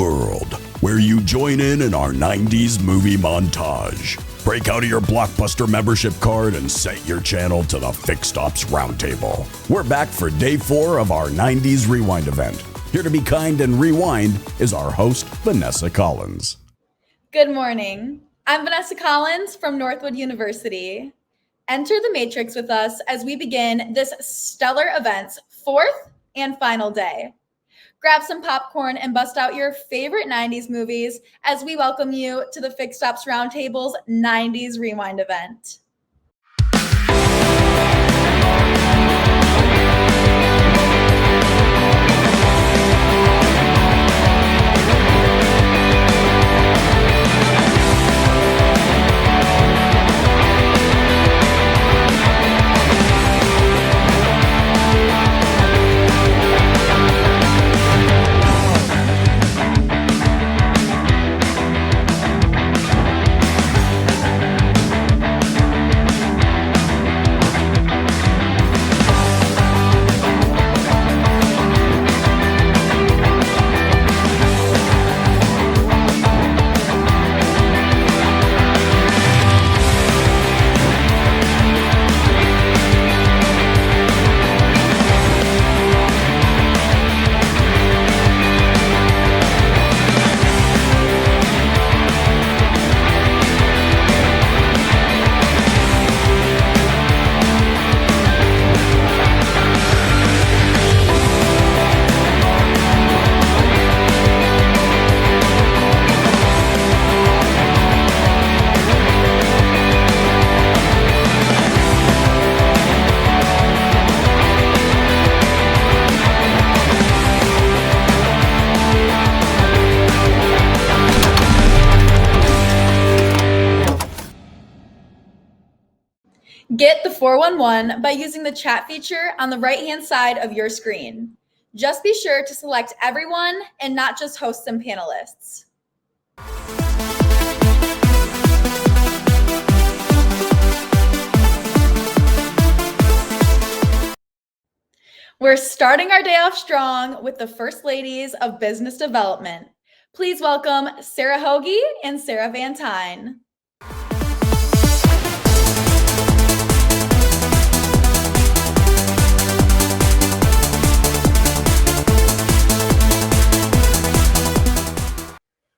world where you join in our 90s movie montage. Break out of your Blockbuster membership card and set your channel to the Fixed Ops Roundtable. We're back for day 4 of our 90s Rewind event. Here to be kind and rewind is our host, Vanessa Collins. Good morning. I'm Vanessa Collins from Northwood University. Enter the Matrix with us as we begin this stellar event's 4th and final day. Grab some popcorn and bust out your favorite 90s movies as we welcome you to the Fixed Ops Roundtable's 90s Rewind event. Get the 411 by using the chat feature on the right-hand side of your screen. Just be sure to select everyone and not just hosts and panelists. We're starting our day off strong with the First Ladies of Business Development. Please welcome Sara Hoagey and Sara Vantine.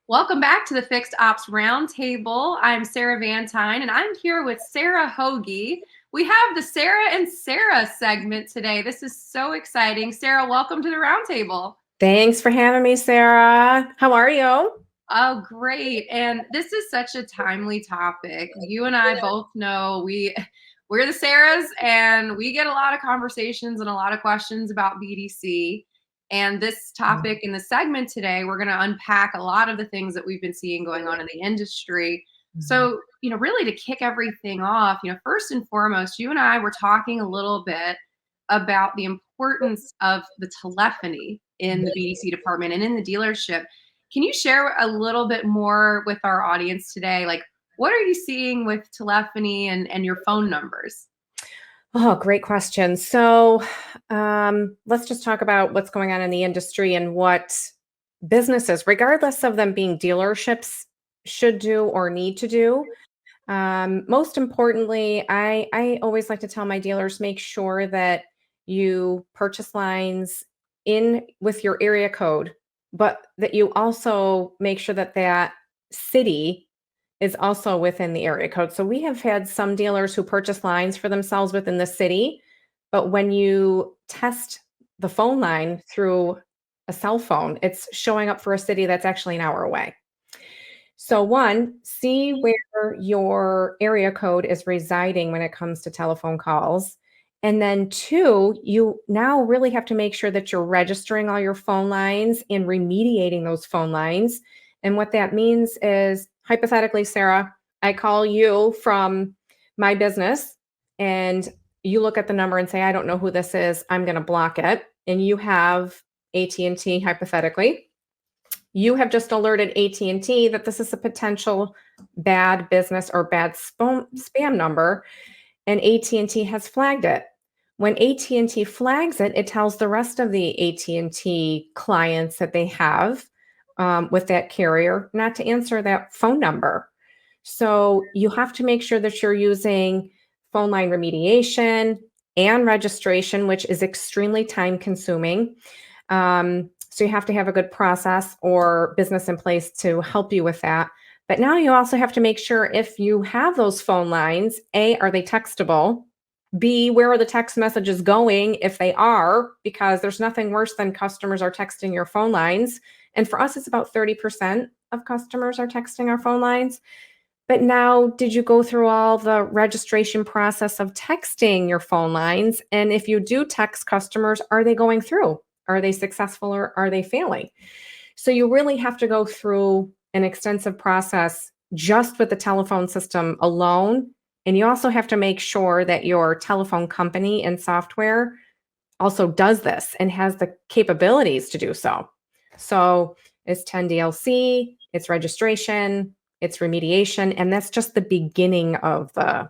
Welcome back to the Fixed Ops Roundtable. I'm Sara Vantine, and I'm here with Sara Hoagey. We have the Sara and Sara segment today. This is so exciting. Sara, welcome to the Roundtable. Thanks for having me, Sara. How are you? Oh, great. And this is such a timely topic. You and I both know we're the Saras, and we get a lot of conversations and a lot of questions about BDC. And this topic in the segment today, we're going to unpack a lot of the things that we've been seeing going on in the industry. So, really to kick everything off, first and foremost, you and I were talking a little bit about the importance of the telephony in the BDC department and in the dealership. Can you share a little bit more with our audience today? Like, what are you seeing with telephony and your phone numbers? Oh, great question. So let's just talk about what's going on in the industry and what businesses, regardless of them being dealerships, should do or need to do. Most importantly, I always like to tell my dealers, make sure that you purchase lines in with your area code, but that you also make sure that that city is also within the area code. So we have had some dealers who purchase lines for themselves within the city, but when you test the phone line through a cell phone, it's showing up for a city that's actually an hour away. So one, see where your area code is residing when it comes to telephone calls. And then two, you now really have to make sure that you're registering all your phone lines and remediating those phone lines. And what that means is, hypothetically, Sara, I call you from my business and you look at the number and say, I don't know who this is. I'm going to block it. And you have AT&T, hypothetically. You have just alerted AT&T that this is a potential bad business or bad spam number, and AT&T has flagged it. When AT&T flags it, it tells the rest of the AT&T clients that they have, with that carrier not to answer that phone number. So you have to make sure that you're using phone line remediation and registration, which is extremely time consuming. So you have to have a good process or business in place to help you with that. But now you also have to make sure if you have those phone lines, A, are they textable? B, where are the text messages going if they are? Because there's nothing worse than customers are texting your phone lines. And for us, it's about 30% of customers are texting our phone lines. But now, did you go through all the registration process of texting your phone lines? And if you do text customers, are they going through? Are they successful or are they failing? So you really have to go through an extensive process just with the telephone system alone. And you also have to make sure that your telephone company and software also does this and has the capabilities to do so. So it's 10 DLC, it's registration, it's remediation, and that's just the beginning of the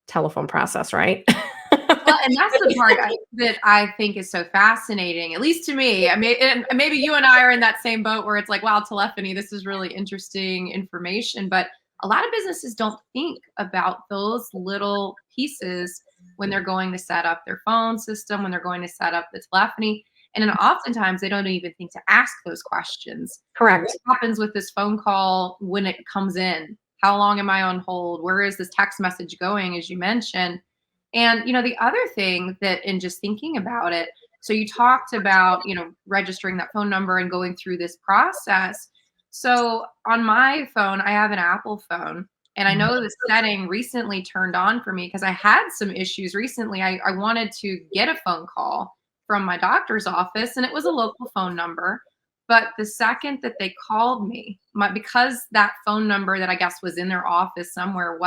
telephone process, right? Well, and that's the part that I think is so fascinating, at least to me. I mean, and maybe you and I are in that same boat where it's like, wow, telephony, this is really interesting information. But a lot of businesses don't think about those little pieces when they're going to set up their phone system, when they're going to set up the telephony. And then oftentimes they don't even think to ask those questions. Correct. What happens with this phone call when it comes in? How long am I on hold? Where is this text message going, as you mentioned? And, the other thing that in just thinking about it, so you talked about, registering that phone number and going through this process. So on my phone, I have an Apple phone, and I know the setting recently turned on for me because I had some issues recently. I wanted to get a phone call from my doctor's office, and it was a local phone number. But the second that they called me, because that phone number that I guess was in their office somewhere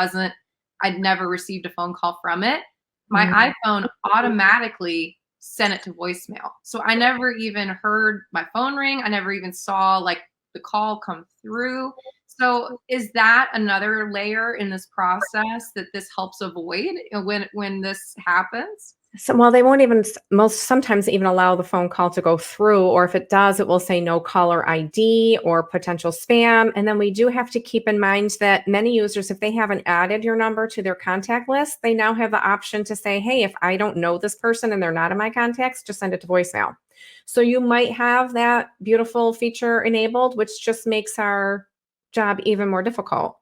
I'd never received a phone call from it. My iPhone automatically sent it to voicemail. So I never even heard my phone ring. I never even saw the call come through. So is that another layer in this process that this helps avoid when this happens? So, well, they won't even sometimes even allow the phone call to go through, or if it does, it will say no caller ID or potential spam. And then we do have to keep in mind that many users, if they haven't added your number to their contact list, they now have the option to say, hey, if I don't know this person and they're not in my contacts, just send it to voicemail. So you might have that beautiful feature enabled, which just makes our job even more difficult.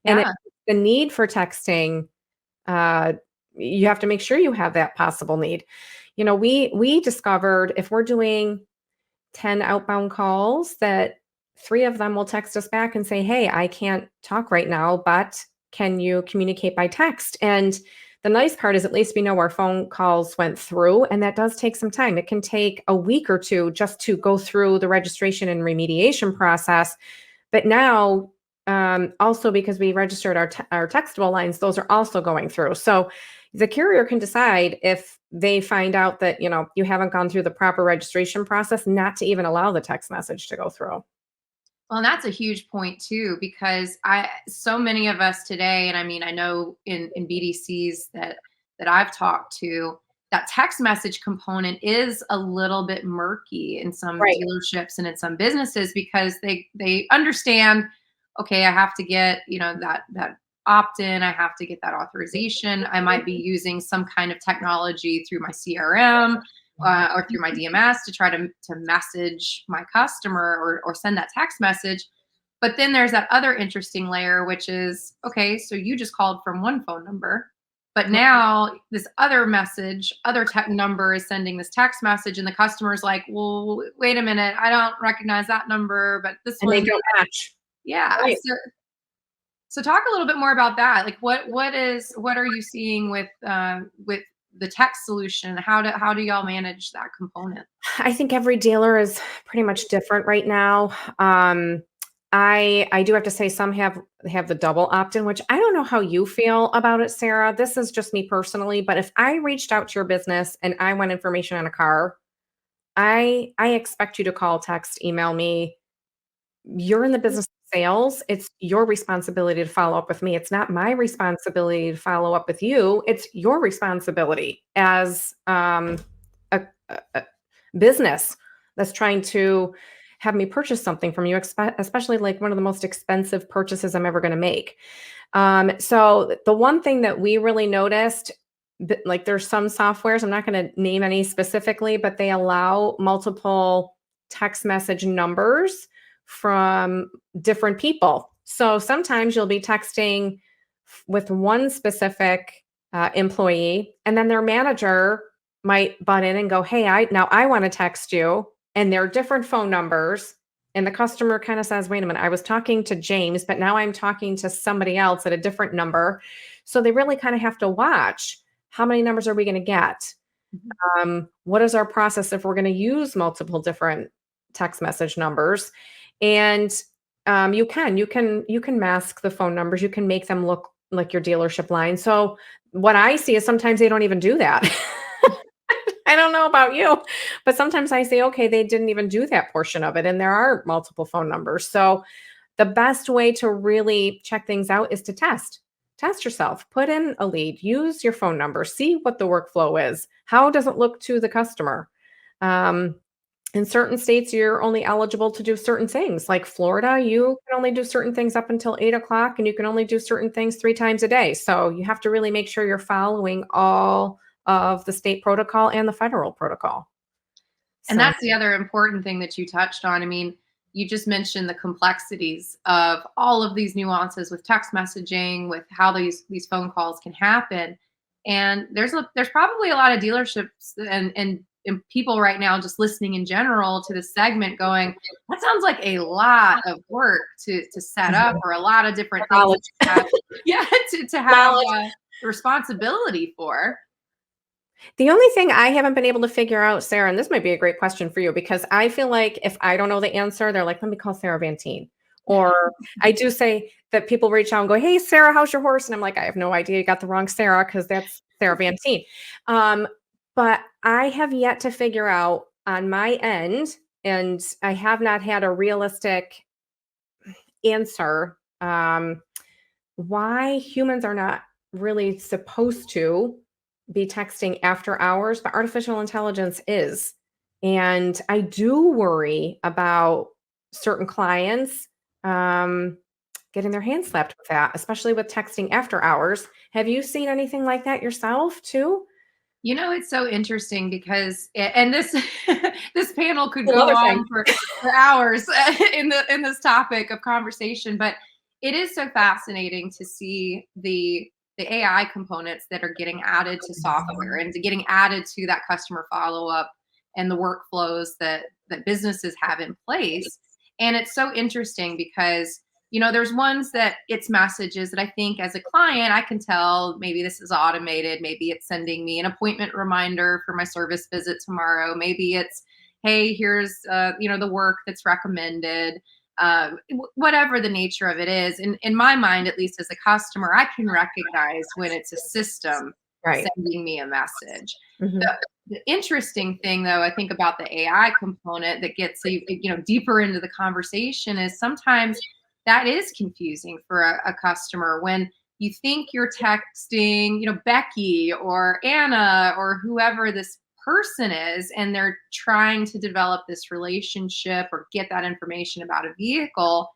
Yeah. And the need for texting, you have to make sure you have that possible need. We discovered if we're doing 10 outbound calls, that 3 of them will text us back and say, hey, I can't talk right now, but can you communicate by text? And the nice part is at least we know our phone calls went through, and that does take some time. It can take a week or two just to go through the registration and remediation process. But now, also because we registered our textable lines, those are also going through. So the carrier can decide if they find out that, you haven't gone through the proper registration process, not to even allow the text message to go through. Well, and that's a huge point too, because so many of us today, and I mean, I know in BDCs that I've talked to, that text message component is a little bit murky in some dealerships and in some businesses, because they understand, okay, I have to get, that opt-in, I have to get that authorization. I might be using some kind of technology through my CRM or through my DMS to try to message my customer or send that text message. But then there's that other interesting layer, which is, okay, so you just called from one phone number, but now this other tech number is sending this text message, and the customer's like, well, wait a minute, I don't recognize that number, but this one. And they don't match. Yeah. Right. So talk a little bit more about that. Like what are you seeing with the tech solution? How do y'all manage that component? I think every dealer is pretty much different right now. I do have to say some have the double opt-in, which I don't know how you feel about it, Sara. This is just me personally, but if I reached out to your business and I want information on a car, I expect you to call, text, email me. You're in the business of sales. It's your responsibility to follow up with me. It's not my responsibility to follow up with you. It's your responsibility as a business that's trying to have me purchase something from you, especially like one of the most expensive purchases I'm ever going to make. So the one thing that we really noticed, like there's some softwares, I'm not going to name any specifically, but they allow multiple text message numbers from different people. So sometimes you'll be texting with one specific employee, and then their manager might butt in and go, hey, I want to text you, and they're different phone numbers. And the customer kind of says, wait a minute, I was talking to James, but now I'm talking to somebody else at a different number. So they really kind of have to watch, how many numbers are we going to get? What is our process if we're going to use multiple different text message numbers? And you can mask the phone numbers. You can make them look like your dealership line. So what I see is sometimes they don't even do that. I don't know about you, but sometimes I say, okay, they didn't even do that portion of it. And there are multiple phone numbers. So the best way to really check things out is to test yourself, put in a lead, use your phone number, see what the workflow is. How does it look to the customer? In certain states, you're only eligible to do certain things. Like Florida, you can only do certain things up until 8 o'clock, and you can only do certain things 3 times a day. So you have to really make sure you're following all of the state protocol and the federal protocol. And that's the other important thing that you touched on. I mean, you just mentioned the complexities of all of these nuances with text messaging, with how these phone calls can happen. And there's probably a lot of dealerships and people right now just listening in general to this segment going, that sounds like a lot of work to set up, or a lot of different things to have, to have responsibility for. The only thing I haven't been able to figure out, Sara, and this might be a great question for you, because I feel like if I don't know the answer, they're like, let me call Sara Vantine. Or I do say that people reach out and go, hey, Sara, how's your horse? And I'm like, I have no idea. You got the wrong Sara, because that's Sara Vantine. But I have yet to figure out on my end, and I have not had a realistic answer, why humans are not really supposed to be texting after hours, but artificial intelligence is. And I do worry about certain clients getting their hands slapped with that, especially with texting after hours. Have you seen anything like that yourself too? You know, it's so interesting because, and this this panel could go on for hours in this topic of conversation, but it is so fascinating to see the AI components that are getting added to software and getting added to that customer follow-up and the workflows that businesses have in place. And it's so interesting because, you know, there's ones that it's messages that I think as a client, I can tell maybe this is automated. Maybe it's sending me an appointment reminder for my service visit tomorrow. Maybe it's, hey, here's, the work that's recommended. Whatever the nature of it is, in my mind, at least as a customer, I can recognize when it's a system sending me a message. Mm-hmm. The interesting thing, though, I think about the AI component that gets deeper into the conversation is sometimes that is confusing for a customer when you think you're texting, Becky or Anna or whoever this person is, and they're trying to develop this relationship or get that information about a vehicle,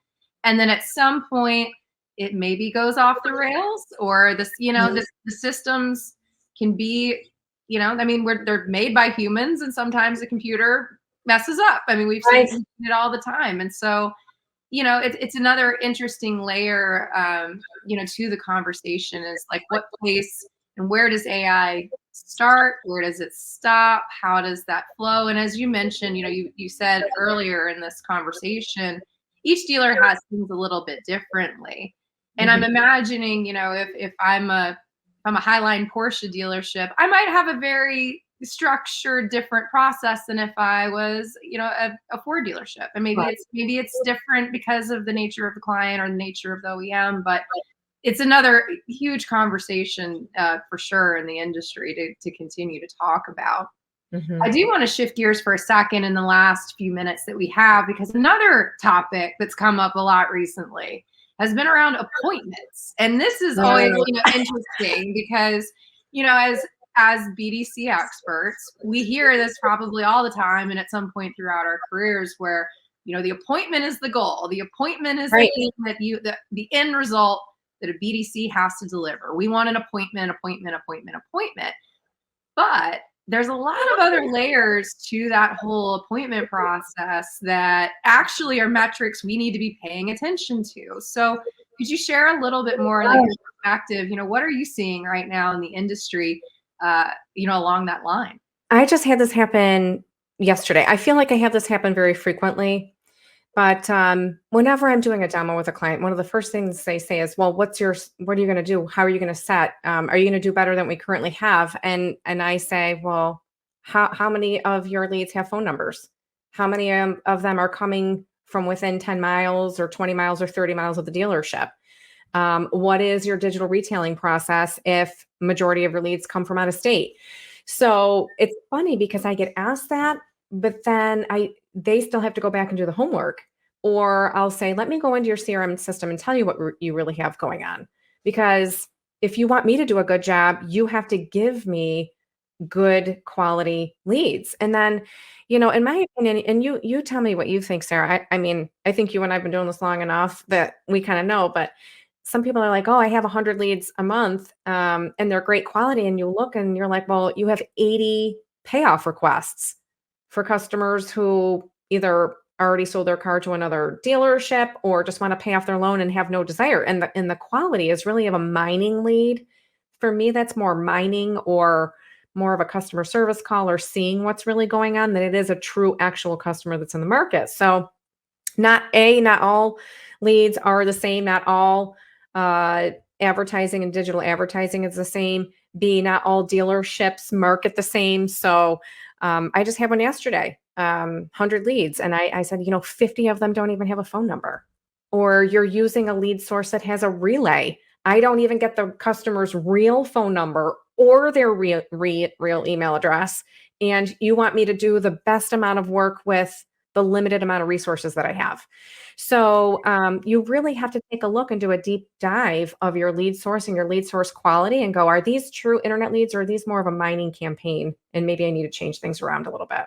and then at some point it maybe goes off the rails, or this the systems can be they're made by humans, and sometimes the computer messes up. I mean, we've seen it all the time. And so it's another interesting layer to the conversation, is like, what place and where does AI start? Where does it stop? How does that flow? And as you mentioned, you said earlier in this conversation, each dealer has things a little bit differently. And I'm imagining, if I'm a Highline Porsche dealership, I might have a very structured different process than if I was, a Ford dealership. And maybe it's different because of the nature of the client or the nature of the OEM, but it's another huge conversation for sure in the industry to continue to talk about. Mm-hmm. I do want to shift gears for a second in the last few minutes that we have, because another topic that's come up a lot recently has been around appointments. And this is always interesting because, as BDC experts, we hear this probably all the time and at some point throughout our careers, where the appointment is the goal. The appointment is Right. the thing that the end result that a BDC has to deliver. We want an appointment. But there's a lot of other layers to that whole appointment process that actually are metrics we need to be paying attention to. So could you share a little bit more like your perspective? What are you seeing right now in the industry, along that line? I just had this happen yesterday. I feel like I have this happen very frequently. But whenever I'm doing a demo with a client, one of the first things they say is, well, what are you going to do? How are you going to set? Are you going to do better than we currently have? And I say, well, how many of your leads have phone numbers? How many of them are coming from within 10 miles or 20 miles or 30 miles of the dealership? What is your digital retailing process if majority of your leads come from out of state? So it's funny because I get asked that, but then they still have to go back and do the homework. Or I'll say, let me go into your CRM system and tell you what you really have going on. Because if you want me to do a good job, you have to give me good quality leads. And then, in my opinion, and you tell me what you think, Sara. I mean, I think you and I've been doing this long enough that we kind of know, but some people are like, oh, I have 100 leads a month and they're great quality. And you look and you're like, well, you have 80 payoff requests for customers who either already sold their car to another dealership or just want to pay off their loan and have no desire. And the quality is really of a mining lead. For me, that's more mining or more of a customer service call or seeing what's really going on than it is a true actual customer that's in the market. So not all leads are the same. Not all advertising and digital advertising is the same. B, not all dealerships market the same. So I just had one yesterday, 100 leads. And I said, 50 of them don't even have a phone number. Or you're using a lead source that has a relay. I don't even get the customer's real phone number or their real email address. And you want me to do the best amount of work with the limited amount of resources that I have. So you really have to take a look and do a deep dive of your lead source and your lead source quality and go, are these true internet leads or are these more of a mining campaign? And maybe I need to change things around a little bit.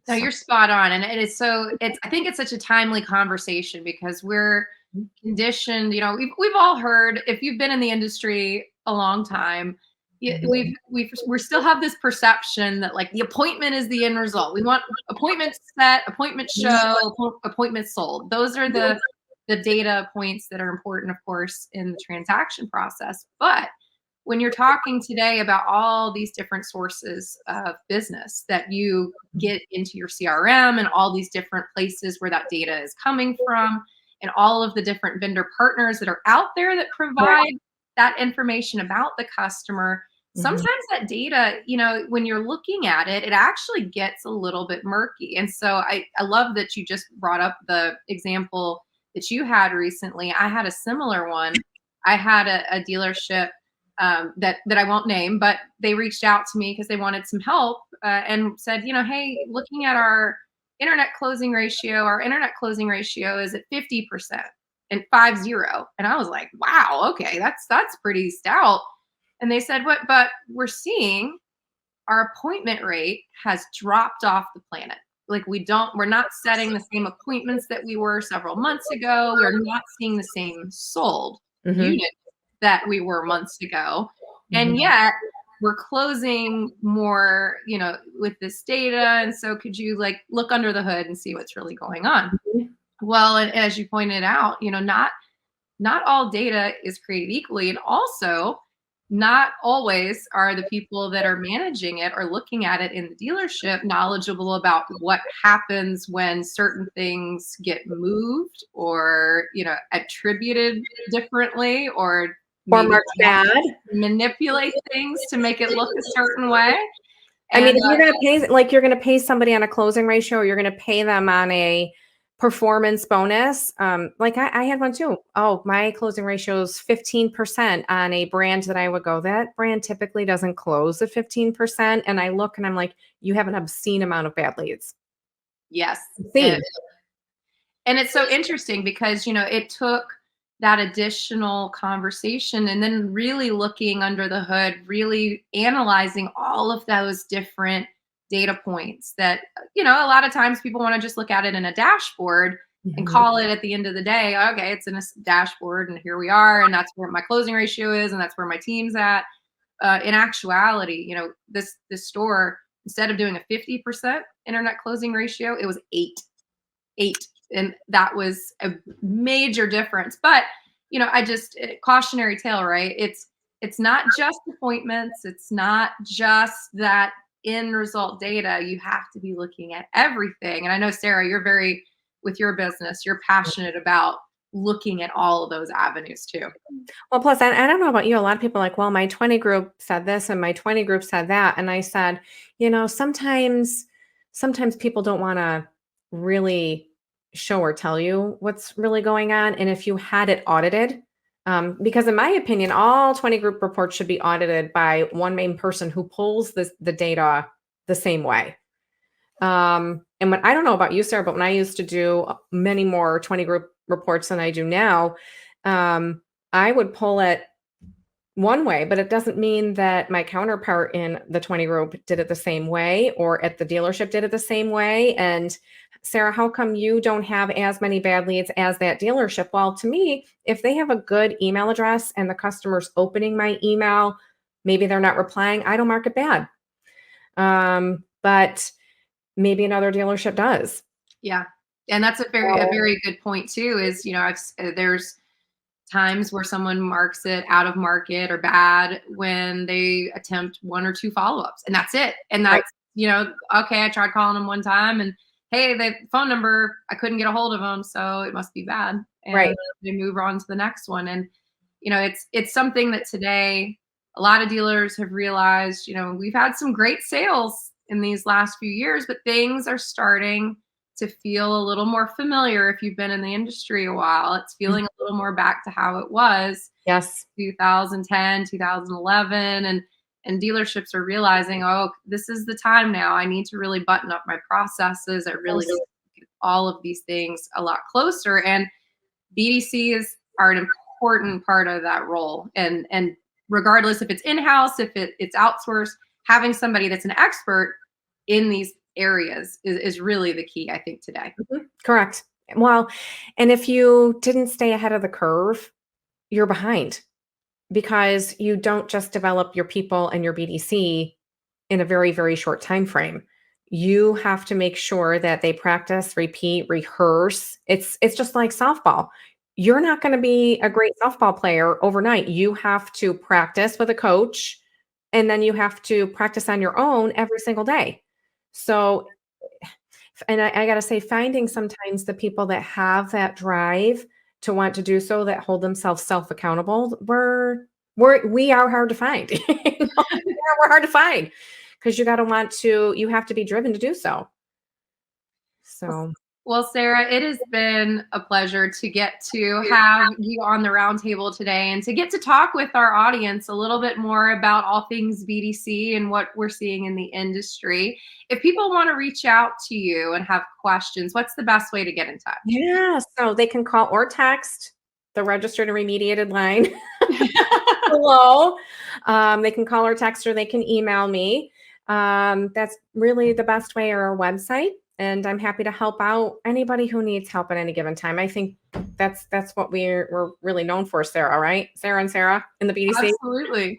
No, you're spot on. And I think it's such a timely conversation because we're conditioned, we've all heard, if you've been in the industry a long time, we still have this perception that like the appointment is the end result. We want appointment set, appointment show, appointment sold. Those are the data points that are important, of course, in the transaction process. But when you're talking today about all these different sources of business that you get into your CRM and all these different places where that data is coming from and all of the different vendor partners that are out there that provide that information about the customer, sometimes that data, when you're looking at it, it actually gets a little bit murky. And so I love that you just brought up the example that you had recently. I had a similar one. I had a dealership that I won't name, but they reached out to me because they wanted some help and said, hey, looking at our internet closing ratio is at 50% and 50. And I was like, wow, okay, that's pretty stout. And they said, but we're seeing our appointment rate has dropped off the planet. Like we're not setting the same appointments that we were several months ago. We're not seeing the same sold units that we were months ago. And yet we're closing more, with this data. And so could you look under the hood and see what's really going on? Well, and as you pointed out, not all data is created equally. And also not always are the people that are managing it or looking at it in the dealership knowledgeable about what happens when certain things get moved or, attributed differently or marked bad. Manipulate things to make it look a certain way. I mean, if you're going to pay somebody on a closing ratio, or you're going to pay them on a performance bonus. I had one too. Oh, my closing ratio is 15% on a brand that I would go, that brand typically doesn't close at 15%. And I look and I'm like, you have an obscene amount of bad leads. Yes. And it's so interesting because, it took that additional conversation and then really looking under the hood, really analyzing all of those different data points that, a lot of times people want to just look at it in a dashboard and call it at the end of the day, okay, it's in a dashboard and here we are. And that's where my closing ratio is. And that's where my team's at. In actuality, this store, instead of doing a 50% internet closing ratio, it was 8. And that was a major difference. But, cautionary tale, right? It's not just appointments. It's not just that end result data. You have to be looking at everything. And I know, Sara, with your business, you're passionate about looking at all of those avenues too. Well, plus, I don't know about you. A lot of people are like, well, my 20 group said this and my 20 group said that. And I said, sometimes people don't want to really show or tell you what's really going on. And if you had it audited, because in my opinion, all 20 group reports should be audited by one main person who pulls the data the same way. And I don't know about you, Sara, but when I used to do many more 20 group reports than I do now, I would pull it one way, but it doesn't mean that my counterpart in the 20 group did it the same way or at the dealership did it the same way. And Sara, how come you don't have as many bad leads as that dealership? Well, to me, if they have a good email address and the customer's opening my email, maybe they're not replying, I don't mark it bad. But maybe another dealership does. Yeah. And that's a very good point too, is, there's times where someone marks it out of market or bad when they attempt 1 or 2 follow-ups and that's it. And that's, okay, I tried calling them one time and hey, the phone number, I couldn't get a hold of them. So it must be bad. And they move on to the next one. And, it's something that today a lot of dealers have realized, we've had some great sales in these last few years, but things are starting to feel a little more familiar. If you've been in the industry a while, it's feeling a little more back to how it was. Yes. 2010, 2011. And dealerships are realizing, oh, this is the time now. I need to really button up my processes. I really need to look at all of these things a lot closer. And BDCs are an important part of that role. And regardless if it's in-house, if it's outsourced, having somebody that's an expert in these areas is really the key, I think, today. Correct. Well, and if you didn't stay ahead of the curve, you're behind because you don't just develop your people and your BDC in a very, very short time frame. You have to make sure that they practice, repeat, rehearse. It's just like softball. You're not going to be a great softball player overnight. You have to practice with a coach. And then you have to practice on your own every single day. So, and I got to say, finding sometimes the people that have that drive to want to do so, that hold themselves self-accountable, we are hard to find. We're hard to find because you have to be driven to do so. So. Well, Sara, it has been a pleasure to get to have you on the roundtable today and to get to talk with our audience a little bit more about all things BDC and what we're seeing in the industry. If people want to reach out to you and have questions, what's the best way to get in touch? Yeah, so they can call or text the registered and remediated line below. They can call or text or they can email me. That's really the best way, or our website. And I'm happy to help out anybody who needs help at any given time. I think that's what we're really known for, Sara, right? Sara and Sara in the BDC. Absolutely.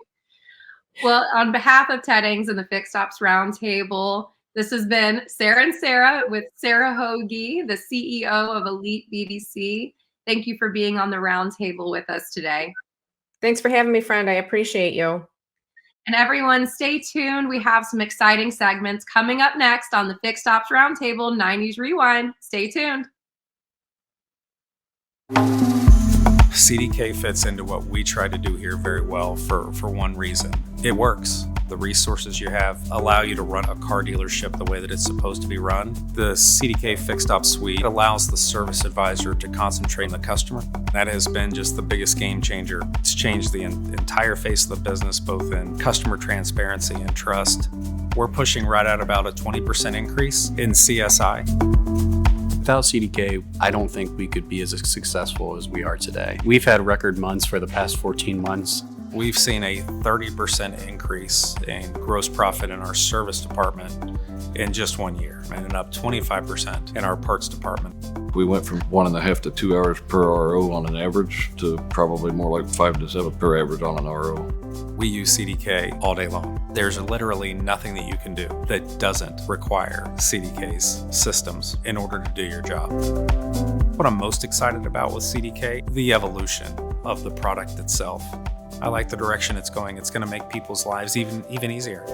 Well, on behalf of Teddings and the Fixed Ops Roundtable, this has been Sara and Sara with Sara Hoagey, the CEO of Elite BDC. Thank you for being on the roundtable with us today. Thanks for having me, friend. I appreciate you. And everyone, stay tuned. We have some exciting segments coming up next on the Fixed Ops Roundtable 90s Rewind. Stay tuned. CDK fits into what we try to do here very well for one reason. It works. The resources you have allow you to run a car dealership the way that it's supposed to be run. The CDK Fixed Ops Suite allows the service advisor to concentrate on the customer. That has been just the biggest game changer. It's changed the entire face of the business, both in customer transparency and trust. We're pushing right at about a 20% increase in CSI. Without CDK, I don't think we could be as successful as we are today. We've had record months for the past 14 months. We've seen a 30% increase in gross profit in our service department in just 1 year, and up 25% in our parts department. We went from 1.5 to 2 hours per RO on an average to probably more like 5 to 7 per average on an RO. We use CDK all day long. There's literally nothing that you can do that doesn't require CDK's systems in order to do your job. What I'm most excited about with CDK, the evolution of the product itself. I like the direction it's going. It's going to make people's lives even easier.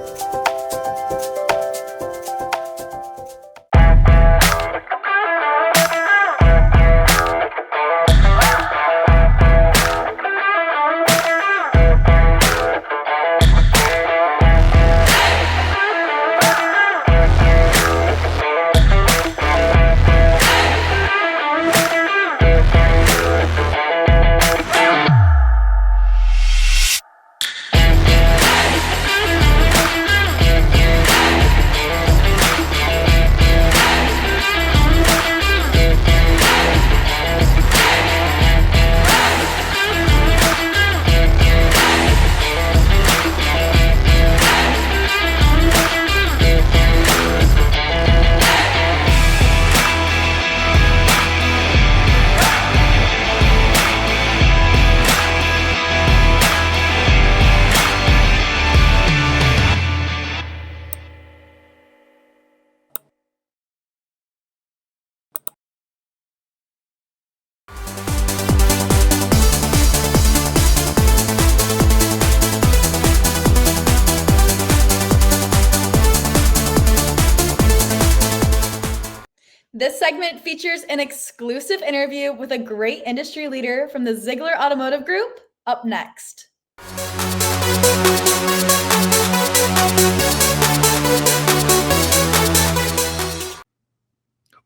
This segment features an exclusive interview with a great industry leader from the Zeigler Automotive Group, up next.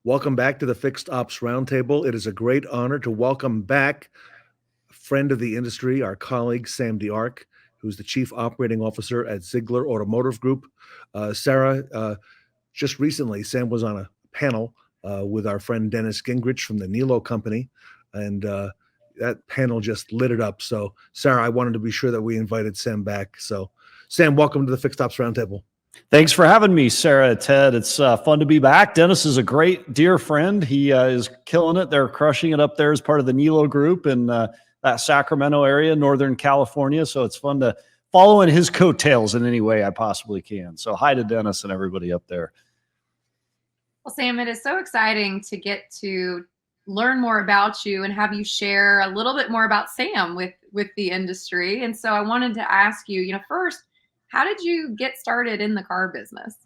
Welcome back to the Fixed Ops Roundtable. It is a great honor to welcome back a friend of the industry, our colleague, Sam DeArc, who's the Chief Operating Officer at Zeigler Automotive Group. Sara, just recently, Sam was on a panel with our friend Dennis Gingrich from the Nilo Company, and that panel just lit it up. So, Sara, I wanted to be sure that we invited Sam back. So, Sam, welcome to the Fixed Ops Roundtable. Thanks for having me, Sara, Ted. It's fun to be back. Dennis is a great, dear friend. He is killing it. They're crushing it up there as part of the Nilo Group in that Sacramento area, Northern California. So it's fun to follow in his coattails in any way I possibly can. So hi to Dennis and everybody up there. Well, Sam, it is so exciting to get to learn more about you and have you share a little bit more about Sam with the industry. And so I wanted to ask you, first, how did you get started in the car business?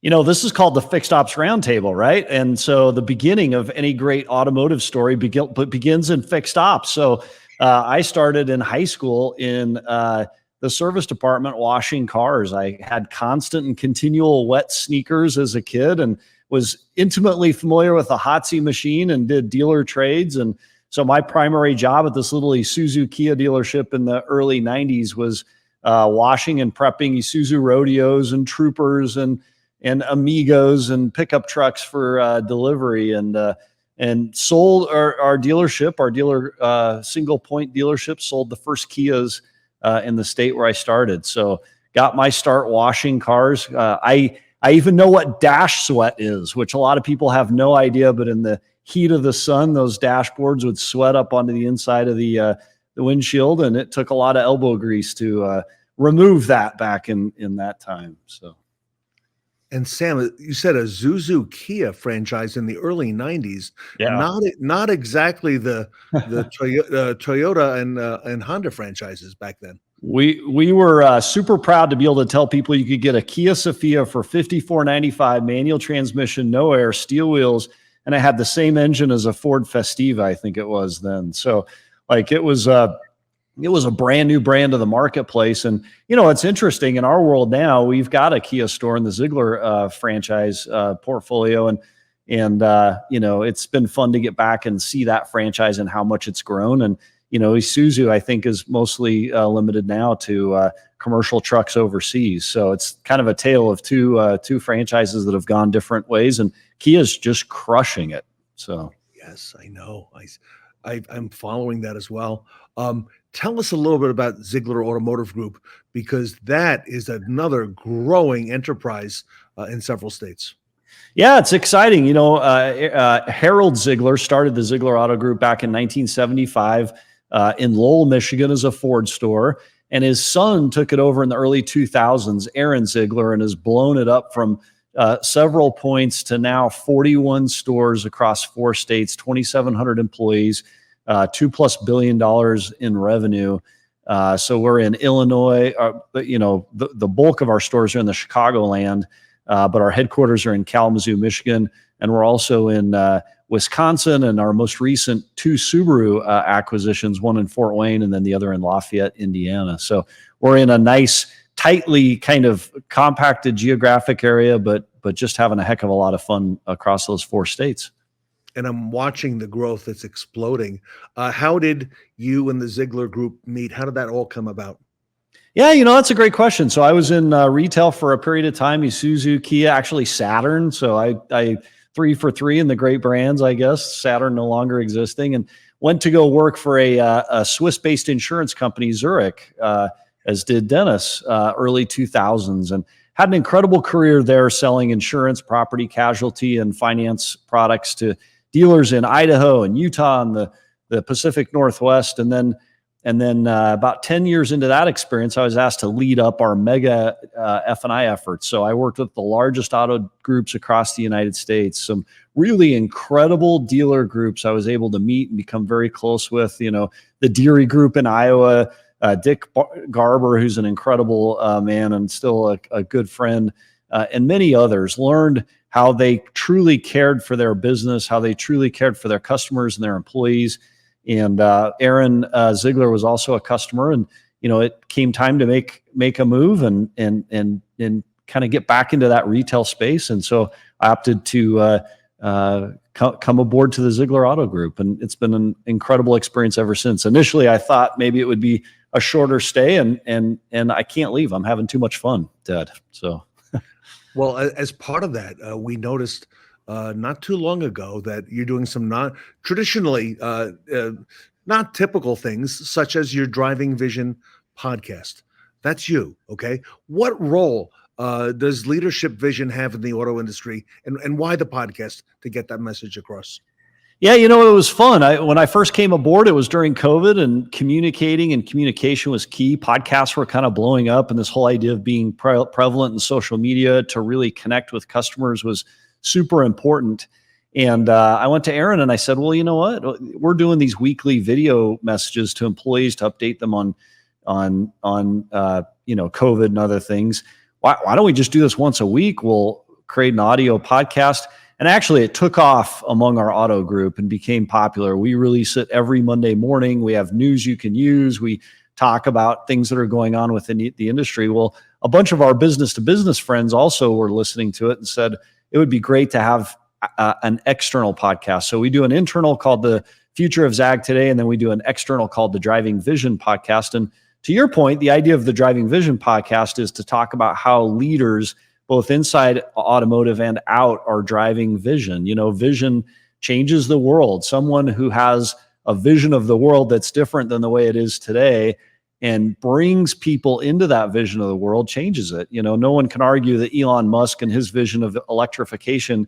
This is called the Fixed Ops Roundtable, right? And so the beginning of any great automotive story begins in fixed ops. So I started in high school in the service department washing cars. I had constant and continual wet sneakers as a kid and was intimately familiar with the Hotsy machine and did dealer trades. And so my primary job at this little Isuzu Kia dealership in the early 90s was washing and prepping Isuzu Rodeos and Troopers and Amigos and pickup trucks for delivery, and sold our dealer single point dealership, sold the first Kias in the state where I started. So got my start washing cars. I even know what dash sweat is, which a lot of people have no idea, but in the heat of the sun, those dashboards would sweat up onto the inside of the windshield, and it took a lot of elbow grease to remove that back in that time. So. And Sam, you said a Zuzu Kia franchise in the early 90s. Yeah. Not exactly the Toyota and Honda franchises back then. We were super proud to be able to tell people you could get a Kia Sophia for $54.95, manual transmission, no air, steel wheels, and it had the same engine as a Ford Festiva, I think it was then. So it was a brand new brand of the marketplace. And, it's interesting in our world now, we've got a Kia store in the Zeigler franchise portfolio. And it's been fun to get back and see that franchise and how much it's grown. And, Isuzu, I think, is mostly limited now to commercial trucks overseas. So it's kind of a tale of two franchises that have gone different ways, and Kia's just crushing it. So. Yes, I know. I'm following that as well. Tell us a little bit about Zeigler Automotive Group, because that is another growing enterprise in several states. Yeah, it's exciting. Harold Zeigler started the Zeigler Auto Group back in 1975 in Lowell, Michigan, as a Ford store. And his son took it over in the early 2000s, Aaron Zeigler, and has blown it up from several points to now 41 stores across 4 states, 2,700 employees, $2+ billion in revenue. So we're in Illinois. The bulk of our stores are in the Chicagoland, but our headquarters are in Kalamazoo, Michigan, and we're also in Wisconsin, and our most recent 2 Subaru acquisitions, one in Fort Wayne and then the other in Lafayette, Indiana. So we're in a nice, tightly kind of compacted geographic area, but just having a heck of a lot of fun across those 4 states. And I'm watching the growth that's exploding. How did you and the Zeigler Group meet? How did that all come about? Yeah, that's a great question. So I was in retail for a period of time, Isuzu, Kia, actually Saturn. So I 3 for 3 in the great brands, I guess. Saturn no longer existing, and went to go work for a Swiss-based insurance company, Zurich, as did Dennis, early 2000s, and had an incredible career there selling insurance, property, casualty, and finance products to dealers in Idaho and Utah and the Pacific Northwest. And then about 10 years into that experience, I was asked to lead up our mega F&I efforts. So I worked with the largest auto groups across the United States, some really incredible dealer groups I was able to meet and become very close with. The Deary Group in Iowa, Dick Garber, who's an incredible man and still a good friend, and many others. Learned how they truly cared for their business, how they truly cared for their customers and their employees. And Aaron Zeigler was also a customer, and it came time to make a move and kind of get back into that retail space. And so I opted to come aboard to the Zeigler Auto Group, and it's been an incredible experience ever since. Initially, I thought maybe it would be a shorter stay, and I can't leave. I'm having too much fun, Dad. So, well, as part of that, we noticed not too long ago that you're doing some non-traditionally, not typical things, such as your Driving Vision podcast. That's you, okay? What role does leadership vision have in the auto industry, and why the podcast to get that message across? Yeah, it was fun. When I first came aboard, it was during COVID, and communication was key. Podcasts were kind of blowing up, and this whole idea of being prevalent in social media to really connect with customers was super important. And I went to Aaron and I said, well, you know what? We're doing these weekly video messages to employees to update them on COVID and other things. Why don't we just do this once a week? We'll create an audio podcast. And actually, it took off among our auto group and became popular. We release it every Monday morning. We have news you can use. We talk about things that are going on within the industry. Well, a bunch of our business-to-business friends also were listening to it and said it would be great to have an external podcast. So we do an internal called The Future of Zag Today, and then we do an external called the Driving Vision podcast. And to your point, the idea of the Driving Vision podcast is to talk about how leaders, both inside automotive and out, are driving vision. Vision changes the world. Someone who has a vision of the world that's different than the way it is today and brings people into that vision of the world changes it. No one can argue that Elon Musk and his vision of electrification,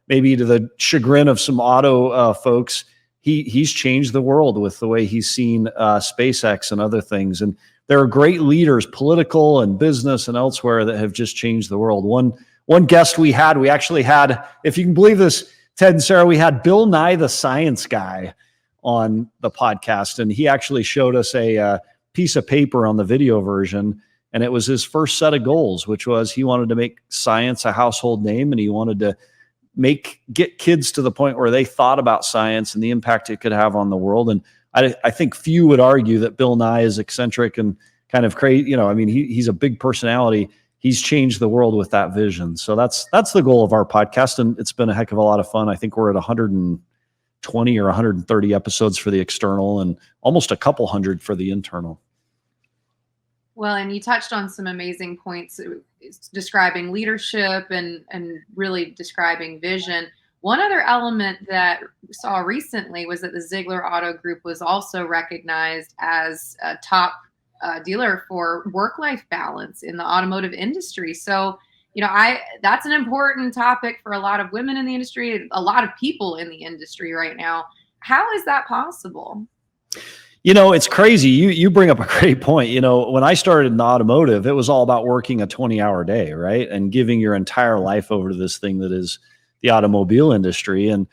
maybe to the chagrin of some auto folks, he's changed the world with the way he's seen SpaceX and other things. And there are great leaders, political and business and elsewhere, that have just changed the world. One guest we actually had, if you can believe this, Ted and Sara, we had Bill Nye the Science Guy on the podcast, and he actually showed us a piece of paper on the video version, and it was his first set of goals, which was he wanted to make science a household name, and he wanted to get kids to the point where they thought about science and the impact it could have on the world. And I think few would argue that Bill Nye is eccentric and kind of crazy. He's a big personality. He's changed the world with that vision. So that's the goal of our podcast, and it's been a heck of a lot of fun. I think we're at 120 or 130 episodes for the external and almost a couple hundred for the internal. Well, and you touched on some amazing points describing leadership and really describing vision. One other element that we saw recently was that the Zeigler Auto Group was also recognized as a top dealer for work-life balance in the automotive industry. So, that's an important topic for a lot of women in the industry, a lot of people in the industry right now. How is that possible? It's crazy. You bring up a great point. When I started in automotive, it was all about working a 20-hour day, right? And giving your entire life over to this thing that is the automobile industry. And,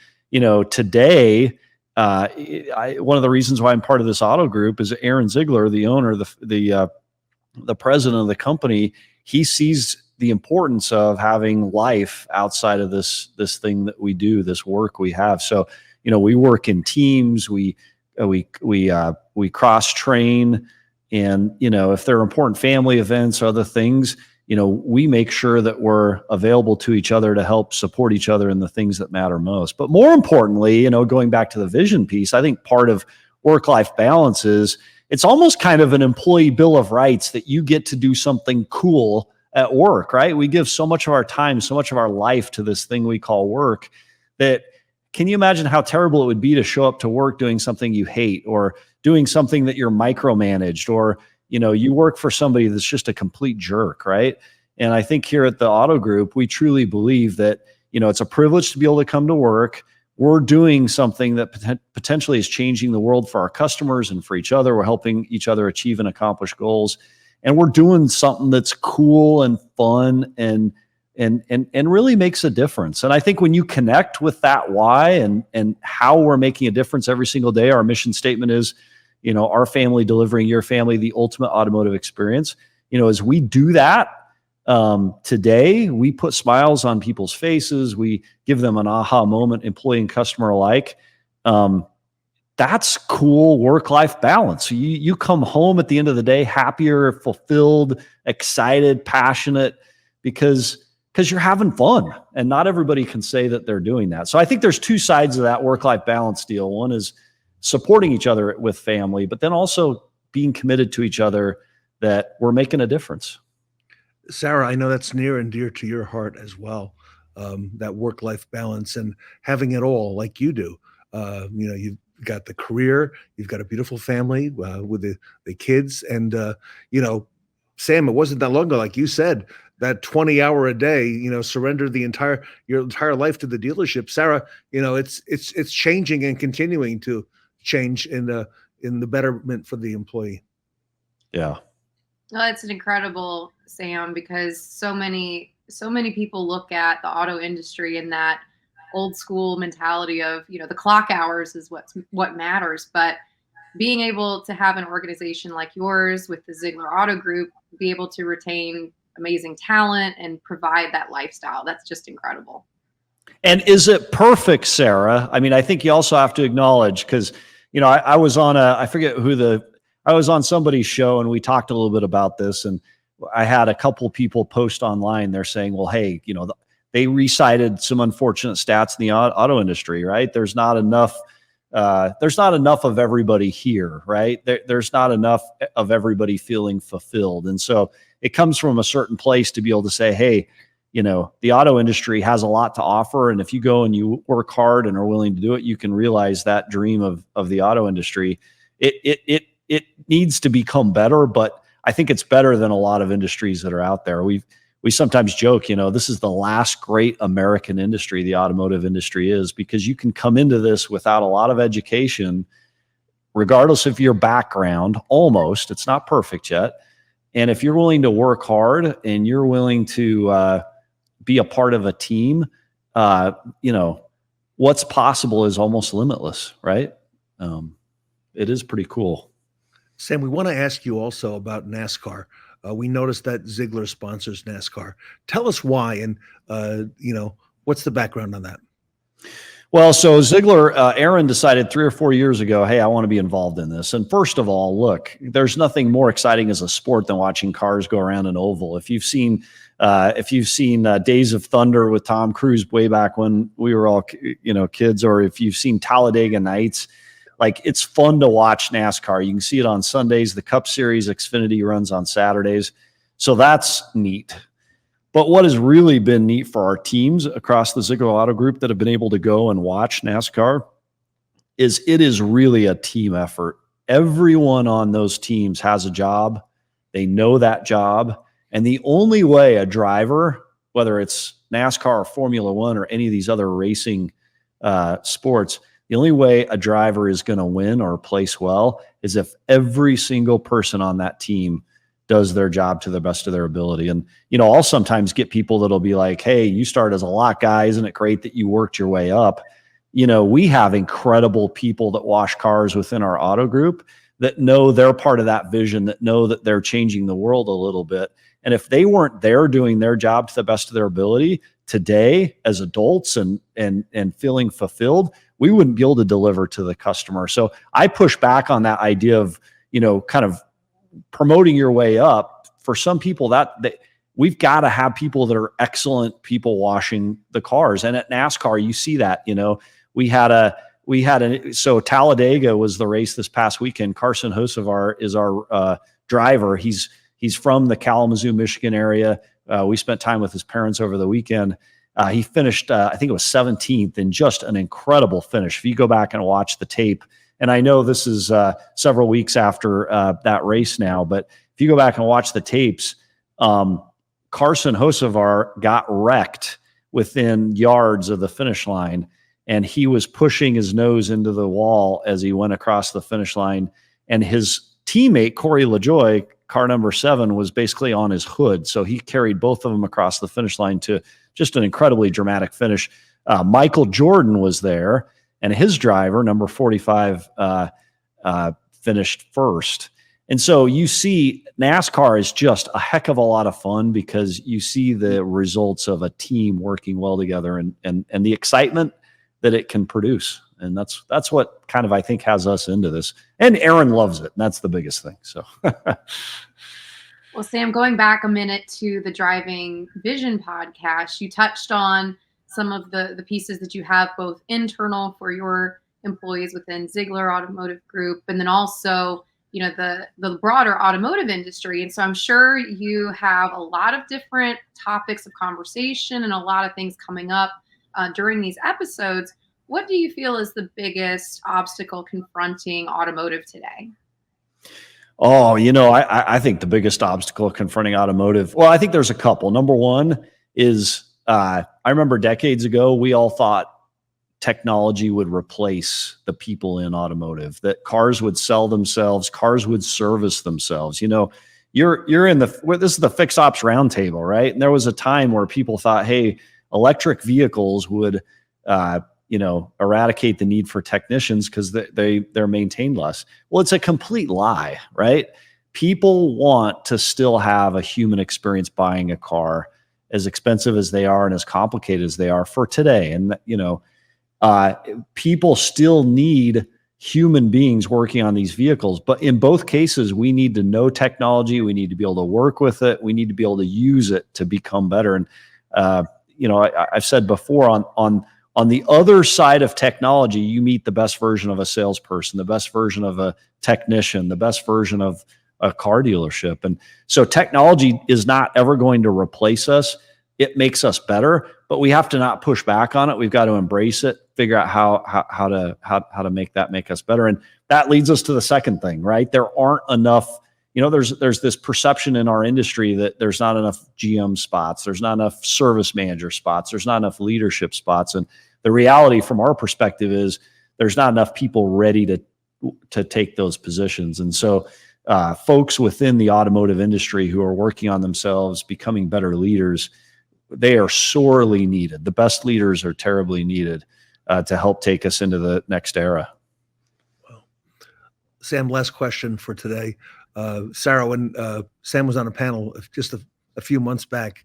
today, one of the reasons why I'm part of this auto group is Aaron Zeigler, the owner, the president of the company. He sees the importance of having life outside of this thing that we do, this work we have. So, we work in teams, we cross train, and, if there are important family events or other things, we make sure that we're available to each other to help support each other in the things that matter most. But more importantly, going back to the vision piece, I think part of work-life balance is it's almost kind of an employee bill of rights that you get to do something cool at work, right? We give so much of our time, so much of our life to this thing we call work that, can you imagine how terrible it would be to show up to work doing something you hate, or doing something that you're micromanaged, or, you work for somebody that's just a complete jerk, right? And I think here at the Auto Group, we truly believe that, it's a privilege to be able to come to work. We're doing something that potentially is changing the world for our customers and for each other. We're helping each other achieve and accomplish goals. And we're doing something that's cool and fun and really makes a difference. And I think when you connect with that why and how we're making a difference every single day, our mission statement is, our family delivering your family the ultimate automotive experience. As we do that today, we put smiles on people's faces. We give them an aha moment, employee and customer alike. That's cool work-life balance. You come home at the end of the day happier, fulfilled, excited, passionate, because you're having fun, and not everybody can say that they're doing that. So I think there's two sides of that work-life balance deal. One is supporting each other with family, but then also being committed to each other that we're making a difference. Sara, I know that's near and dear to your heart as well, that work-life balance and having it all like you do. You've got the career, you've got a beautiful family with the kids, and Sam, it wasn't that long ago, like you said, that 20-hour a day, surrender your entire life to the dealership. Sara, it's changing and continuing to change in the betterment for the employee. Yeah. Well, it's an incredible, Sam, because so many people look at the auto industry in that old school mentality of, the clock hours is what matters. But being able to have an organization like yours with the Zeigler Auto Group, be able to retain amazing talent and provide that lifestyle, that's just incredible. And is it perfect, Sara? I mean, I think you also have to acknowledge, because, I was on I was on somebody's show and we talked a little bit about this, and I had a couple people post online. They're saying, well, hey, they recited some unfortunate stats in the auto industry, right? There's not enough of everybody here, right? There's not enough of everybody feeling fulfilled. And so it comes from a certain place to be able to say, hey, the auto industry has a lot to offer. And if you go and you work hard and are willing to do it, you can realize that dream of the auto industry. It needs to become better, but I think it's better than a lot of industries that are out there. We sometimes joke, this is the last great American industry, the automotive industry is, because you can come into this without a lot of education, regardless of your background, almost. It's not perfect yet. And if you're willing to work hard and you're willing to be a part of a team, what's possible is almost limitless, right? It is pretty cool. Sam, we want to ask you also about NASCAR. We noticed that Zeigler sponsors NASCAR. Tell us why, and what's the background on that? Well, so Zeigler, Aaron decided 3 or 4 years ago, hey, I want to be involved in this. And first of all, look, there's nothing more exciting as a sport than watching cars go around an oval. If you've seen Days of Thunder with Tom Cruise way back when we were all kids, or if you've seen Talladega Nights, like, it's fun to watch NASCAR. You can see it on Sundays. The Cup Series Xfinity runs on Saturdays. So that's neat. But what has really been neat for our teams across the Zeigler Auto Group that have been able to go and watch NASCAR is it is really a team effort. Everyone on those teams has a job. They know that job. And the only way a driver, whether it's NASCAR or Formula One or any of these other racing sports, the only way a driver is going to win or place well is if every single person on that team does their job to the best of their ability. And, I'll sometimes get people that'll be like, hey, you start as a lot guy. Isn't it great that you worked your way up? We have incredible people that wash cars within our auto group that know they're part of that vision, that know that they're changing the world a little bit. And if they weren't there doing their job to the best of their ability today as adults and feeling fulfilled, we wouldn't be able to deliver to the customer. So I push back on that idea of, kind of promoting your way up. For some people that we've got to have people that are excellent people washing the cars. And at NASCAR, you see that, so Talladega was the race this past weekend. Carson Hocevar is our driver. He's from the Kalamazoo, Michigan area. We spent time with his parents over the weekend. He finished, I think it was 17th, in just an incredible finish. If you go back and watch the tape, and I know this is several weeks after that race now, but if you go back and watch the tapes, Carson Hocevar got wrecked within yards of the finish line, and he was pushing his nose into the wall as he went across the finish line. And his teammate, Corey LaJoie, car number 7, was basically on his hood. So he carried both of them across the finish line to just an incredibly dramatic finish. Michael Jordan was there, and his driver, number 45, finished first. And so you see NASCAR is just a heck of a lot of fun because you see the results of a team working well together and the excitement that it can produce. And that's what kind of, I think, has us into this. And Aaron loves it. And that's the biggest thing. So, well, Sam, going back a minute to the Driving Vision podcast, you touched on some of the pieces that you have both internal for your employees within Zeigler Automotive Group, and then also, the broader automotive industry. And so I'm sure you have a lot of different topics of conversation and a lot of things coming up during these episodes. What do you feel is the biggest obstacle confronting automotive today? Oh, I think the biggest obstacle confronting automotive, well, I think there's a couple. Number one is, I remember decades ago, we all thought technology would replace the people in automotive, that cars would sell themselves, cars would service themselves. You're in this is the Fixed Ops Roundtable, right? And there was a time where people thought, hey, electric vehicles would, eradicate the need for technicians because they're maintained less. Well, it's a complete lie, right? People want to still have a human experience buying a car, as expensive as they are and as complicated as they are for today. And, people still need human beings working on these vehicles. But in both cases, we need to know technology. We need to be able to work with it. We need to be able to use it to become better. And, I've said before, on the other side of technology, you meet the best version of a salesperson, the best version of a technician, the best version of a car dealership. And so technology is not ever going to replace us. It makes us better, but we have to not push back on it. We've got to embrace it, figure out how to make that make us better. And that leads us to the second thing, right? There aren't enough, there's this perception in our industry that there's not enough GM spots. There's not enough service manager spots. There's not enough leadership spots. And the reality from our perspective is there's not enough people ready to take those positions. And so folks within the automotive industry who are working on themselves, becoming better leaders, they are sorely needed. The best leaders are terribly needed to help take us into the next era. Well, Sam, last question for today. Sara, when Sam was on a panel just a few months back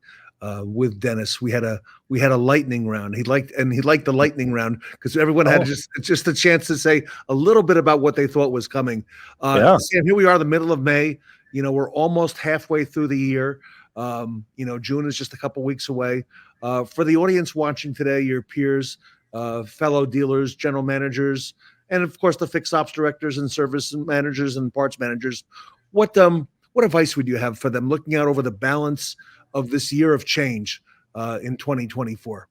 with Dennis, we had a lightning round. He liked the lightning round because everyone had just a chance to say a little bit about what they thought was coming. Sam, here we are, the middle of May. We're almost halfway through the year. June is just a couple weeks away. For the audience watching today, your peers, fellow dealers, general managers, and of course the fixed ops directors and service managers and parts managers, what advice would you have for them looking out over the balance of this year of change in 2024?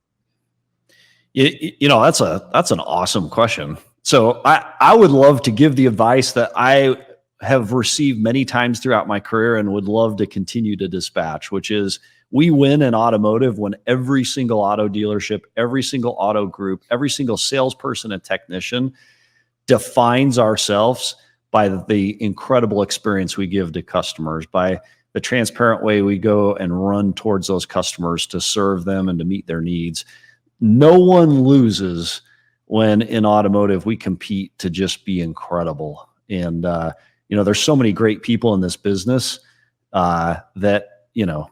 That's an awesome question. So I would love to give the advice that I have received many times throughout my career and would love to continue to dispatch, which is we win in automotive when every single auto dealership, every single auto group, every single salesperson and technician defines ourselves by the incredible experience we give to customers, by the transparent way we go and run towards those customers to serve them and to meet their needs. No one loses when in automotive we compete to just be incredible. And, there's so many great people in this business that,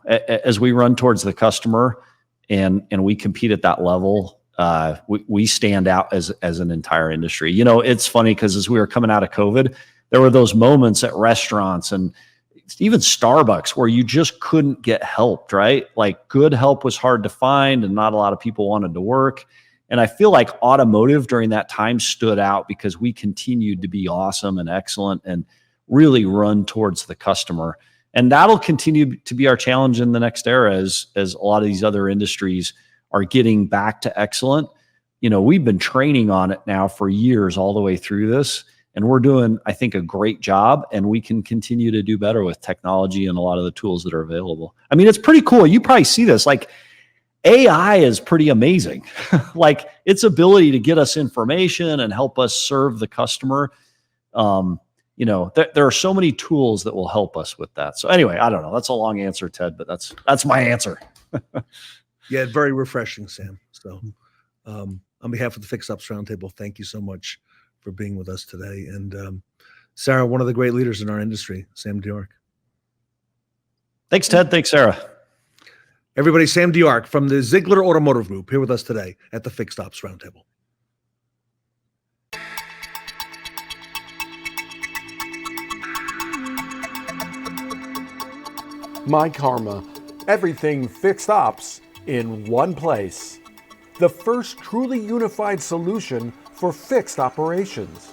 as we run towards the customer and we compete at that level, we stand out as an entire industry. It's funny because as we were coming out of COVID, there were those moments at restaurants and even Starbucks where you just couldn't get helped, right? Like good help was hard to find and not a lot of people wanted to work. And I feel like automotive during that time stood out because we continued to be awesome and excellent and really run towards the customer. And that'll continue to be our challenge in the next era as a lot of these other industries are getting back to excellent. We've been training on it now for years all the way through this. And we're doing, I think, a great job, and we can continue to do better with technology and a lot of the tools that are available. I mean, it's pretty cool. You probably see this. Like, AI is pretty amazing. Like, its ability to get us information and help us serve the customer. There are so many tools that will help us with that. So anyway, I don't know. That's a long answer, Ted, but that's my answer. Yeah, very refreshing, Sam. So on behalf of the Fixed Ops Roundtable, thank you so much for being with us today. And Sara, one of the great leaders in our industry, Sam Diark. Thanks, Ted. Thanks, Sara. Everybody, Sam Diark from the Zeigler Automotive Group here with us today at the Fixed Ops Roundtable. My Karma, everything fixed ops in one place. The first truly unified solution for fixed operations.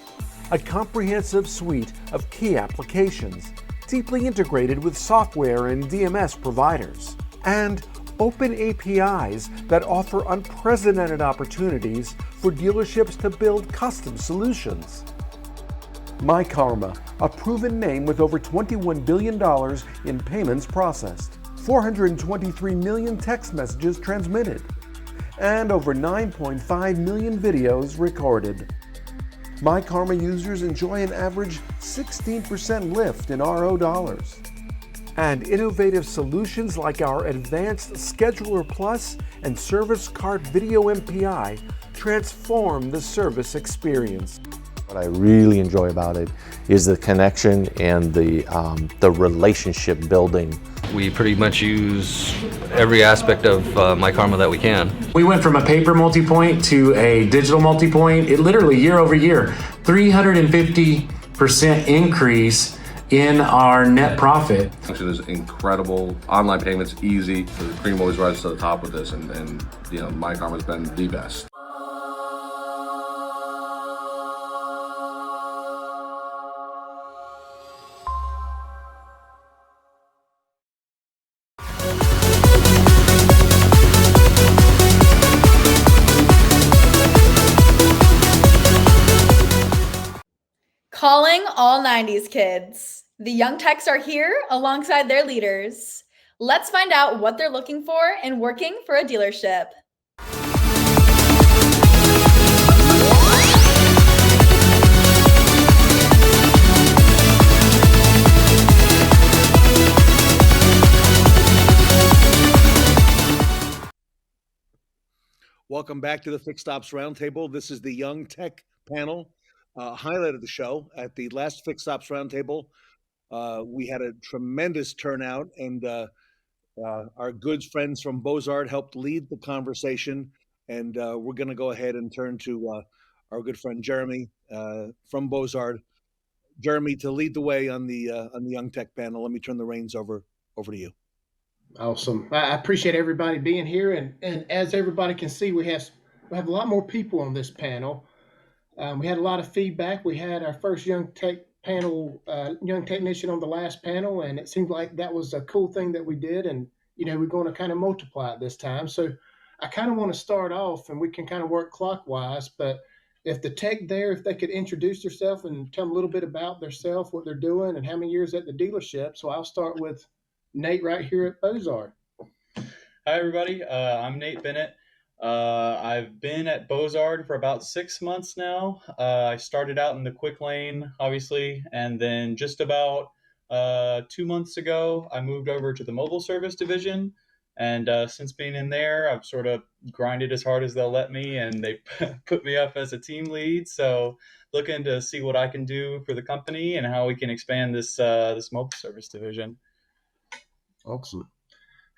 A comprehensive suite of key applications, deeply integrated with software and DMS providers, and open APIs that offer unprecedented opportunities for dealerships to build custom solutions. My Karma, a proven name with over $21 billion in payments processed, 423 million text messages transmitted, and over 9.5 million videos recorded. My Karma users enjoy an average 16% lift in RO dollars. And innovative solutions like our Advanced Scheduler Plus and Service Cart Video MPI transform the service experience. What I really enjoy about it is the connection and the relationship building. We pretty much use every aspect of My Karma that we can. We went from a paper multi-point to a digital multi-point. It literally year over year, 350% increase in our net profit. Actually, there's incredible online payments, easy. So the cream always rises to the top with this, and My Karma has been the best. Calling all 90s kids. The young techs are here alongside their leaders. Let's find out what they're looking for in working for a dealership. Welcome back to the Fixed Ops Roundtable. This is the Young Tech panel. Highlight of the show. At the last Fixed Ops Roundtable, we had a tremendous turnout, and our good friends from Bozard helped lead the conversation. And we're going to go ahead and turn to our good friend Jeremy from Bozard. Jeremy, to lead the way on the Young Tech panel. Let me turn the reins over to you. Awesome. I appreciate everybody being here, and as everybody can see, we have a lot more people on this panel. We had a lot of feedback. We had our first young tech panel, young technician on the last panel, and it seemed like that was a cool thing that we did. And we're going to kind of multiply it this time. So I kind of want to start off, and we can kind of work clockwise, but if the tech there, if they could introduce themselves and tell them a little bit about themselves, what they're doing, and how many years at the dealership. So I'll start with Nate right here at Bozard. Hi, everybody. I'm Nate Bennett. I've been at Bozard for about 6 months now. I started out in the quick lane, obviously, and then just about 2 months ago, I moved over to the mobile service division. And since being in there, I've sort of grinded as hard as they'll let me, and they put me up as a team lead. So looking to see what I can do for the company and how we can expand this mobile service division. Awesome.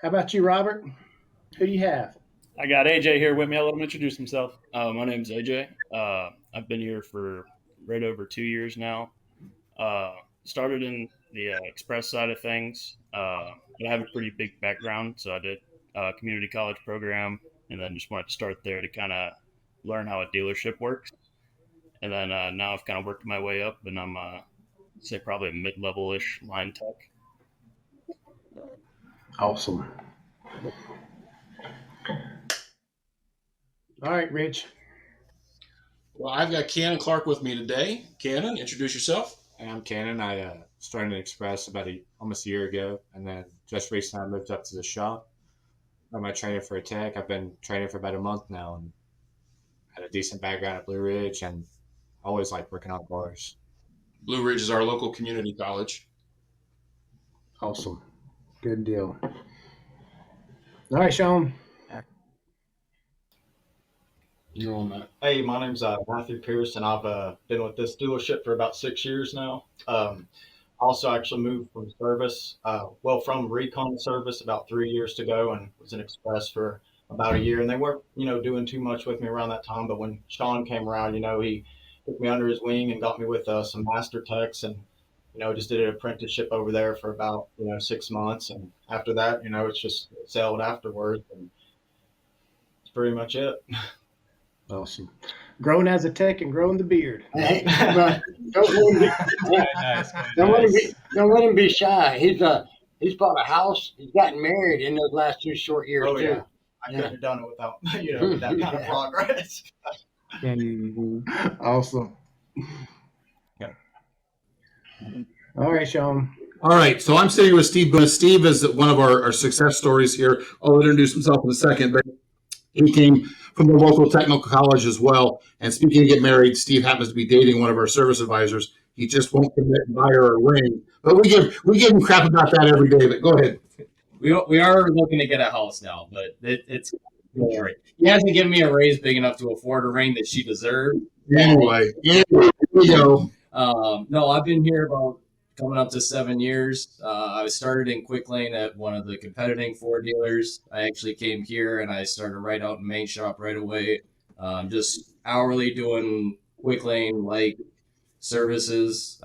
How about you, Robert? Who do you have? I got AJ here with me. I'll let him introduce himself. My name's AJ. I've been here for right over 2 years now. Started in the express side of things. I have a pretty big background, so I did a community college program, and then just wanted to start there to kind of learn how a dealership works. And then now I've kind of worked my way up, and I'm say probably a mid-level-ish line tech. Awesome. All right, Rich. Well, I've got Cannon Clark with me today. Cannon, introduce yourself. I'm Cannon. I started in Express about almost a year ago, and then just recently I moved up to the shop. I'm my trainer for a tech. I've been training for about a month now, and had a decent background at Blue Ridge, and always liked working on cars. Blue Ridge is our local community college. Awesome. Good deal. All right, Shawn. You're on that. Hey, my name's Matthew Pierce, and I've been with this dealership for about 6 years now. Also actually moved from service, from recon service about 3 years ago, and was in Express for about a year. And they weren't, doing too much with me around that time. But when Shawn came around, he took me under his wing and got me with some master techs, and just did an apprenticeship over there for about 6 months. And after that, it's just sailed afterwards, and that's pretty much it. Awesome. Growing as a tech and growing the beard. Hey, don't let him be shy. He's bought a house. He's gotten married in those last 2 short years too. Yeah. I couldn't have done it without that kind of progress. Awesome. All right, Shawn. All right, so I'm sitting with Steve Buna. Steve is one of our success stories here. I'll introduce himself in a second, but he came from the local technical college as well. And speaking of get married, Steve happens to be dating one of our service advisors. He just won't commit and buy her a ring. But we give him crap about that every day. But go ahead. We are looking to get a house now, but it's great. He hasn't given me a raise big enough to afford a ring that she deserved. Anyway, here we go. No, I've been here about coming up to 7 years. I started in quick lane at one of the competing Ford dealers. I actually came here and I started right out in main shop right away. Just hourly doing quick lane like services.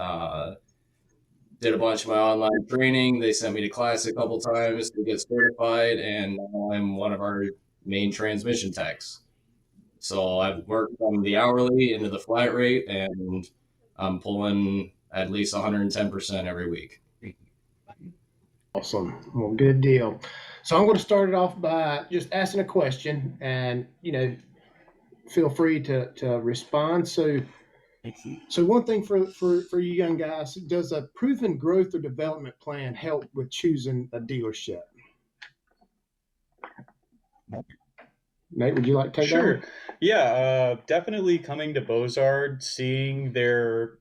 Did a bunch of my online training. They sent me to class a couple times to get certified, and now I'm one of our main transmission techs. So I've worked from the hourly into the flat rate, and I'm pulling at least 110% every week. Awesome. Well, good deal. So I'm going to start it off by just asking a question, and feel free to respond. So one thing for you young guys, does a proven growth or development plan help with choosing a dealership? Nate, would you like to take that? Sure. Yeah, definitely coming to Bozard, seeing their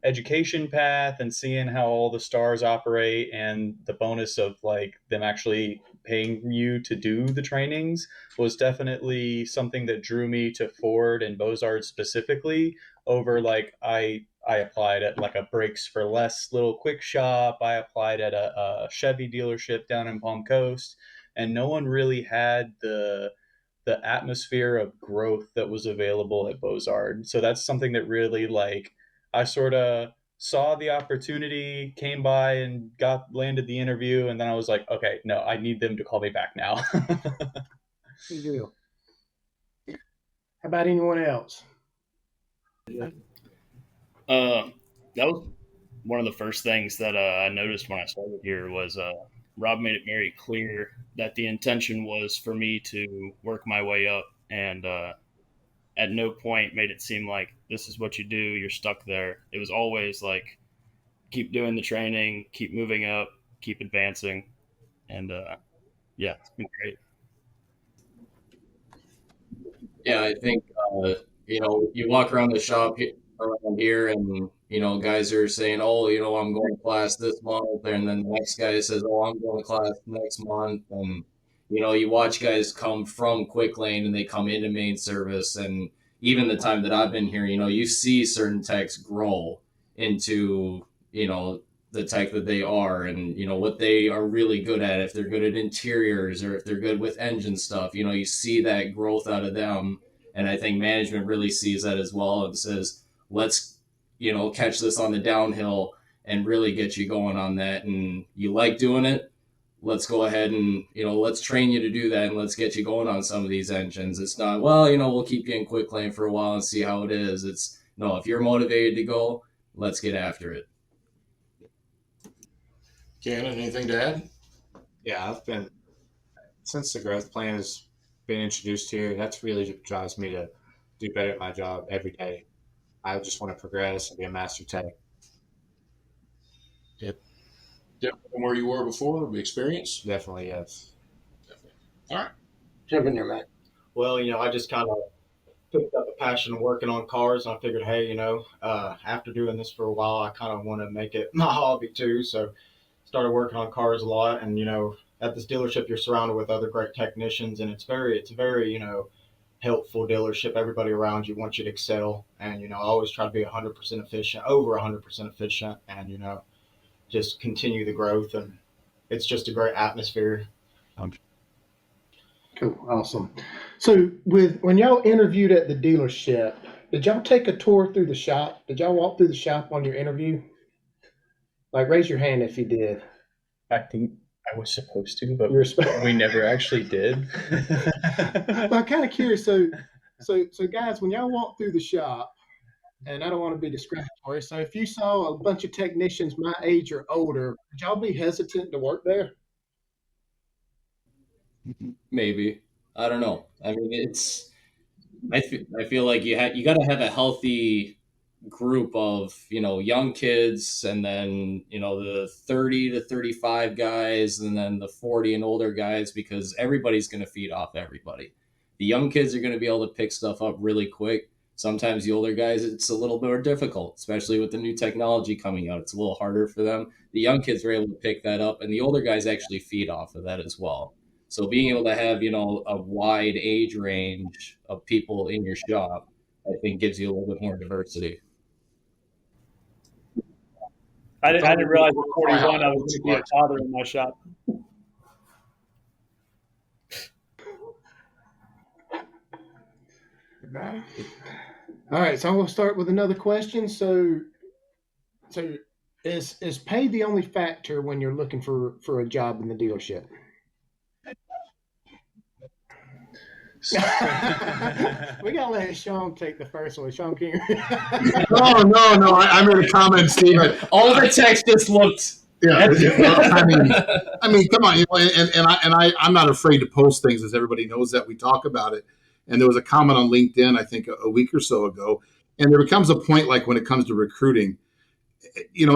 education path and seeing how all the stars operate, and the bonus of like them actually paying you to do the trainings was definitely something that drew me to Ford and Bozard specifically over like I applied at like a Brakes for Less little quick shop. I applied at a Chevy dealership down in Palm Coast, and no one really had the atmosphere of growth that was available at Bozard. So that's something that really like I sort of saw the opportunity, came by and landed the interview, and then I was like, okay, no, I need them to call me back now. Good deal. How about anyone else? That was one of the first things that I noticed when I started here was Rob made it very clear that the intention was for me to work my way up, and at no point made it seem like this is what you do, you're stuck there. It was always like, keep doing the training, keep moving up, keep advancing. And yeah, it's been great. Yeah, I think, you walk around the shop around here and, guys are saying, oh, I'm going to class this month. And then the next guy says, oh, I'm going to class next month. And, you watch guys come from quick lane and they come into main service. And even the time that I've been here, you see certain techs grow into, the tech that they are and, what they are really good at. If they're good at interiors or if they're good with engine stuff, you see that growth out of them. And I think management really sees that as well and says, let's, catch this on the downhill and really get you going on that. And you like doing it, let's go ahead and, let's train you to do that and let's get you going on some of these engines. It's not, well, we'll keep you in quick lane for a while and see how it is. It's, no, if you're motivated to go, let's get after it. Conant, anything to add? Yeah, I've been, since the growth plan has been introduced here, that's really what drives me to do better at my job every day. I just want to progress and be a master tech. Yep. Different from where you were before, the experience? Definitely, yes. Definitely. All right. Jump in there, Matt. Well, I just kind of picked up a passion of working on cars. And I figured, hey, after doing this for a while, I kind of want to make it my hobby too. So started working on cars a lot. And, at this dealership, you're surrounded with other great technicians. And it's very, helpful dealership. Everybody around you wants you to excel. And, I always try to be 100% efficient, over 100% efficient. And, just continue the growth. And it's just a great atmosphere. Cool. Awesome. So when y'all interviewed at the dealership, did y'all take a tour through the shop? Did y'all walk through the shop on your interview? Like, raise your hand if you did. I think I was supposed to, but we never actually did. But I'm kind of curious. So guys, when y'all walk through the shop, and I don't want to be discriminatory, so if you saw a bunch of technicians my age or older, would y'all be hesitant to work there? Maybe. I don't know. I mean, I feel like you got to have a healthy group of, young kids and then, the 30 to 35 guys and then the 40 and older guys, because everybody's going to feed off everybody. The young kids are going to be able to pick stuff up really quick. Sometimes the older guys, it's a little more difficult, especially with the new technology coming out. It's a little harder for them. The young kids are able to pick that up, and the older guys actually feed off of that as well. So being able to have, a wide age range of people in your shop, I think gives you a little bit more diversity. I didn't realize at 41 I was going to be a father in my shop. All right, so I'm going to start with another question. So is pay the only factor when you're looking for a job in the dealership? We got to let Shawn take the first one. Shawn Kingrey. No. I made a comment, Steve. All the text just looked. Yeah. I mean, come on. I'm not afraid to post things, as everybody knows that we talk about it. And there was a comment on LinkedIn, I think a week or so ago. And there becomes a point, like when it comes to recruiting,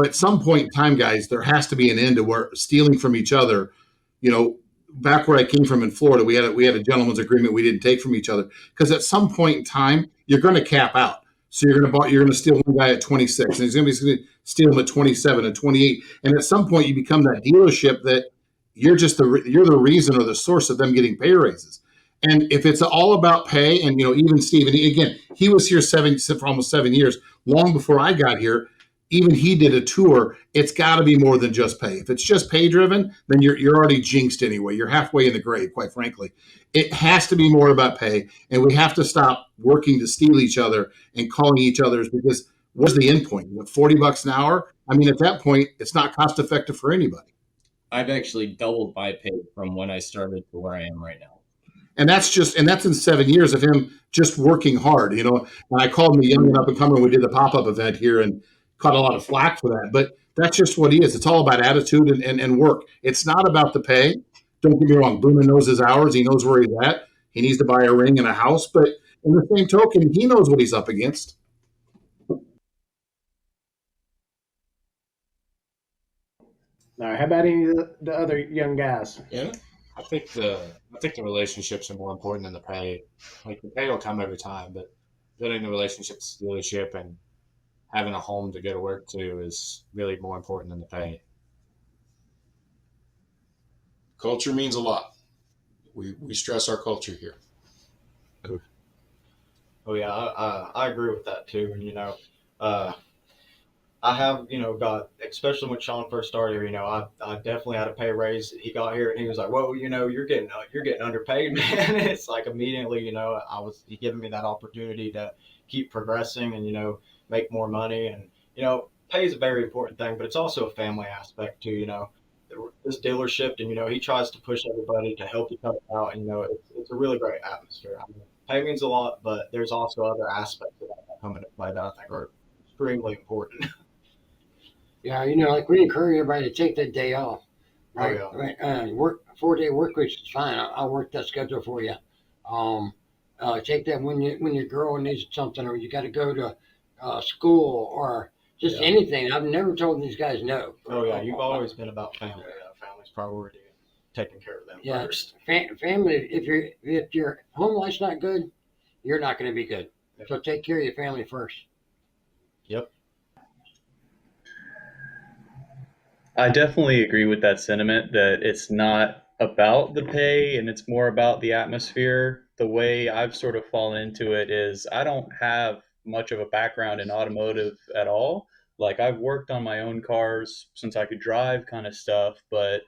at some point in time, guys, there has to be an end to where stealing from each other, back where I came from in Florida, we had a gentleman's agreement we didn't take from each other, because at some point in time you're going to cap out. So you're going to steal one guy at 26, and he's going to steal him at 27 and 28, and at some point you become that dealership that you're the reason or the source of them getting pay raises. And if it's all about pay, and even Steve, and again, he was here for almost 7 years, long before I got here. Even he did a tour. It's got to be more than just pay. If it's just pay driven, then you're already jinxed anyway. You're halfway in the grave, quite frankly. It has to be more about pay, and we have to stop working to steal each other and calling each other's, because what's the end point? What, $40 an hour? I mean, at that point, it's not cost effective for anybody. I've actually doubled my pay from when I started to where I am right now. And that's in 7 years of him just working hard, And I called him a young and up and coming. We did the pop-up event here and caught a lot of flack for that. But That's just what he is. It's all about attitude and work. It's not about the pay. Don't get me wrong. Buna knows his hours. He knows where he's at. He needs to buy a ring and a house. But in the same token, he knows what he's up against. All right. How about any of the other young guys? Yeah, I think the relationships are more important than the pay. Like the pay will come every time, but building the relationships, dealership, and having a home to go to work to is really more important than the pay. Culture means a lot. We stress our culture here. Oh yeah, I agree with that too. And I have got, especially when Shawn first started here, I definitely had a pay raise. He got here and he was like, "Whoa, you're getting underpaid, man." It's like immediately, he giving me that opportunity to keep progressing and make more money. And pay is a very important thing, but it's also a family aspect too. This dealership, and he tries to push everybody to help each other out, and it's a really great atmosphere. I mean, pay means a lot, but there's also other aspects of that come into play that I think are extremely important. Yeah, like we encourage everybody to take that day off. Right? Oh, yeah. Right. Work 4-day work week is fine. I'll work that schedule for you. Take that when your girl needs something, or you got to go to school, or just anything. I've never told these guys no. Oh yeah, you've always been about family. Family's priority, taking care of them first. Family. If your home life's not good, you're not going to be good. So take care of your family first. Yep. I definitely agree with that sentiment that it's not about the pay and it's more about the atmosphere. The way I've sort of fallen into it is I don't have much of a background in automotive at all. Like I've worked on my own cars since I could drive kind of stuff, but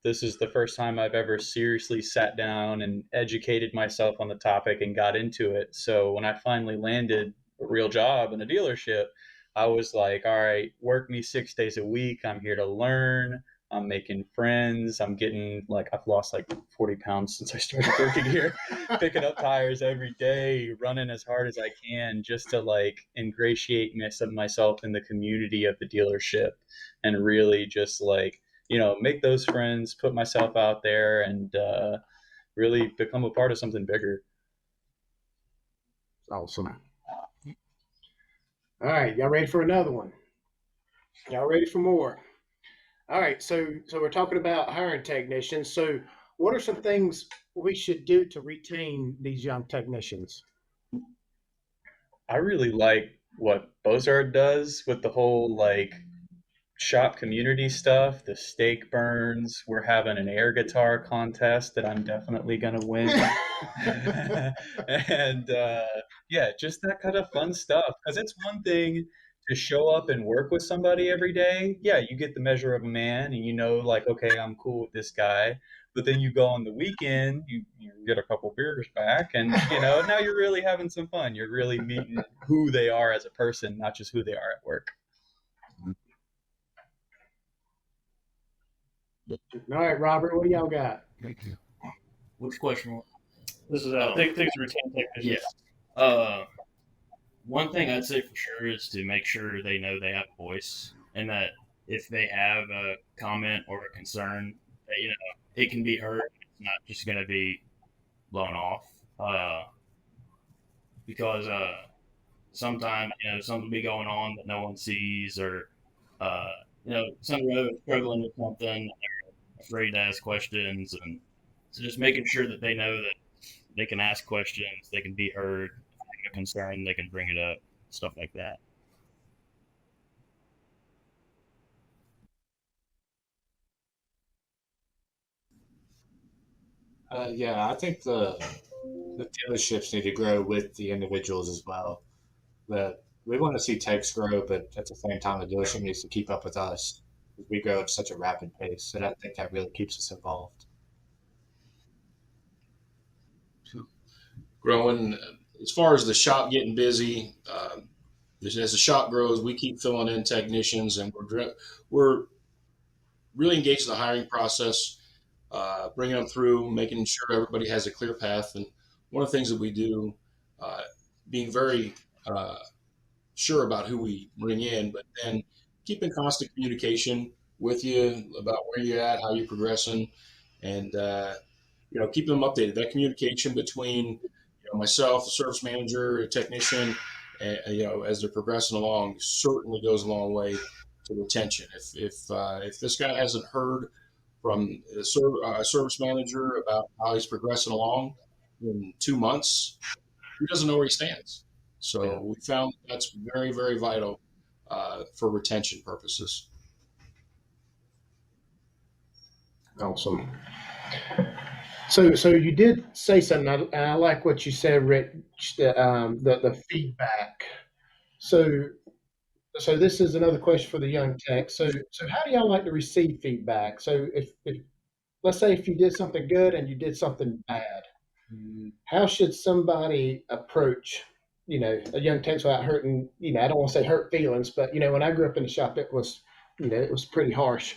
this is the first time I've ever seriously sat down and educated myself on the topic and got into it. So when I finally landed a real job in a dealership, I was like, all right, work me 6 days a week. I'm here to learn. I'm making friends. I'm getting I've lost 40 pounds since I started working here, picking up tires every day, running as hard as I can just to ingratiate myself in the community of the dealership and really just make those friends, put myself out there and really become a part of something bigger. Awesome. All right, y'all ready for another one? Y'all ready for more? All right, so we're talking about hiring technicians. So what are some things we should do to retain these young technicians? I really like what Bozard does with the whole shop community stuff, the steak burns. We're having an air guitar contest that I'm definitely gonna win. And just that kind of fun stuff. Because it's one thing to show up and work with somebody every day. Yeah, you get the measure of a man and okay, I'm cool with this guy. But then you go on the weekend, you get a couple beers back and now you're really having some fun. You're really meeting who they are as a person, not just who they are at work. All right, Robert, what y'all got? Which question? This is things routine technicians. Yeah. One thing I'd say for sure is to make sure they know they have a voice, and that if they have a comment or a concern, that it can be heard. It's not just going to be blown off. Because sometimes something will be going on that no one sees, or some road struggling with something. Afraid to ask questions, and so just making sure that they know that they can ask questions, they can be heard. If they have a concern, they can bring it up, stuff like that. I think the dealerships need to grow with the individuals as well. That we want to see techs grow, but at the same time, the dealership needs to keep up with us. We grow at such a rapid pace, and I think that really keeps us involved. Growing as far as the shop getting busy, as the shop grows, we keep filling in technicians, and we're really engaged in the hiring process, bringing them through, making sure everybody has a clear path. And one of the things that we do, being very sure about who we bring in, but then keep in constant communication with you about where you're at, how you're progressing, and keep them updated. That communication between myself, the service manager, a technician, and, as they're progressing along, certainly goes a long way to retention. If this guy hasn't heard from the service manager about how he's progressing along in 2 months, he doesn't know where he stands. So we found that's very, very vital for retention purposes. Awesome. So you did say something, and I like what you said, Rich, the feedback. So this is another question for the young tech. So how do y'all like to receive feedback? So if let's say if you did something good and you did something bad, how should somebody approach, a young tech without hurting, I don't want to say hurt feelings, but when I grew up in the shop, it was pretty harsh.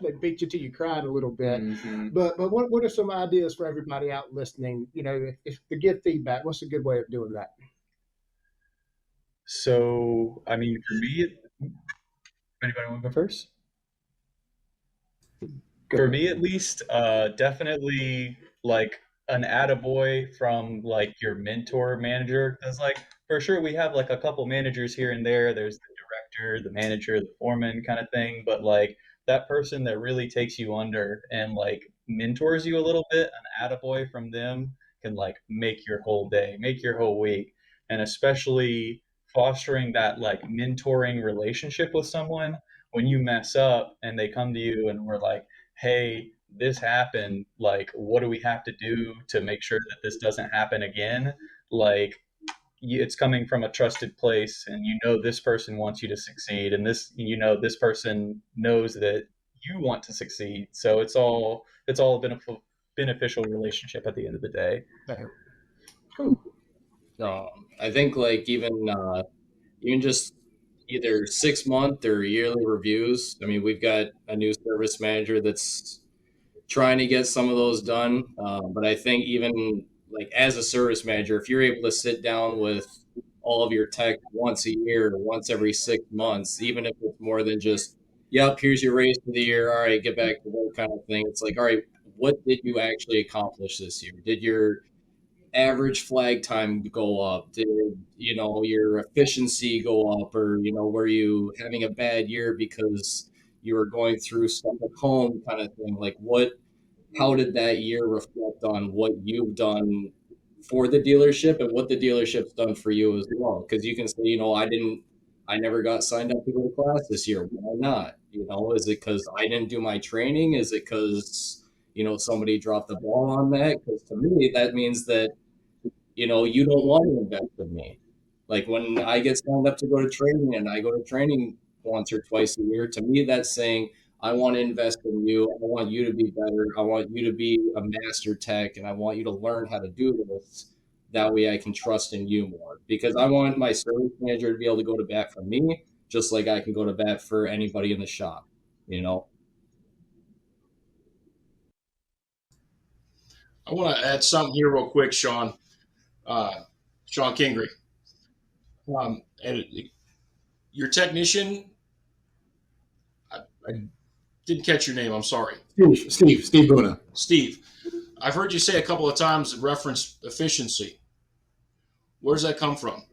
They beat you till you cried a little bit. But what are some ideas for everybody out listening? If to give feedback, what's a good way of doing that? So, I mean, for me, anybody want to go first? For me, at least, definitely like an attaboy from like your mentor manager. Because like for sure we have like a couple managers here and there. There's the director, the manager, the foreman kind of thing. But like that person that really takes you under and like mentors you a little bit, an attaboy from them can like make your whole day, make your whole week. And especially fostering that like mentoring relationship with someone when you mess up and they come to you and we're like, hey, this happened, like what do we have to do to make sure that this doesn't happen again? Like it's coming from a trusted place, and this person wants you to succeed, and this this person knows that you want to succeed. So it's all a beneficial relationship at the end of the day. Cool. I think like even just either 6-month or yearly reviews. I mean, we've got a new service manager that's trying to get some of those done. But I think even like as a service manager, if you're able to sit down with all of your tech once a year or once every 6 months, even if it's more than just, yep, here's your raise for the year, all right, get back to work kind of thing. It's like, all right, what did you actually accomplish this year? Did your average flag time go up? Did your efficiency go up, or were you having a bad year because you were going through stuff at home kind of thing? Like how did that year reflect on what you've done for the dealership and what the dealership's done for you as well? Because you can say, I never got signed up to go to class this year. Why not? Is it because I didn't do my training? Is it because somebody dropped the ball on that? Because to me, that means that you don't want to invest in me. Like when I get signed up to go to training and I go to training once or twice a year, to me, that's saying I want to invest in you. I want you to be better. I want you to be a master tech, and I want you to learn how to do this. That way I can trust in you more, because I want my service manager to be able to go to bat for me, just like I can go to bat for anybody in the shop, I want to add something here real quick, Shawn. Shawn Kingrey. And your technician, I didn't catch your name. I'm sorry. Steve Buna. Steve, I've heard you say a couple of times reference efficiency. Where does that come from?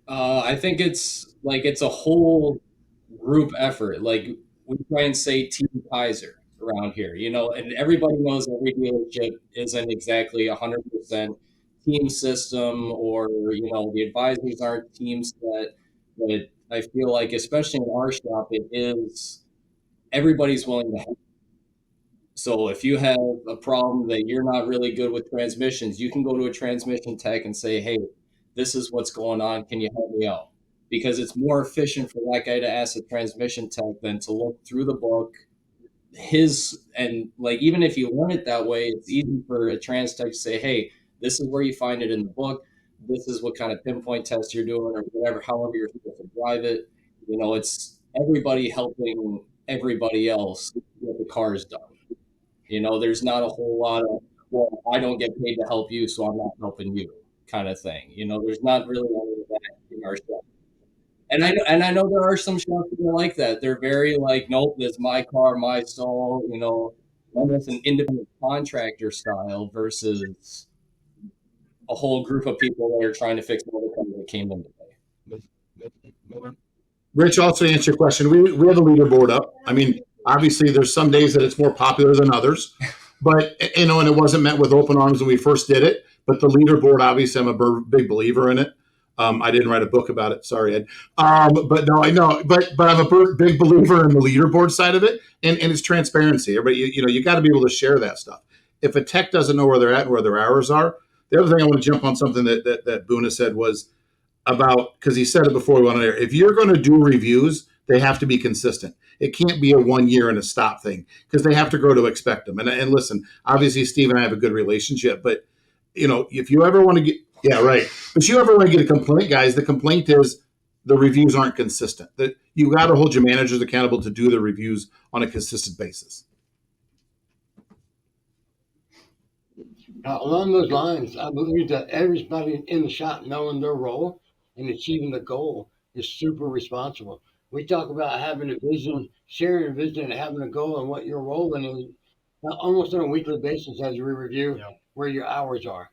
I think it's a whole group effort. Like we try and say Team Kaiser around here, and everybody knows every dealership isn't exactly 100% team system, or the advisors aren't team set. But I feel like, especially in our shop, it is everybody's willing to help. So if you have a problem that you're not really good with transmissions, you can go to a transmission tech and say, hey, this is what's going on. Can you help me out? Because it's more efficient for that guy to ask a transmission tech than to look through the book. Even if you learn it that way, it's easy for a trans tech to say, hey, this is where you find it in the book. This is what kind of pinpoint test you're doing, or whatever, however you're supposed to drive it. It's everybody helping everybody else get the cars done. There's not a whole lot of, well, I don't get paid to help you, so I'm not helping you kind of thing. There's not really any of that in our shop. And I know there are some shops that are like that. They're very like, nope, that's my car, my stall, almost an independent contractor style versus a whole group of people that are trying to fix another company that came in today. Rich, also to answer your question, we have a leaderboard up. I mean, obviously there's some days that it's more popular than others, but and it wasn't met with open arms when we first did it. But the leaderboard, obviously, I'm a big believer in it. I didn't write a book about it. Sorry, Ed. But no, I know. But I'm a big believer in the leaderboard side of it, and it's transparency. Everybody, you got to be able to share that stuff. If a tech doesn't know where they're at and where their hours are, the other thing I want to jump on something that Buna said was about, because he said it before we went on air. If you're going to do reviews, they have to be consistent. It can't be a 1 year and a stop thing, because they have to grow to expect them. And listen, obviously, Steve and I have a good relationship, but if you ever want to get, yeah, right. But you ever want to get a complaint, guys, the complaint is the reviews aren't consistent. That you got to hold your managers accountable to do the reviews on a consistent basis. Along those lines, I believe that everybody in the shop knowing their role and achieving the goal is super responsible. We talk about having a vision, sharing a vision, and having a goal and what your role in is almost on a weekly basis as we review where your hours are.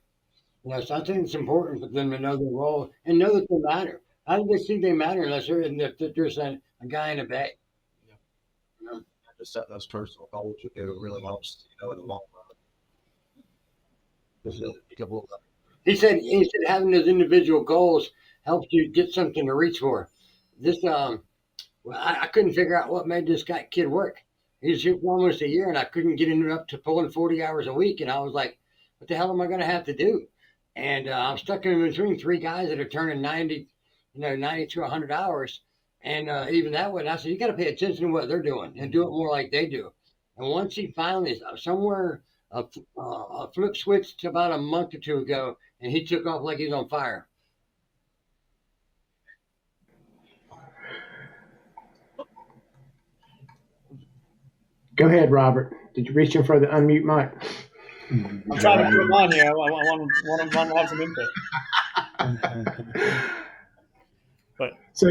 So I think it's important for them to know their role and know that they matter. How do they think they matter unless they're just a guy in a bag? Just set those personal goals. It really helps, in the long run. He said having those individual goals helps you get something to reach for. This I couldn't figure out what made this kid work. He was here for almost a year, and I couldn't get him up to pulling 40 hours a week. And I was like, what the hell am I going to have to do? And I'm stuck in between three guys that are turning 90 to 100 hours. And even that way, I said, you got to pay attention to what they're doing and do it more like they do. And once he finally, somewhere, a flip switched about a month or two ago, and he took off like he's on fire. Go ahead, Robert. Did you reach in for the unmute mic? I'm trying to put him on here. I want him to have some input. But so,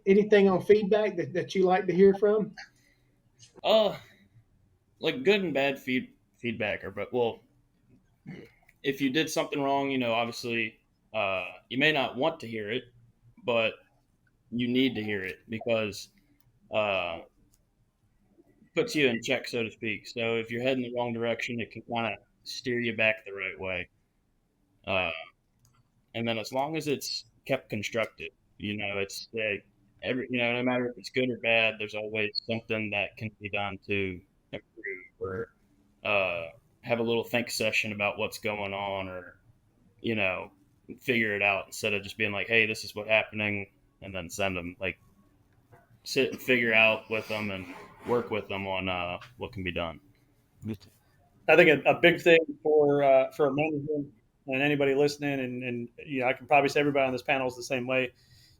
anything on feedback that you like to hear from? Like good and bad feedback, if you did something wrong, obviously, you may not want to hear it, but you need to hear it because puts you in check, so to speak. So if you're heading the wrong direction, it can kind of steer you back the right way. And then as long as it's kept constructive, it's no matter if it's good or bad, there's always something that can be done to improve or have a little think session about what's going on or, figure it out instead of just being like, hey, this is what's happening, and then send them. Like, sit and figure out with them and work with them on what can be done. I think a big thing for a manager and anybody listening, and I can probably say everybody on this panel is the same way.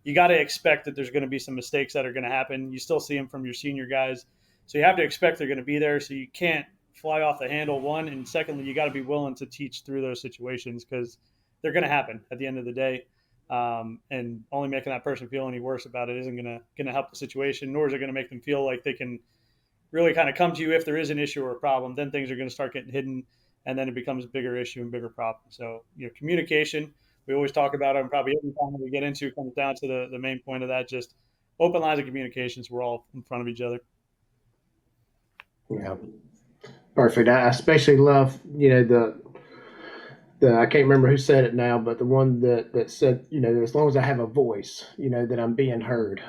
You got to expect that there's going to be some mistakes that are going to happen. You still see them from your senior guys, so you have to expect they're going to be there. So you can't fly off the handle, one, and secondly, you got to be willing to teach through those situations because they're going to happen at the end of the day. And only making that person feel any worse about it isn't going to help the situation, nor is it going to make them feel like they can really kind of come to you if there is an issue or a problem. Then things are going to start getting hidden, and then it becomes a bigger issue and bigger problem. So, communication, we always talk about it, and probably every time we get into it comes down to the main point of that, just open lines of communications. We're all in front of each other. Yeah, perfect. I especially love, the I can't remember who said it now, but the one that said, as long as I have a voice, that I'm being heard.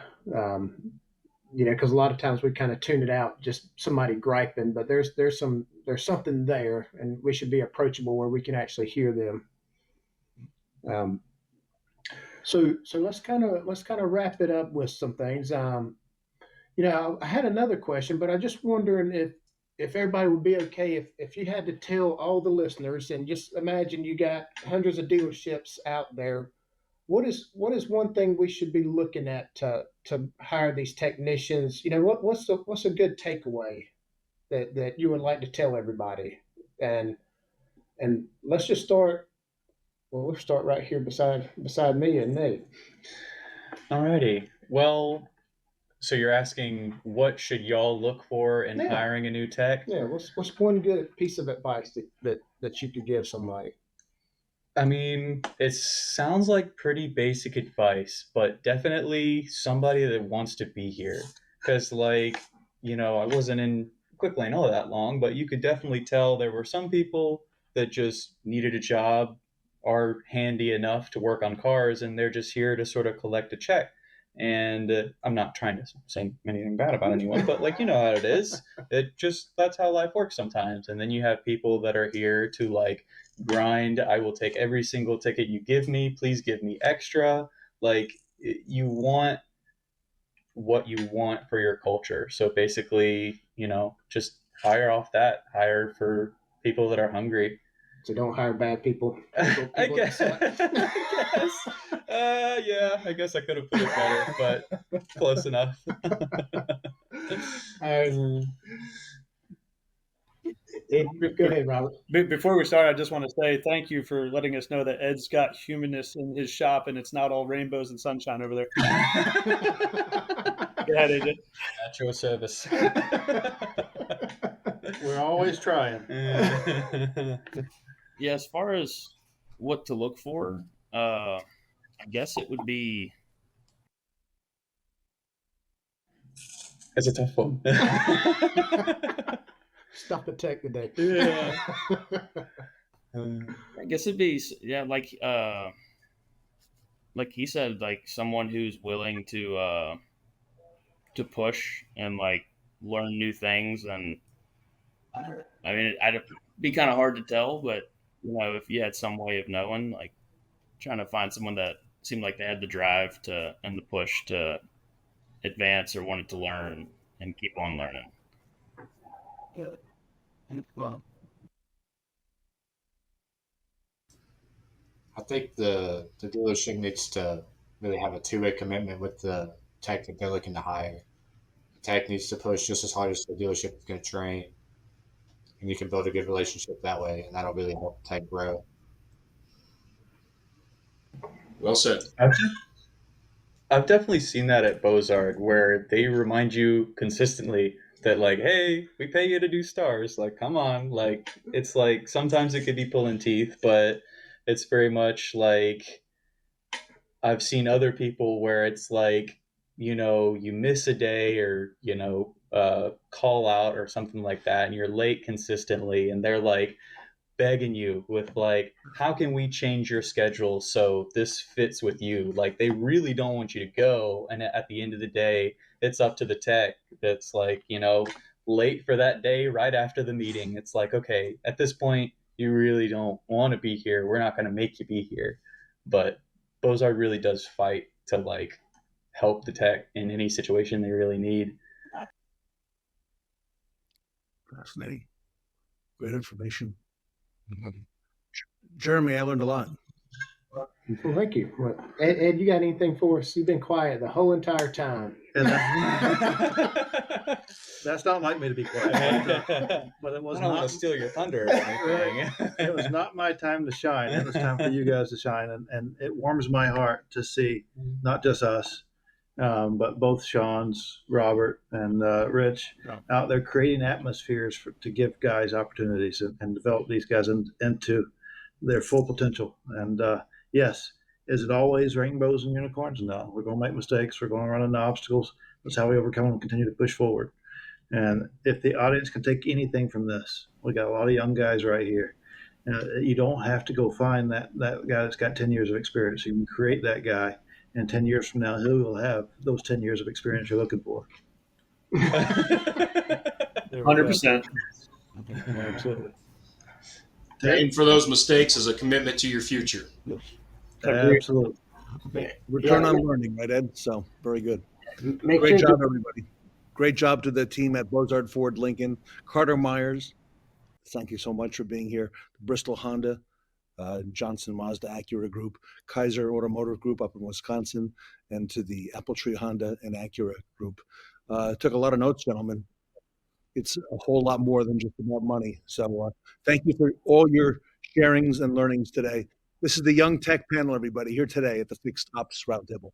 Because a lot of times we kind of tune it out, just somebody griping, but there's something there, and we should be approachable where we can actually hear them. So let's kind of wrap it up with some things. I had another question, but I'm just wondering if everybody would be okay if you had to tell all the listeners, and just imagine you got hundreds of dealerships out there. What is one thing we should be looking at to hire these technicians? What's a good takeaway that you would like to tell everybody? And let's just start. Well, we'll start right here beside me and Nate. Alrighty. Well, so you're asking what should y'all look for in Yeah. hiring a new tech? Yeah, what's one good piece of advice that you could give somebody? I mean, it sounds like pretty basic advice, but definitely somebody that wants to be here. Because, like, I wasn't in Quick Lane all that long, but you could definitely tell there were some people that just needed a job, are handy enough to work on cars, and they're just here to sort of collect a check. And I'm not trying to say anything bad about anyone, but like, you know how it is. That's how life works sometimes. And then you have people that are here to like grind. I will take every single ticket you give me. Please give me extra. Like, you want what you want for your culture. So basically, just hire for people that are hungry. So don't hire bad people. I guess. Yeah, I guess I could have put it better, but close enough. Go ahead, Robert. Before we start, I just want to say thank you for letting us know that Ed's got humanness in his shop and it's not all rainbows and sunshine over there. Go ahead, AJ. At your service. We're always trying. Yeah, as far as what to look for, I guess it would be. It's a tough one. Stop the tech today. Yeah. I guess it'd be like he said, like someone who's willing to push and like learn new things. And I mean, it'd be kind of hard to tell, but if you had some way of knowing, like trying to find someone that seemed like they had the drive and the push to advance or wanted to learn and keep on learning. Well, I think the dealership needs to really have a two-way commitment with the tech that they're looking to hire. The tech needs to push just as hard as the dealership is going to train, and you can build a good relationship that way, and that'll really help the tech grow. Well said. I've definitely seen that at Bozard, where they remind you consistently that, like, hey, we pay you to do stars. Like, come on. Like, it's like sometimes it could be pulling teeth, but it's very much like I've seen other people where it's like, you miss a day or, call out or something like that, and you're late consistently, and they're like begging you with like, how can we change your schedule so this fits with you? Like, they really don't want you to go, and at the end of the day, it's up to the tech that's like, late for that day right after the meeting. It's like, okay, at this point, you really don't want to be here. We're not going to make you be here. But Bozard really does fight to like help the tech in any situation they really need. Fascinating. Great information. Jeremy, I learned a lot. Well, thank you. Well, Ed, you got anything for us? You've been quiet the whole entire time. That's not like me to be quiet. But it was I don't not want to steal your thunder or anything. It was not my time to shine. It was time for you guys to shine, and it warms my heart to see not just us, but both Sean's, Robert, and Rich out there creating atmospheres to give guys opportunities and develop these guys into their full potential. And yes, is it always rainbows and unicorns? No, we're going to make mistakes. We're going to run into obstacles. That's how we overcome and continue to push forward. And if the audience can take anything from this, we got a lot of young guys right here. You don't have to go find that guy that's got 10 years of experience. You can create that guy, and 10 years from now, he will have those 10 years of experience you're looking for. 100%. Absolutely. Paying for those mistakes is a commitment to your future. Absolutely. Return on learning, right, Ed? So very good. sure Great job, everybody. Great job to the team at Bozard Ford Lincoln. Carter Myers, thank you so much for being here. Bristol Honda, Johnson Mazda Acura Group, Kaiser Automotive Group up in Wisconsin, and to the Accu-Trade Honda and Acura Group. Took a lot of notes, gentlemen. It's a whole lot more than just about money. So thank you for all your sharings and learnings today. This is the Young Tech panel, everybody, here today at the Fixed Ops Roundtable.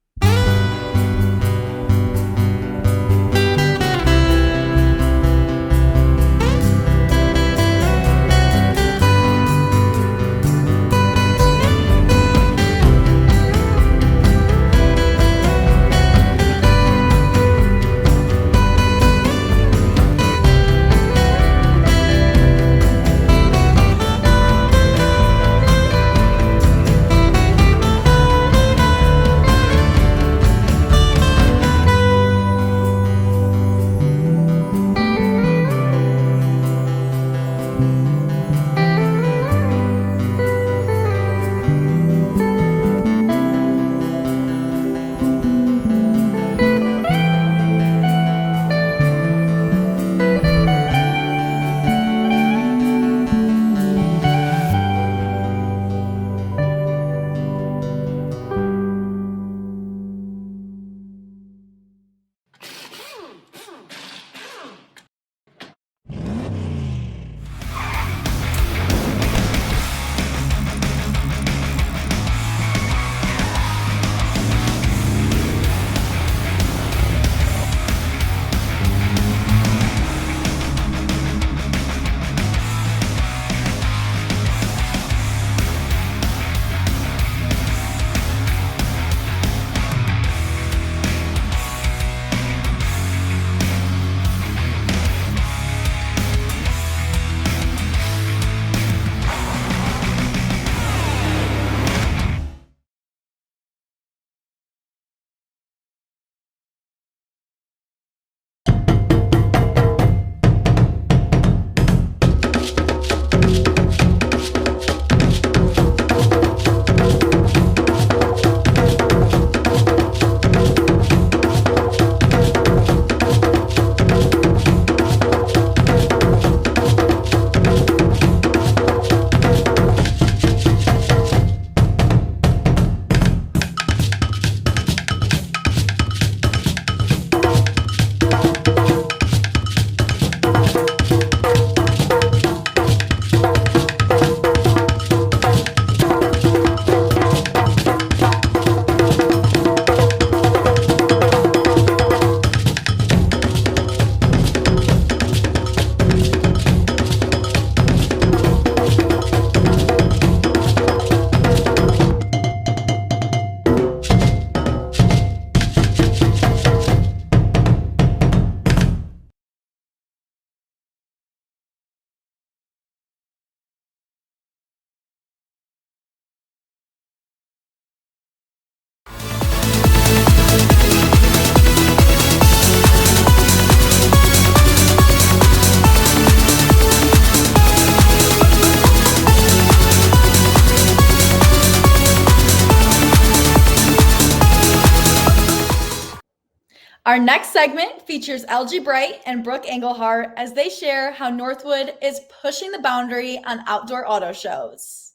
Our next segment features Elgie Bright and Brooke Engelhardt as they share how Northwood is pushing the boundary on outdoor auto shows.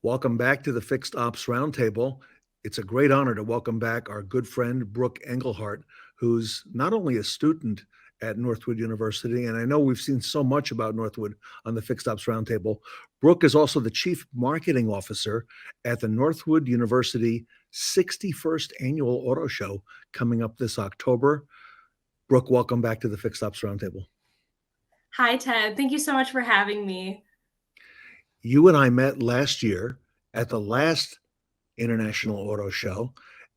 Welcome back to the Fixed Ops Roundtable. It's a great honor to welcome back our good friend, Brooke Engelhardt, who's not only a student at Northwood University, and I know we've seen so much about Northwood on the Fixed Ops Roundtable. Brooke is also the Chief Marketing Officer at the Northwood University 61st Annual Auto Show coming up this October. Brooke, welcome back to the Fixed Ops Roundtable. Hi, Ted. Thank you so much for having me. You and I met last year at the last International Auto Show.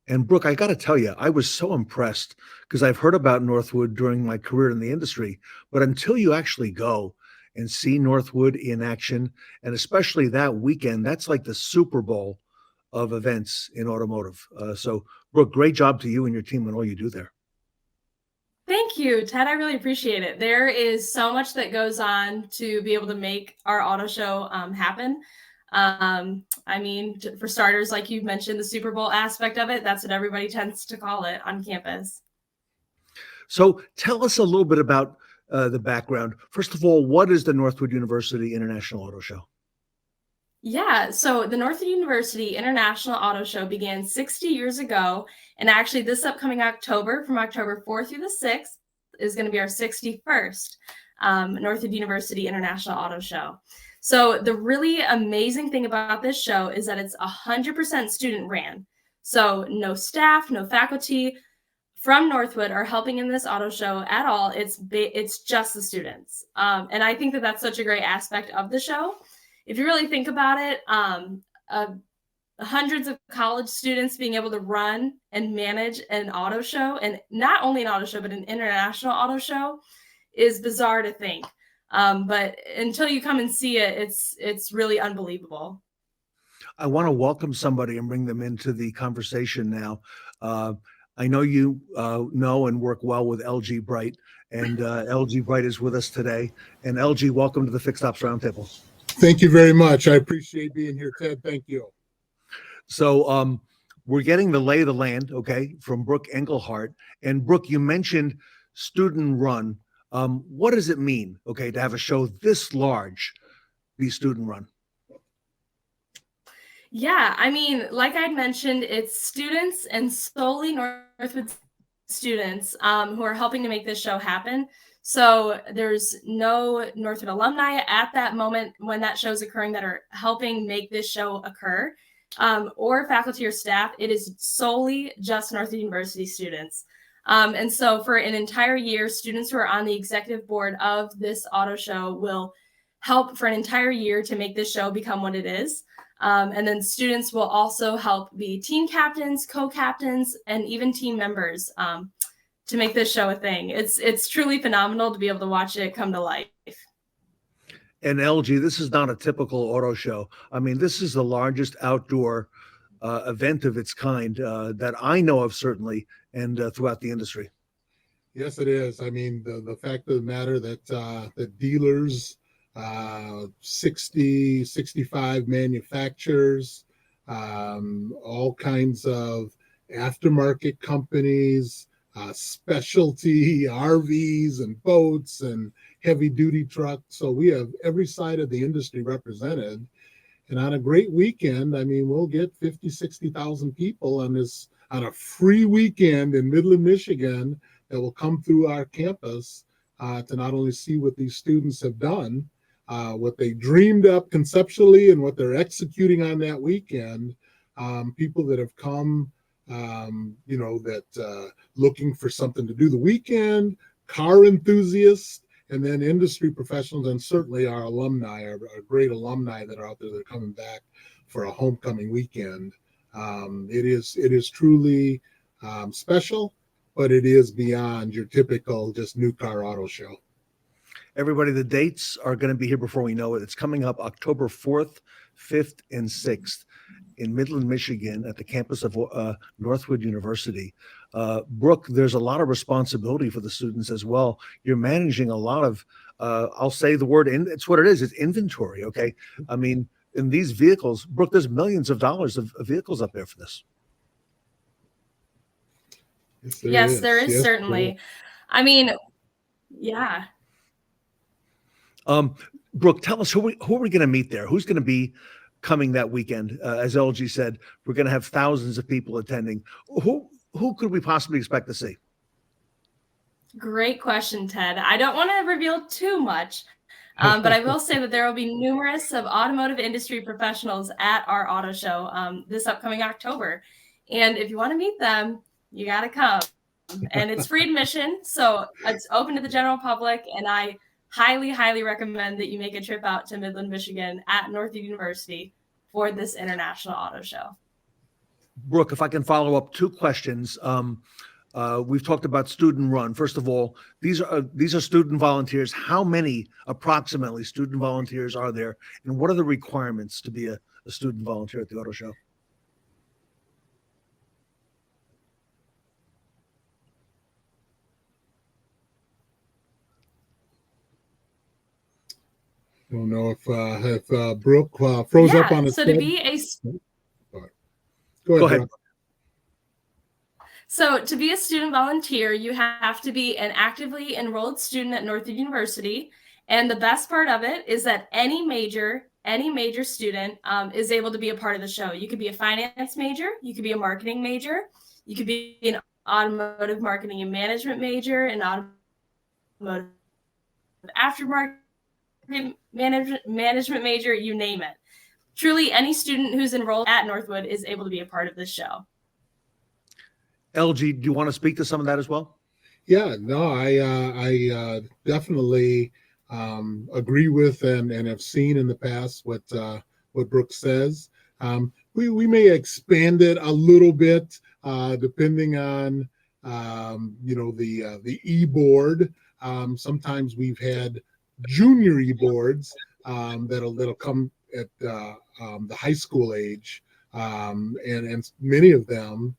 And Brooke, I got to tell you, I was so impressed because I've heard about Northwood during my career in the industry, but until you actually go and see Northwood in action, and especially that weekend, that's like the Super Bowl of events in automotive. So Brooke, great job to you and your team and all you do there. Thank you, Ted. I really appreciate it. There is so much that goes on to be able to make our auto show happen. I mean, for starters, like you mentioned, the Super Bowl aspect of it, that's what everybody tends to call it on campus. So tell us a little bit about the background. First of all, what is the Northwood University International Auto Show? Yeah, so the Northwood University International Auto Show began 60 years ago, and actually this upcoming October, from October 4th through the 6th, is going to be our 61st Northwood University International Auto Show. So the really amazing thing about this show is that it's 100% student ran. So no staff, no faculty from Northwood are helping in this auto show at all. It's just the students. And I think that that's such a great aspect of the show. If you really think about it, hundreds of college students being able to run and manage an auto show, and not only an auto show, but an international auto show, is bizarre to think. But until you come and see it, it's really unbelievable. I want to welcome somebody and bring them into the conversation now. I know you know and work well with Elgie Bright, and Elgie Bright is with us today. And Elgie, welcome to the Fixed Ops Roundtable. Thank you very much. I appreciate being here, Ted. Thank you. So we're getting the lay of the land, okay, from Brooke Engelhardt. And Brooke, you mentioned student run. What does it mean, okay, to have a show this large be student run? Yeah, I mean, like I'd mentioned, it's students and solely Northwood students who are helping to make this show happen. So there's no Northwood alumni at that moment when that show's occurring that are helping make this show occur, or faculty or staff. It is solely just Northwood University students. And so for an entire year, students who are on the executive board of this auto show will help for an entire year to make this show become what it is. And then students will also help be team captains, co-captains, and even team members to make this show a thing. It's truly phenomenal to be able to watch it come to life. And Elgie, this is not a typical auto show. I mean, this is the largest outdoor event of its kind that I know of, certainly, and throughout the industry. Yes, it is. I mean, the fact of the matter that the dealers, 65 manufacturers, all kinds of aftermarket companies, specialty RVs and boats and heavy duty trucks. So we have every side of the industry represented. And on a great weekend, I mean, we'll get 50, 60,000 people on a free weekend in Midland, Michigan that will come through our campus to not only see what these students have done, what they dreamed up conceptually and what they're executing on that weekend. People that have come, looking for something to do the weekend, car enthusiasts, and then industry professionals, and certainly our alumni, our great alumni that are out there that are coming back for a homecoming weekend. It is truly special, but it is beyond your typical just new car auto show. Everybody, the dates are going to be here before we know it. It's coming up October 4th, 5th, and 6th. in Midland, Michigan, at the campus of Northwood University. Brooke, there's a lot of responsibility for the students as well. You're managing a lot of, I'll say the word, it's what it is, it's inventory, okay? I mean, in these vehicles, Brooke, there's millions of dollars of vehicles up there for this. Yes, there is certainly. I mean, yeah. Brooke, tell us who are we going to meet there? Who's going to be coming that weekend? As Elgie said, we're going to have thousands of people attending. Who could we possibly expect to see? Great question, Ted. I don't want to reveal too much, but I will say that there will be numerous of automotive industry professionals at our auto show this upcoming October. And if you want to meet them, you got to come. And it's free admission, so it's open to the general public. And I highly, highly recommend that you make a trip out to Midland, Michigan at Northwood University for this International Auto Show. Brooke, if I can follow up, 2 questions. We've talked about student run. First of all, these are student volunteers. How many approximately student volunteers are there? And what are the requirements to be a student volunteer at the auto show? I don't know if Brooke froze up on us. So to be a Go ahead. So to be a student volunteer, you have to be an actively enrolled student at Northwood University. And the best part of it is that any major student is able to be a part of the show. You could be a finance major, you could be a marketing major, you could be an automotive marketing and management major, an automotive aftermarket management major, you name it. Truly, any student who's enrolled at Northwood is able to be a part of this show. Elgie, do you want to speak to some of that as well? Yeah, no, I definitely agree with and have seen in the past what Brooke says. We may expand it a little bit depending on the e-board. Sometimes we've had junior e-boards that'll come at the high school age, and many of them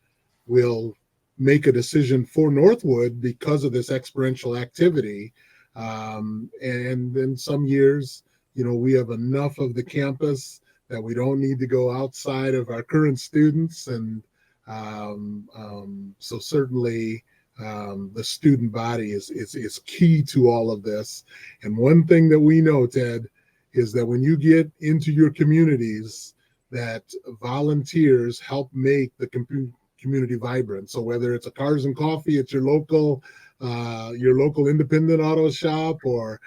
will make a decision for Northwood because of this experiential activity. And then some years, we have enough of the campus that we don't need to go outside of our current students. And so certainly the student body is key to all of this. And one thing that we know, Ted, is that when you get into your communities, that volunteers help make the community vibrant. So whether it's a Cars and Coffee at your local independent auto shop, or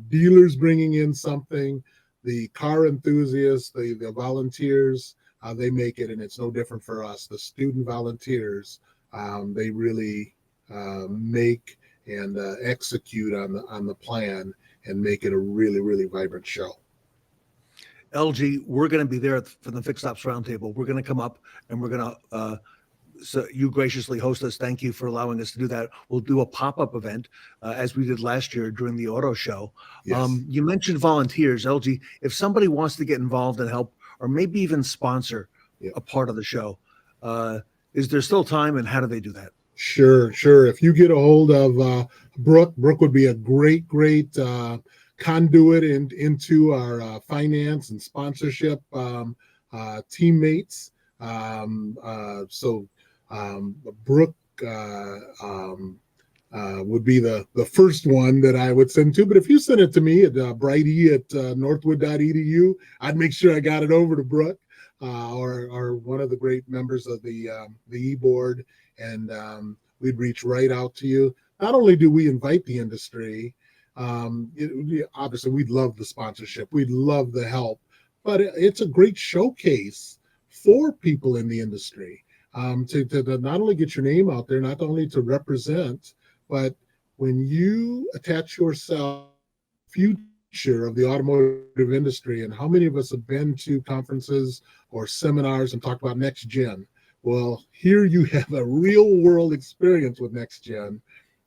dealers bringing in something, the car enthusiasts, the volunteers, they make it, and it's no different for us. The student volunteers, they really make and execute on the plan and make it a really, really vibrant show. Elgie, we're going to be there for the Fixed Ops Roundtable. We're going to come up and we're going to, so you graciously host us. Thank you for allowing us to do that. We'll do a pop-up event as we did last year during the auto show. Yes. You mentioned volunteers, Elgie. If somebody wants to get involved and help, or maybe even sponsor a part of the show, is there still time, and how do they do that? Sure. If you get a hold of Brooke would be a great conduit into our finance and sponsorship teammates. Brooke would be the first one that I would send to. But if you send it to me at brighty@northwood.edu, I'd make sure I got it over to Brooke or one of the great members of the e-board, and we'd reach right out to you. Not only do we invite the industry, obviously we'd love the sponsorship, we'd love the help, but it's a great showcase for people in the industry. To not only get your name out there, not only to represent, but when you attach yourself future of the automotive industry, and how many of us have been to conferences or seminars and talked about next gen? Well, here you have a real world experience with next gen,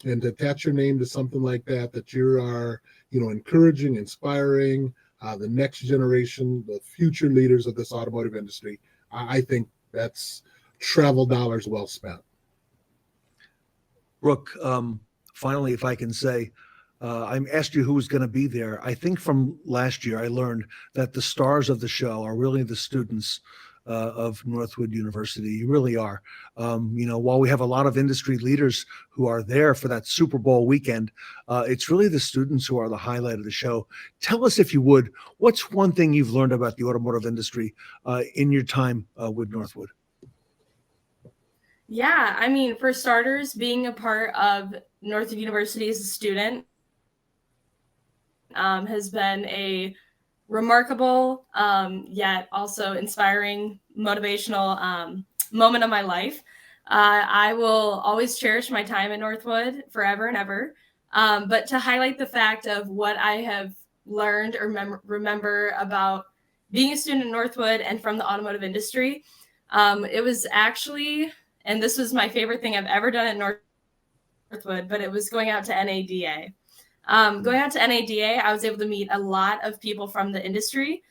and to attach your name to something like that you are, encouraging, inspiring the next generation, the future leaders of this automotive industry. I think that's travel dollars well spent. Brooke, finally, if I can say, I asked you who was going to be there. I think from last year, I learned that the stars of the show are really the students of Northwood University. You really are. While we have a lot of industry leaders who are there for that Super Bowl weekend, it's really the students who are the highlight of the show. Tell us, if you would, what's one thing you've learned about the automotive industry in your time with Northwood? Yeah, I mean, for starters, being a part of Northwood University as a student has been a remarkable yet also inspiring, motivational moment of my life. I will always cherish my time at Northwood forever and ever. But to highlight the fact of what I have learned or remember about being a student at Northwood and from the automotive industry, it was actually, and this was my favorite thing I've ever done at Northwood, but it was going out to NADA. Going out to NADA, I was able to meet a lot of people from the industry,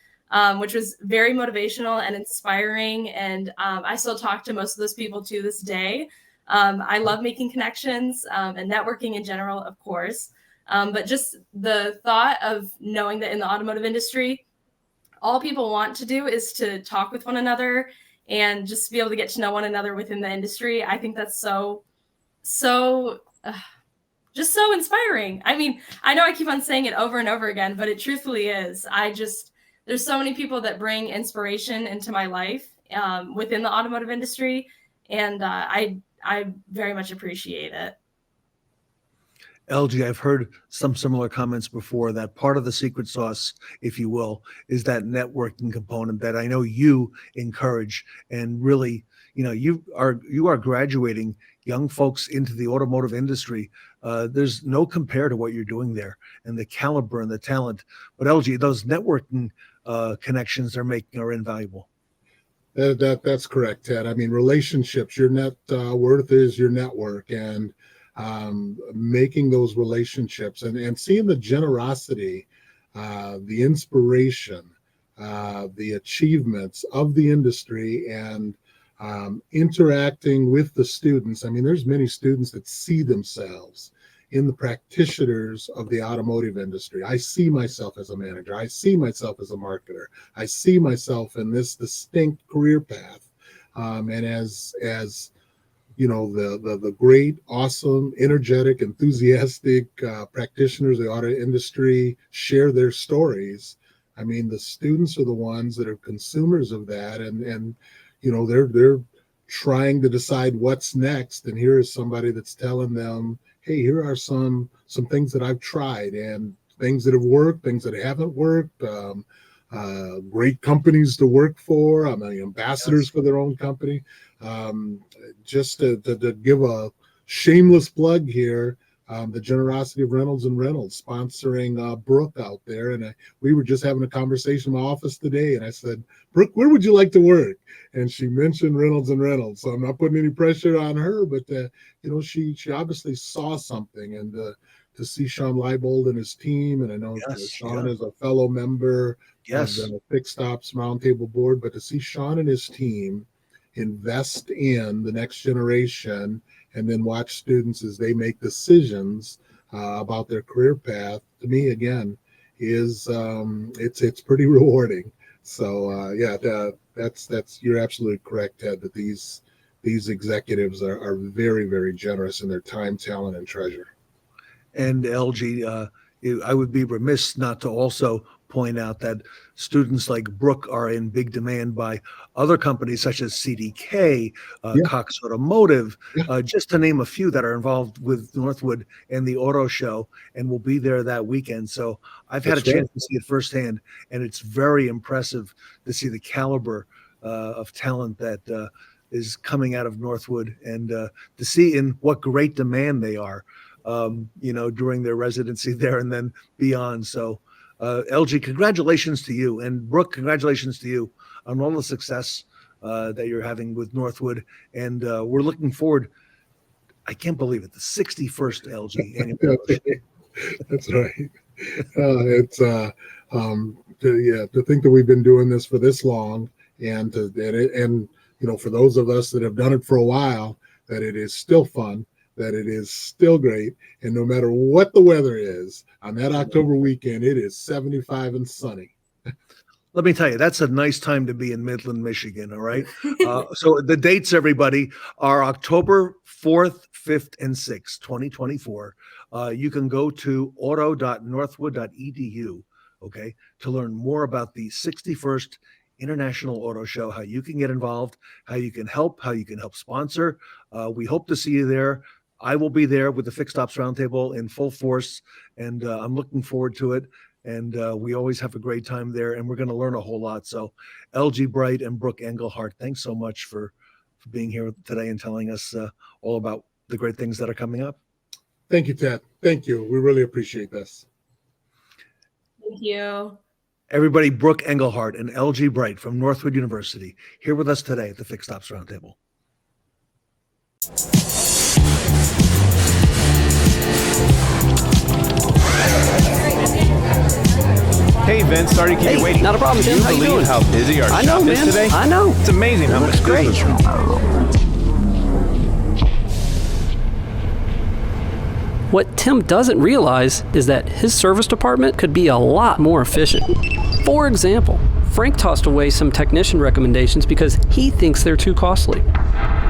which was very motivational and inspiring. And I still talk to most of those people to this day. I love making connections and networking in general, of course. But just the thought of knowing that in the automotive industry, all people want to do is to talk with one another and just be able to get to know one another within the industry. I think that's just so inspiring. I mean, I know I keep on saying it over and over again, but it truthfully is. There's so many people that bring inspiration into my life within the automotive industry, and I very much appreciate it. Elgie, I've heard some similar comments before that part of the secret sauce, if you will, is that networking component that I know you encourage. And really, you are graduating young folks into the automotive industry. There's no compare to what you're doing there and the caliber and the talent. But Elgie, those networking connections they're making are invaluable. That's correct, Ted. I mean, relationships, your net worth is your network, and making those relationships and seeing the generosity, the inspiration, the achievements of the industry, and interacting with the students. I mean, there's many students that see themselves in the practitioners of the automotive industry. I see myself as a manager. I see myself as a marketer. I see myself in this distinct career path. And as the great, awesome, energetic, enthusiastic practitioners of the auto industry share their stories, I mean, the students are the ones that are consumers of that, and they're trying to decide what's next. And here is somebody that's telling them, hey, here are some things that I've tried, and things that have worked, things that haven't worked, great companies to work for. I'm ambassadors for their own company. Just to give a shameless plug here, the generosity of Reynolds and Reynolds sponsoring Brooke out there. And we were just having a conversation in my office today, and I said, Brooke, where would you like to work? And she mentioned Reynolds and Reynolds. So I'm not putting any pressure on her, but she obviously saw something, and to see Shawn Leibold and his team, and I know Shawn is a fellow member of the Fixed Ops Roundtable board, but to see Shawn and his team invest in the next generation and then watch students as they make decisions about their career path, to me, again, is it's pretty rewarding. So that's you're absolutely correct, Ted, that these executives are very, very generous in their time, talent, and treasure. And LG, I would be remiss not to also point out that students like Brooke are in big demand by other companies such as CDK, Cox Automotive, just to name a few that are involved with Northwood and the auto show, and will be there that weekend. So I've had a chance to see it firsthand, and it's very impressive to see the caliber of talent that is coming out of Northwood, and to see in what great demand they are, during their residency there and then beyond. So LG, congratulations to you, and Brooke, congratulations to you on all the success that you're having with Northwood, and we're looking forward. I can't believe it, the 61st LG annual. That's right. It's to think that we've been doing this for this long, and for those of us that have done it for a while, that it is still fun, that it is still great, and no matter what the weather is on that October weekend, it is 75 and sunny. Let me tell you, that's a nice time to be in Midland, Michigan. All right. So the dates, everybody, are October 4th, 5th, and 6th, 2024. You can go to auto.northwood.edu, okay, to learn more about the 61st International Auto Show, how you can get involved, how you can help sponsor. We hope to see you there. I will be there with the Fixed Ops Roundtable in full force, and I'm looking forward to it. And we always have a great time there, and we're going to learn a whole lot. So Elgie Bright and Brooke Engelhardt, thanks so much for being here today and telling us all about the great things that are coming up. Thank you, Ted. Thank you. We really appreciate this. Thank you. Everybody, Brooke Engelhardt and Elgie Bright from Northwood University here with us today at the Fixed Ops Roundtable. Hey Vince, sorry to keep you waiting. Not a problem, Tim. Can you believe how busy our shop is today? I know. It's amazing how much business. What Tim doesn't realize is that his service department could be a lot more efficient. For example, Frank tossed away some technician recommendations because he thinks they're too costly.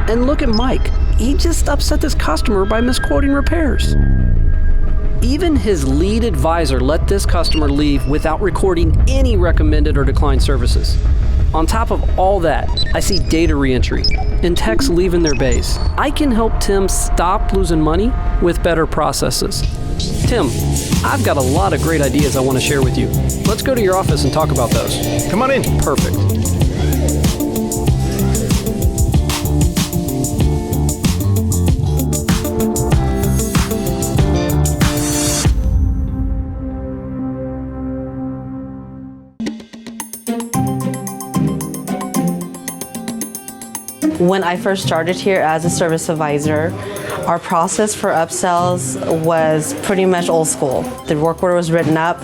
And look at Mike. He just upset this customer by misquoting repairs. Even his lead advisor let this customer leave without recording any recommended or declined services. On top of all that, I see data reentry and techs leaving their base. I can help Tim stop losing money with better processes. Tim, I've got a lot of great ideas I want to share with you. Let's go to your office and talk about those. Come on in. Perfect. When I first started here as a service advisor, our process for upsells was pretty much old school. The work order was written up,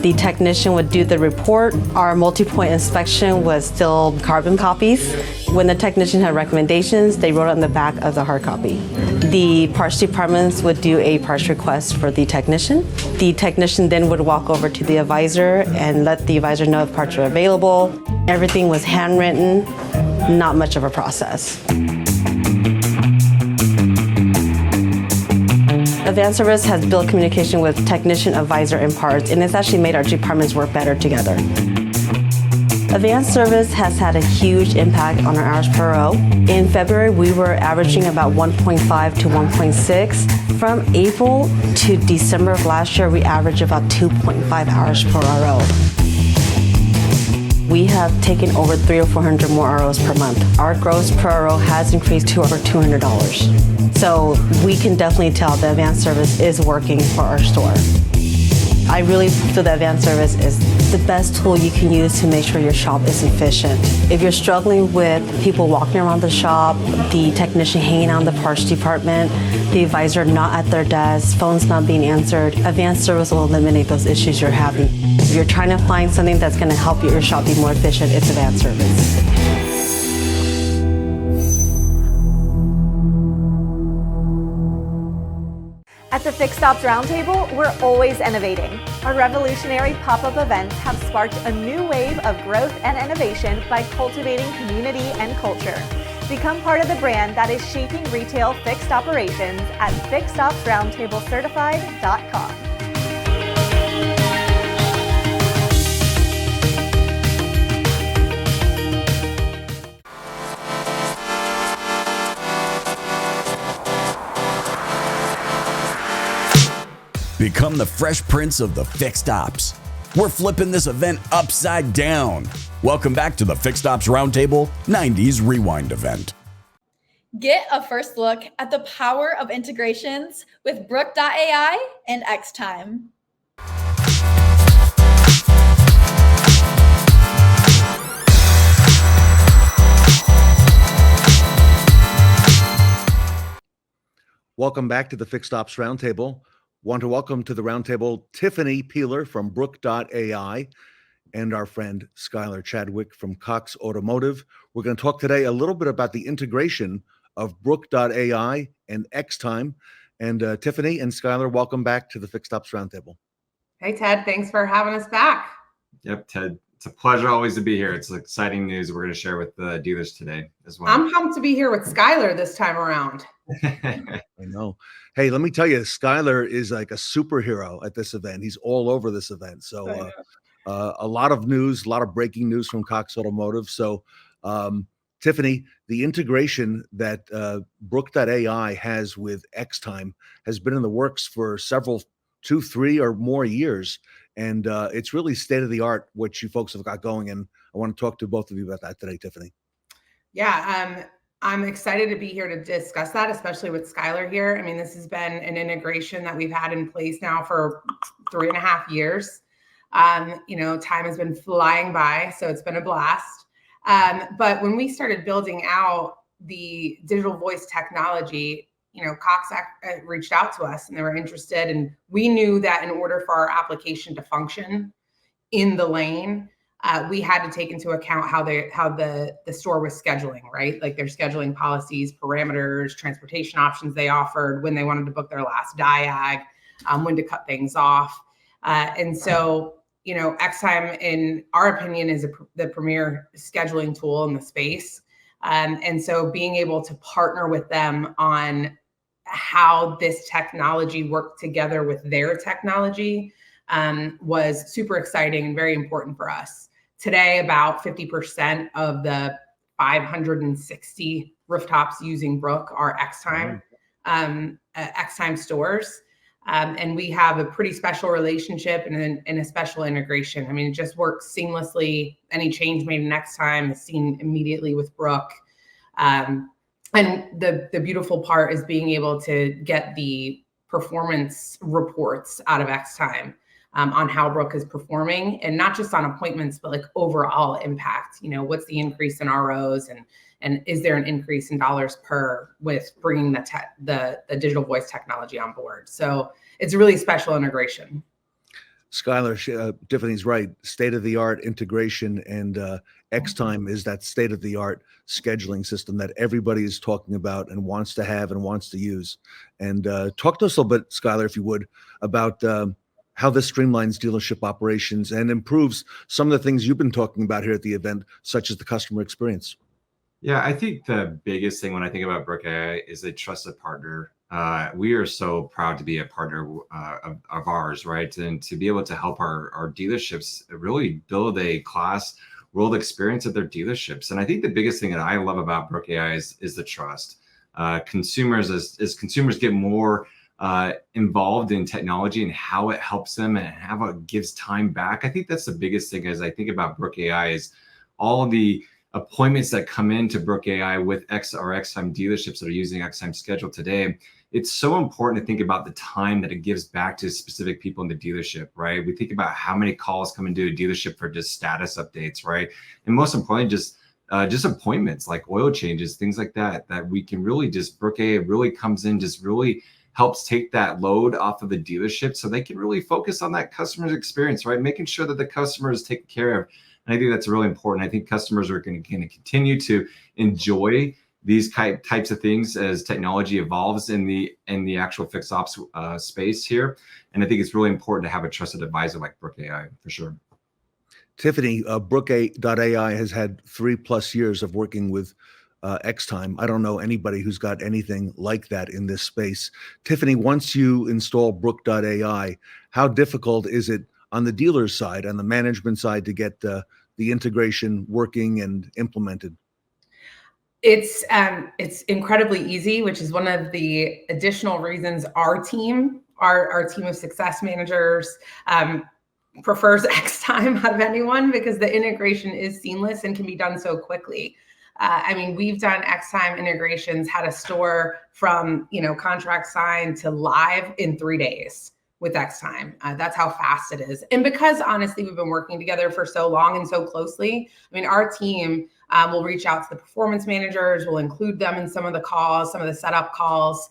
the technician would do the report. Our multi-point inspection was still carbon copies. When the technician had recommendations, they wrote it on the back of the hard copy. The parts departments would do a parts request for the technician. The technician then would walk over to the advisor and let the advisor know if parts are available. Everything was handwritten, not much of a process. Advanced Service has built communication with technician, advisor, and parts, and it's actually made our departments work better together. Advanced Service has had a huge impact on our hours per RO. In February, we were averaging about 1.5 to 1.6. From April to December of last year, we averaged about 2.5 hours per RO. We have taken over 300 or 400 more ROs per month. Our gross per RO has increased to over $200. So we can definitely tell the Advanced Service is working for our store. I really feel that Advanced Service is the best tool you can use to make sure your shop is efficient. If you're struggling with people walking around the shop, the technician hanging out in the parts department, the advisor not at their desk, phones not being answered, Advanced Service will eliminate those issues you're having. If you're trying to find something that's going to help your shop be more efficient, it's Advanced Service. At the Fixed Ops Roundtable, we're always innovating. Our revolutionary pop-up events have sparked a new wave of growth and innovation by cultivating community and culture. Become part of the brand that is shaping retail fixed operations at fixedopsroundtablecertified.com. Become the Fresh Prince of the Fixed Ops. We're flipping this event upside down. Welcome back to the Fixed Ops Roundtable 90's Rewind event. Get a first look at the power of integrations with Brooke AI and Xtime. Welcome back to the Fixed Ops Roundtable. Want to welcome to the roundtable Tiffany Peeler from Brooke AI. and our friend Skyler Chadwick from Cox Automotive. We're going to talk today a little bit about the integration of Brooke AI and Xtime. And Tiffany and Skyler, welcome back to the Fixed Ops Roundtable. Hey, Ted, thanks for having us back. Yep, Ted, it's a pleasure always to be here. It's exciting news we're going to share with the dealers today as well. I'm pumped to be here with Skyler this time around. I know. Hey, let me tell you, Skyler is like a superhero at this event. He's all over this event. So a lot of news, a lot of breaking news from Cox Automotive. So Tiffany, the integration that Brooke AI has with Xtime has been in the works for several, 2, 3 or more years. And it's really state of the art what you folks have got going. And I want to talk to both of you about that today, Tiffany. Yeah, I'm excited to be here to discuss that, especially with Skyler here. I mean, this has been an integration that we've had in place now for 3.5 years. You know, time has been flying by, so it's been a blast. But when we started building out the digital voice technology, you know, Cox reached out to us and they were interested. And we knew that in order for our application to function in the lane, we had to take into account how the store was scheduling, right? Like their scheduling policies, parameters, transportation options they offered, when they wanted to book their last diag, when to cut things off. And so, you know, Xtime, in our opinion, is the premier scheduling tool in the space. And so being able to partner with them on how this technology worked together with their technology was super exciting and very important for us. Today, about 50% of the 560 rooftops using Brooke are Xtime stores. And we have a pretty special relationship and a special integration. I mean, it just works seamlessly. Any change made in Xtime is seen immediately with Brooke. And the beautiful part is being able to get the performance reports out of Xtime on how Brooke is performing, and not just on appointments, but like overall impact. You know, what's the increase in ROs, and is there an increase in dollars per with bringing the digital voice technology on board? So it's a really special integration. Skyler, Tiffany's right. State-of-the-art integration, and Xtime is that state-of-the-art scheduling system that everybody is talking about and wants to have and wants to use. And talk to us a little bit, Skyler, if you would, about how this streamlines dealership operations and improves some of the things you've been talking about here at the event, such as the customer experience. Yeah, I think the biggest thing when I think about Brooke AI is a trusted partner. We are so proud to be a partner of ours, right? And to be able to help our dealerships really build a class world experience at their dealerships. And I think the biggest thing that I love about Brooke AI is the trust. Consumers, as consumers get more involved in technology and how it helps them and how it gives time back, I think that's the biggest thing as I think about Brooke AI is all of the appointments that come into Brooke AI with Xtime dealerships that are using Xtime Schedule today. It's so important to think about the time that it gives back to specific people in the dealership, right? We think about how many calls come into a dealership for just status updates, right? And most importantly, just appointments like oil changes, things like that we can really just, Brooke AI really comes in, just really helps take that load off of the dealership so they can really focus on that customer's experience, right? Making sure that the customer is taken care of. And I think that's really important. I think customers are going to continue to enjoy these types of things as technology evolves in the actual fixed ops space here. And I think it's really important to have a trusted advisor like Brooke AI for sure. Tiffany, Brooke AI has had 3+ years of working with Xtime. I don't know anybody who's got anything like that in this space. Tiffany, once you install Brooke AI, how difficult is it on the dealer's side, on the management side, to get the integration working and implemented? It's incredibly easy, which is one of the additional reasons our team of success managers prefers Xtime out of anyone, because the integration is seamless and can be done so quickly. I mean, we've done Xtime integrations, had a store from, contract signed to live in 3 days with Xtime. That's how fast it is. And because honestly, we've been working together for so long and so closely, I mean, our team will reach out to the performance managers, we'll include them in some of the calls, some of the setup calls.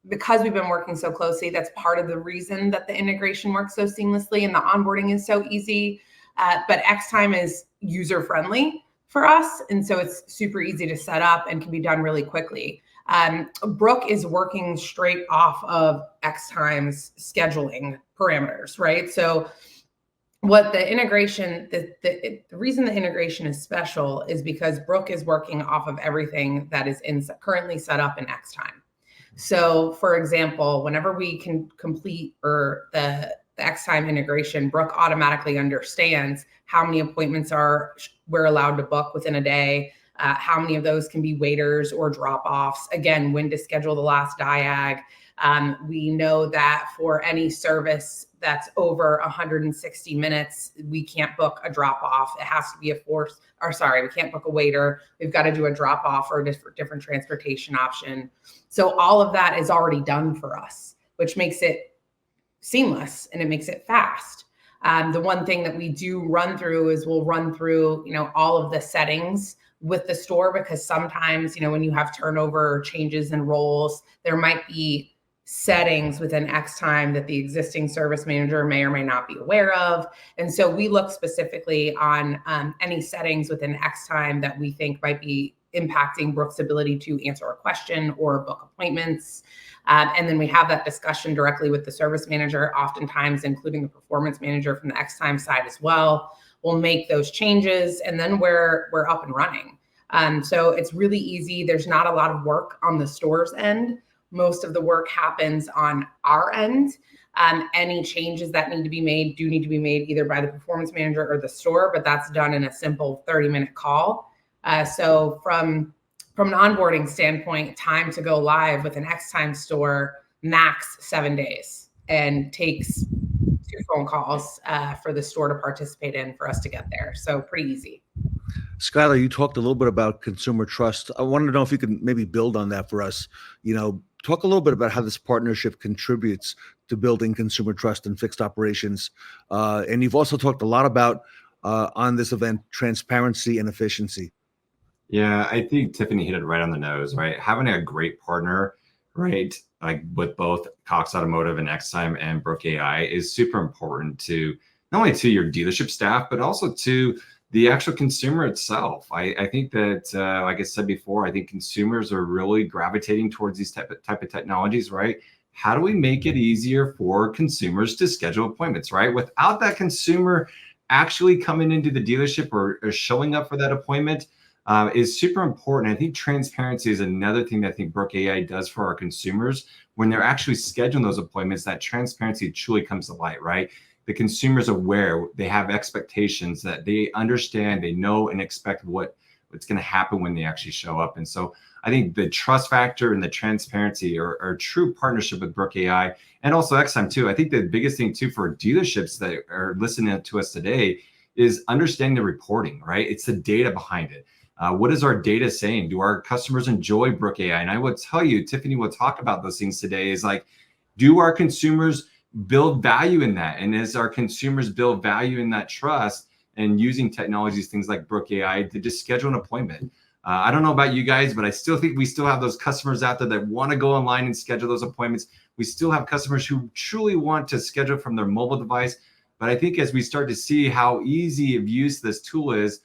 Because we've been working so closely, that's part of the reason that the integration works so seamlessly and the onboarding is so easy. But Xtime is user friendly for us. And so it's super easy to set up and can be done really quickly. Brooke is working straight off of Xtime's scheduling parameters, right? So what the integration, the reason the integration is special is because Brooke is working off of everything that is currently set up in Xtime. So for example, whenever we can complete the Xtime integration, Brooke automatically understands how many appointments we're allowed to book within a day, how many of those can be waiters or drop-offs, again, when to schedule the last diag. We know that for any service that's over 160 minutes, we can't book a drop-off. It has to be we can't book a waiter. We've got to do a drop-off or a different transportation option. So all of that is already done for us, which makes it seamless and it makes it fast. The one thing that we do run through is we'll run through, all of the settings with the store, because sometimes, when you have turnover or changes in roles, there might be settings within Xtime that the existing service manager may or may not be aware of. And so we look specifically on any settings within Xtime that we think might be impacting Brooke's ability to answer a question or book appointments. And then we have that discussion directly with the service manager, oftentimes including the performance manager from the Xtime side as well. We'll make those changes and then we're up and running. So it's really easy. There's not a lot of work on the store's end. Most of the work happens on our end. Any changes that need to be made do need to be made either by the performance manager or the store, but that's done in a simple 30-minute call. So from an onboarding standpoint, time to go live with an Xtime store, max 7 days, and takes 2 phone calls for the store to participate in for us to get there. So pretty easy. Skyler, you talked a little bit about consumer trust. I wanted to know if you could maybe build on that for us. Talk a little bit about how this partnership contributes to building consumer trust in fixed operations. And you've also talked a lot about, on this event, transparency and efficiency. Yeah, I think Tiffany hit it right on the nose, right? Having a great partner, right, like with both Cox Automotive and Xtime and Brooke AI is super important to not only to your dealership staff, but also to the actual consumer itself. I think that, like I said before, I think consumers are really gravitating towards these type of technologies, right? How do we make it easier for consumers to schedule appointments, right? Without that consumer actually coming into the dealership or showing up for that appointment, is super important. I think transparency is another thing that I think Brooke AI does for our consumers. When they're actually scheduling those appointments, that transparency truly comes to light, right? The consumer's aware, they have expectations that they understand, they know and expect what's going to happen when they actually show up. And so I think the trust factor and the transparency are a true partnership with Brooke AI and also Xtime too. I think the biggest thing too for dealerships that are listening to us today is understanding the reporting, right? It's the data behind it. What is our data saying? Do our customers enjoy Brooke AI? And I will tell you, Tiffany will talk about those things today, is like, do our consumers build value in that? And as our consumers build value in that trust and using technologies, things like Brooke AI to just schedule an appointment. I don't know about you guys, but I still think we still have those customers out there that want to go online and schedule those appointments. We still have customers who truly want to schedule from their mobile device. But I think as we start to see how easy of use this tool is,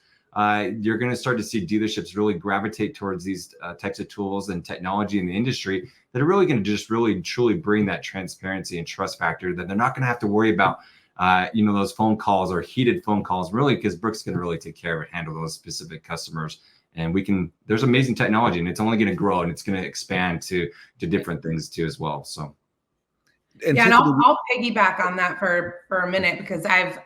you're going to start to see dealerships really gravitate towards these types of tools and technology in the industry that are really going to just really truly bring that transparency and trust factor, that they're not going to have to worry about those phone calls or heated phone calls, really, because Brooke's going to really take care of and handle those specific customers. And there's amazing technology, and it's only going to grow and it's going to expand to different things too as well. So. And I'll piggyback on that for a minute, because I've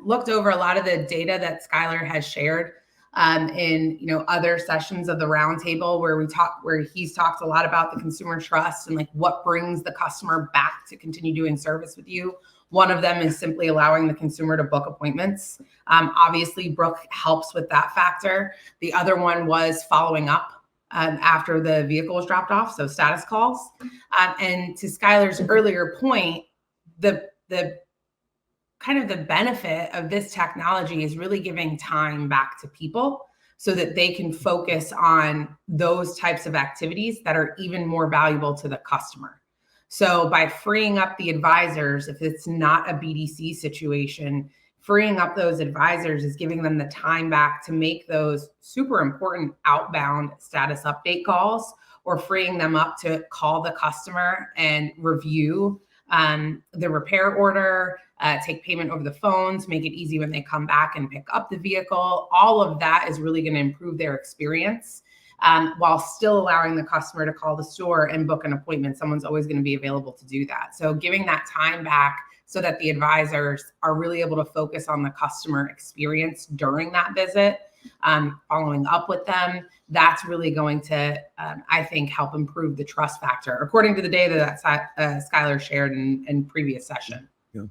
looked over a lot of the data that Skyler has shared in other sessions of the roundtable where he's talked a lot about the consumer trust and like what brings the customer back to continue doing service with you. One of them is simply allowing the consumer to book appointments. Obviously, Brooke helps with that factor. The other one was following up after the vehicle was dropped off, so status calls. And to Skyler's earlier point, the kind of the benefit of this technology is really giving time back to people so that they can focus on those types of activities that are even more valuable to the customer. So by freeing up the advisors, if it's not a BDC situation, freeing up those advisors is giving them the time back to make those super important outbound status update calls, or freeing them up to call the customer and review the repair order, take payment over the phone to make it easy when they come back and pick up the vehicle. All of that is really going to improve their experience, while still allowing the customer to call the store and book an appointment. Someone's always going to be available to do that. So giving that time back so that the advisors are really able to focus on the customer experience during that visit, following up with them, that's really going to, I think, help improve the trust factor, according to the data that Skyler shared in previous session. Yeah.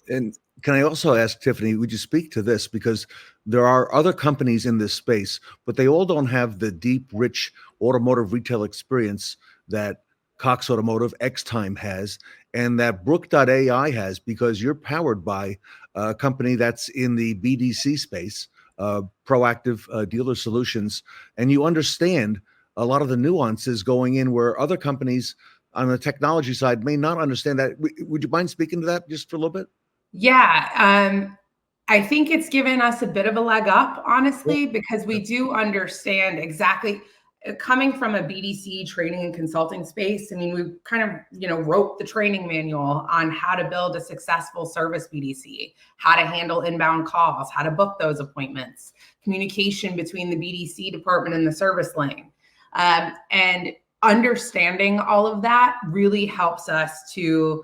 And can I also ask Tiffany, would you speak to this? Because there are other companies in this space, but they all don't have the deep, rich automotive retail experience that Cox Automotive, Xtime has, and that Brooke AI has, because you're powered by a company that's in the BDC space, proactive dealer solutions, and you understand a lot of the nuances going in where other companies on the technology side may not understand that. Would you mind speaking to that just for a little bit? Yeah, I think it's given us a bit of a leg up, honestly, because we do understand exactly, coming from a BDC training and consulting space. I mean, we kind of, wrote the training manual on how to build a successful service BDC, how to handle inbound calls, how to book those appointments, communication between the BDC department and the service lane. And understanding all of that really helps us to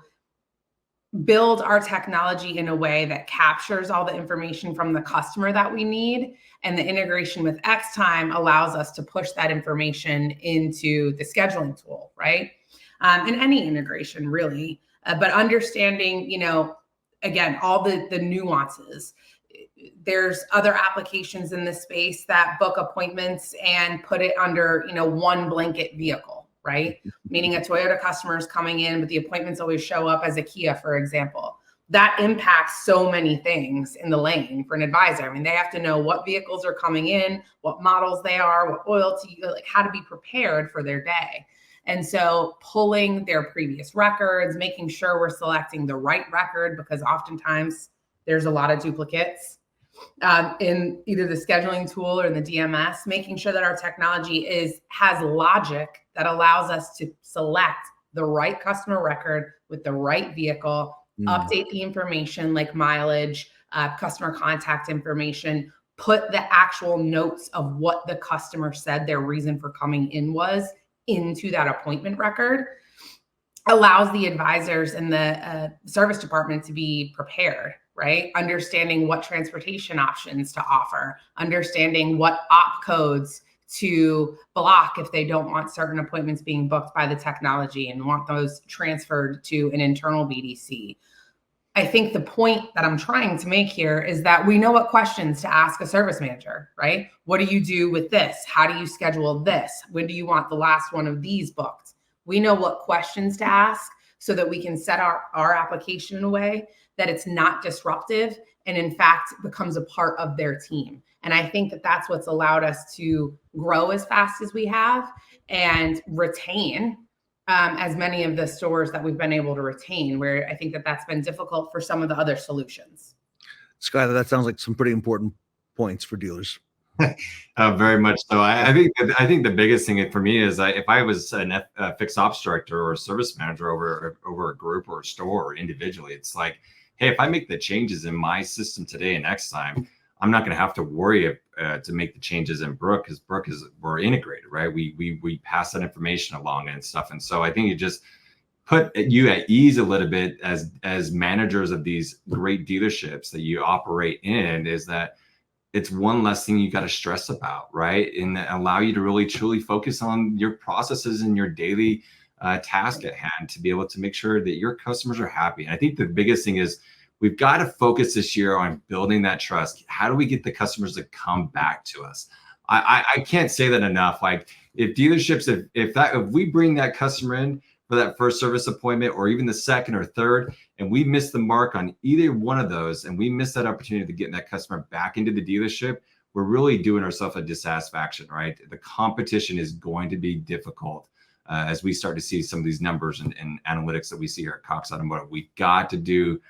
build our technology in a way that captures all the information from the customer that we need. And the integration with Xtime allows us to push that information into the scheduling tool, right? And any integration, really. But understanding, again, all the nuances. There's other applications in this space that book appointments and put it under, one blanket vehicle, right? Meaning a Toyota customer is coming in, but the appointments always show up as a Kia, for example. That impacts so many things in the lane for an advisor. I mean, they have to know what vehicles are coming in, what models they are, what oil to, like how to be prepared for their day. And so pulling their previous records, making sure we're selecting the right record, because oftentimes there's a lot of duplicates in either the scheduling tool or in the DMS, making sure that our technology has logic that allows us to select the right customer record with the right vehicle, update the information like mileage, customer contact information, put the actual notes of what the customer said their reason for coming in was into that appointment record, allows the advisors and the service department to be prepared, right? Understanding what transportation options to offer, understanding what op codes to block if they don't want certain appointments being booked by the technology and want those transferred to an internal BDC. I think the point that I'm trying to make here is that we know what questions to ask a service manager, right? What do you do with this? How do you schedule this? When do you want the last one of these booked? We know what questions to ask so that we can set our application in a way that it's not disruptive and in fact becomes a part of their team. And I think that that's what's allowed us to grow as fast as we have and retain as many of the stores that we've been able to retain, where I think that that's been difficult for some of the other solutions. Skyler, that sounds like some pretty important points for dealers. Very much so. I think the biggest thing for me is if I was a fixed ops director or a service manager over a group or a store or individually, it's like, hey, if I make the changes in my system today and next time, I'm not going to have to worry to make the changes in Brooke, because we're integrated, right? We pass that information along and stuff. And so I think it just put you at ease a little bit as managers of these great dealerships that you operate in, is that it's one less thing you got to stress about, right? And allow you to really truly focus on your processes and your daily task at hand to be able to make sure that your customers are happy. And I think the biggest thing is we've got to focus this year on building that trust. How do we get the customers to come back to us? I can't say that enough. Like if dealerships, if we bring that customer in for that first service appointment or even the second or third, and we miss the mark on either one of those, and we miss that opportunity to get that customer back into the dealership, we're really doing ourselves a dissatisfaction, right? The competition is going to be difficult as we start to see some of these numbers and analytics that we see here at Cox Automotive. We got to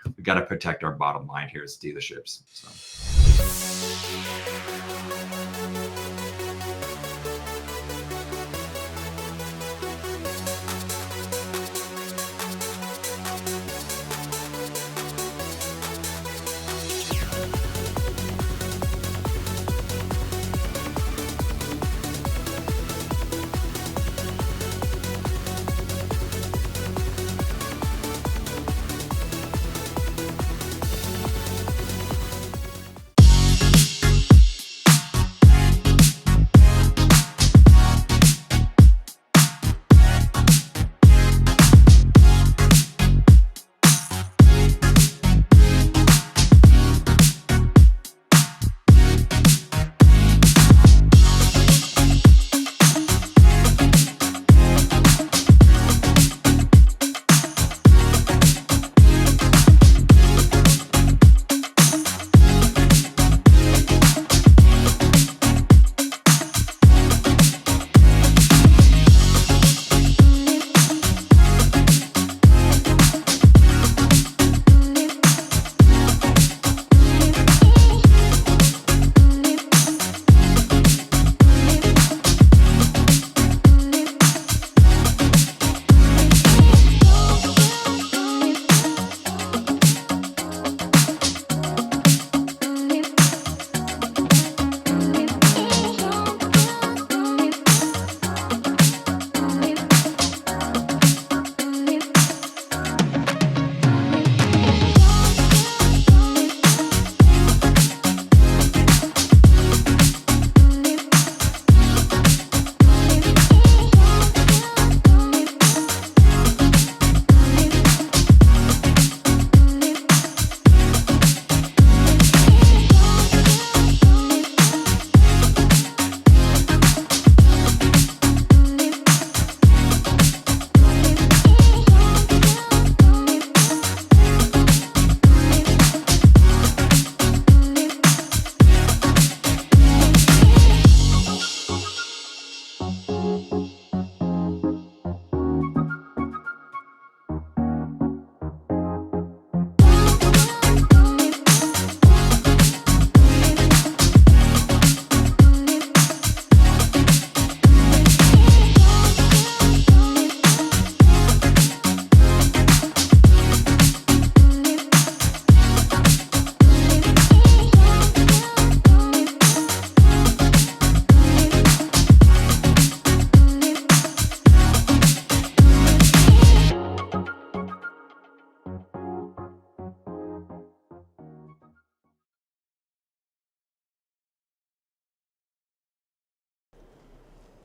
protect our bottom line here as dealerships. So.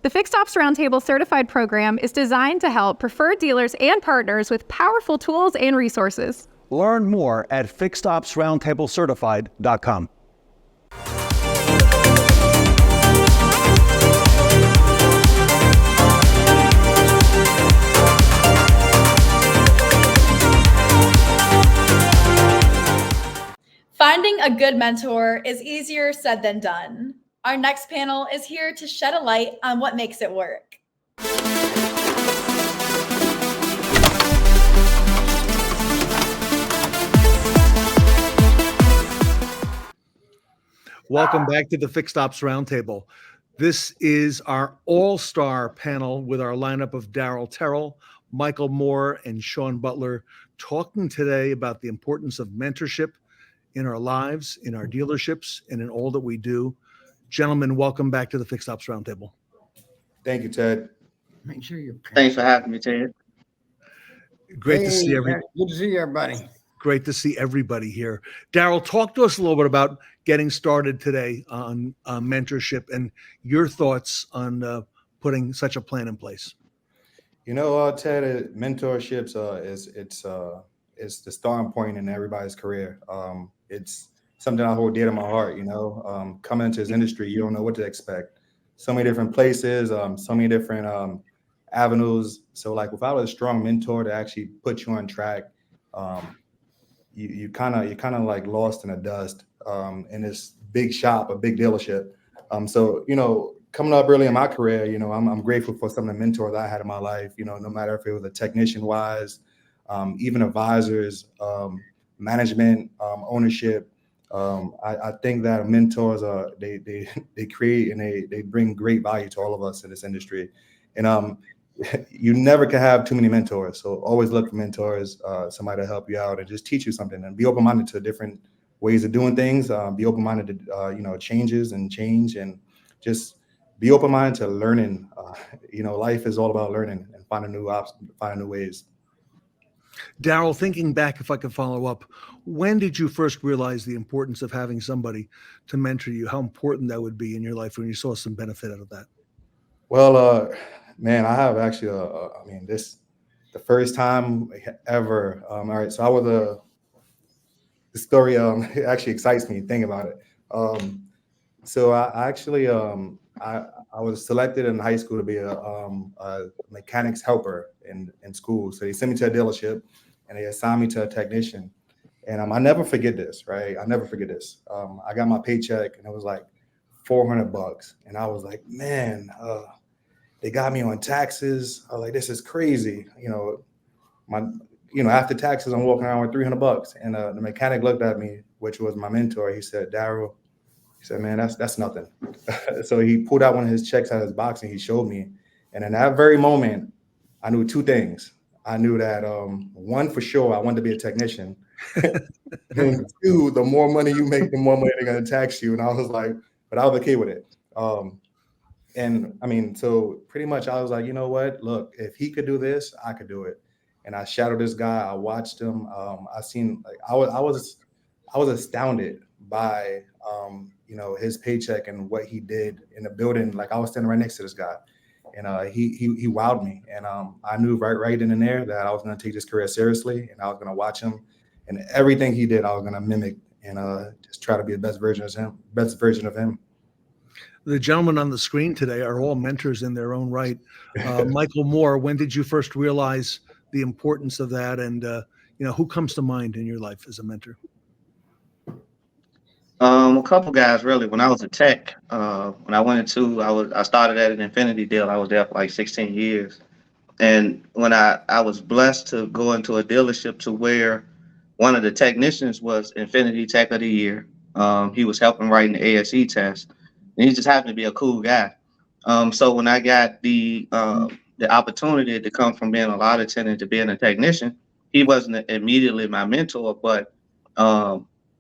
The Fixed Ops Roundtable Certified Program is designed to help preferred dealers and partners with powerful tools and resources. Learn more at fixedopsroundtablecertified.com. Finding a good mentor is easier said than done. Our next panel is here to shed a light on what makes it work. Welcome back to the Fixed Ops Roundtable. This is our all-star panel with our lineup of Darryl, Terrell, Michael Moore, and Shawn Butler, talking today about the importance of mentorship in our lives, in our dealerships, and in all that we do. Gentlemen, welcome back to the Fixed Ops Roundtable. Thank you, Ted. Make sure you're. Thanks for having me, Ted. Great to see everybody. Good to see everybody. Great to see everybody here. Darryl, talk to us a little bit about getting started today on mentorship and your thoughts on putting such a plan in place. You know, Ted, mentorships it's the starting point in everybody's career. It's something I hold dear to my heart. You know, coming into this industry, you don't know what to expect. So many different places, so many different avenues. So, like, without a strong mentor to actually put you on track, you kind of like lost in the dust in this big shop, a big dealership. So, you know, coming up early in my career, you know, I'm grateful for some of the mentors I had in my life, you know, no matter if it was a technician wise, even advisors, management, ownership. I think that mentors they create and they bring great value to all of us in this industry. And you never can have too many mentors. So always look for mentors, somebody to help you out and just teach you something, and be open-minded to different ways of doing things. Be open-minded to, you know, changes and change, and just be open-minded to learning. You know, life is all about learning and finding new ways. Darryl, thinking back, if I could follow up, when did you first realize the importance of having somebody to mentor you? How important that would be in your life when you saw some benefit out of that? Well, man, I have actually, I mean, the first time ever. All right, so the story it actually excites me thinking about it. So I actually I was selected in high school to be a mechanics helper in school. So they sent me to a dealership and they assigned me to a technician. And I never forget this, right? I never forget this. I got my paycheck and it was like $400, and I was like, man, they got me on taxes. I was like, this is crazy. You know, after taxes, I'm walking around with $300. And the mechanic looked at me, which was my mentor. He said, Darryl, he said, man, that's nothing. So he pulled out one of his checks out of his box and he showed me. And in that very moment, I knew two things. I knew that one, for sure, I wanted to be a technician. And two, the more money you make, the more money they're going to tax you. And I was like, but I was okay with it. And I mean, so pretty much I was like, you know what, look, if he could do this, I could do it. And I shadowed this guy. I watched him. I seen, like, I was astounded by, you know, his paycheck and what he did in the building. Like, I was standing right next to this guy, and he wowed me. And I knew right then and there that I was going to take this career seriously, and I was going to watch him, and everything he did, I was going to mimic and just try to be the best version of him. The gentlemen on the screen today are all mentors in their own right. Michael Moore, when did you first realize the importance of that? And, you know, who comes to mind in your life as a mentor? A couple guys, really. When I was a tech, when I started at an Infinity deal. I was there for like 16 years. And when I was blessed to go into a dealership to where one of the technicians was Infinity Tech of the Year. He was helping writing the ASE test. And he just happened to be a cool guy. So when I got the opportunity to come from being a lot attendant to being a technician, he wasn't immediately my mentor, but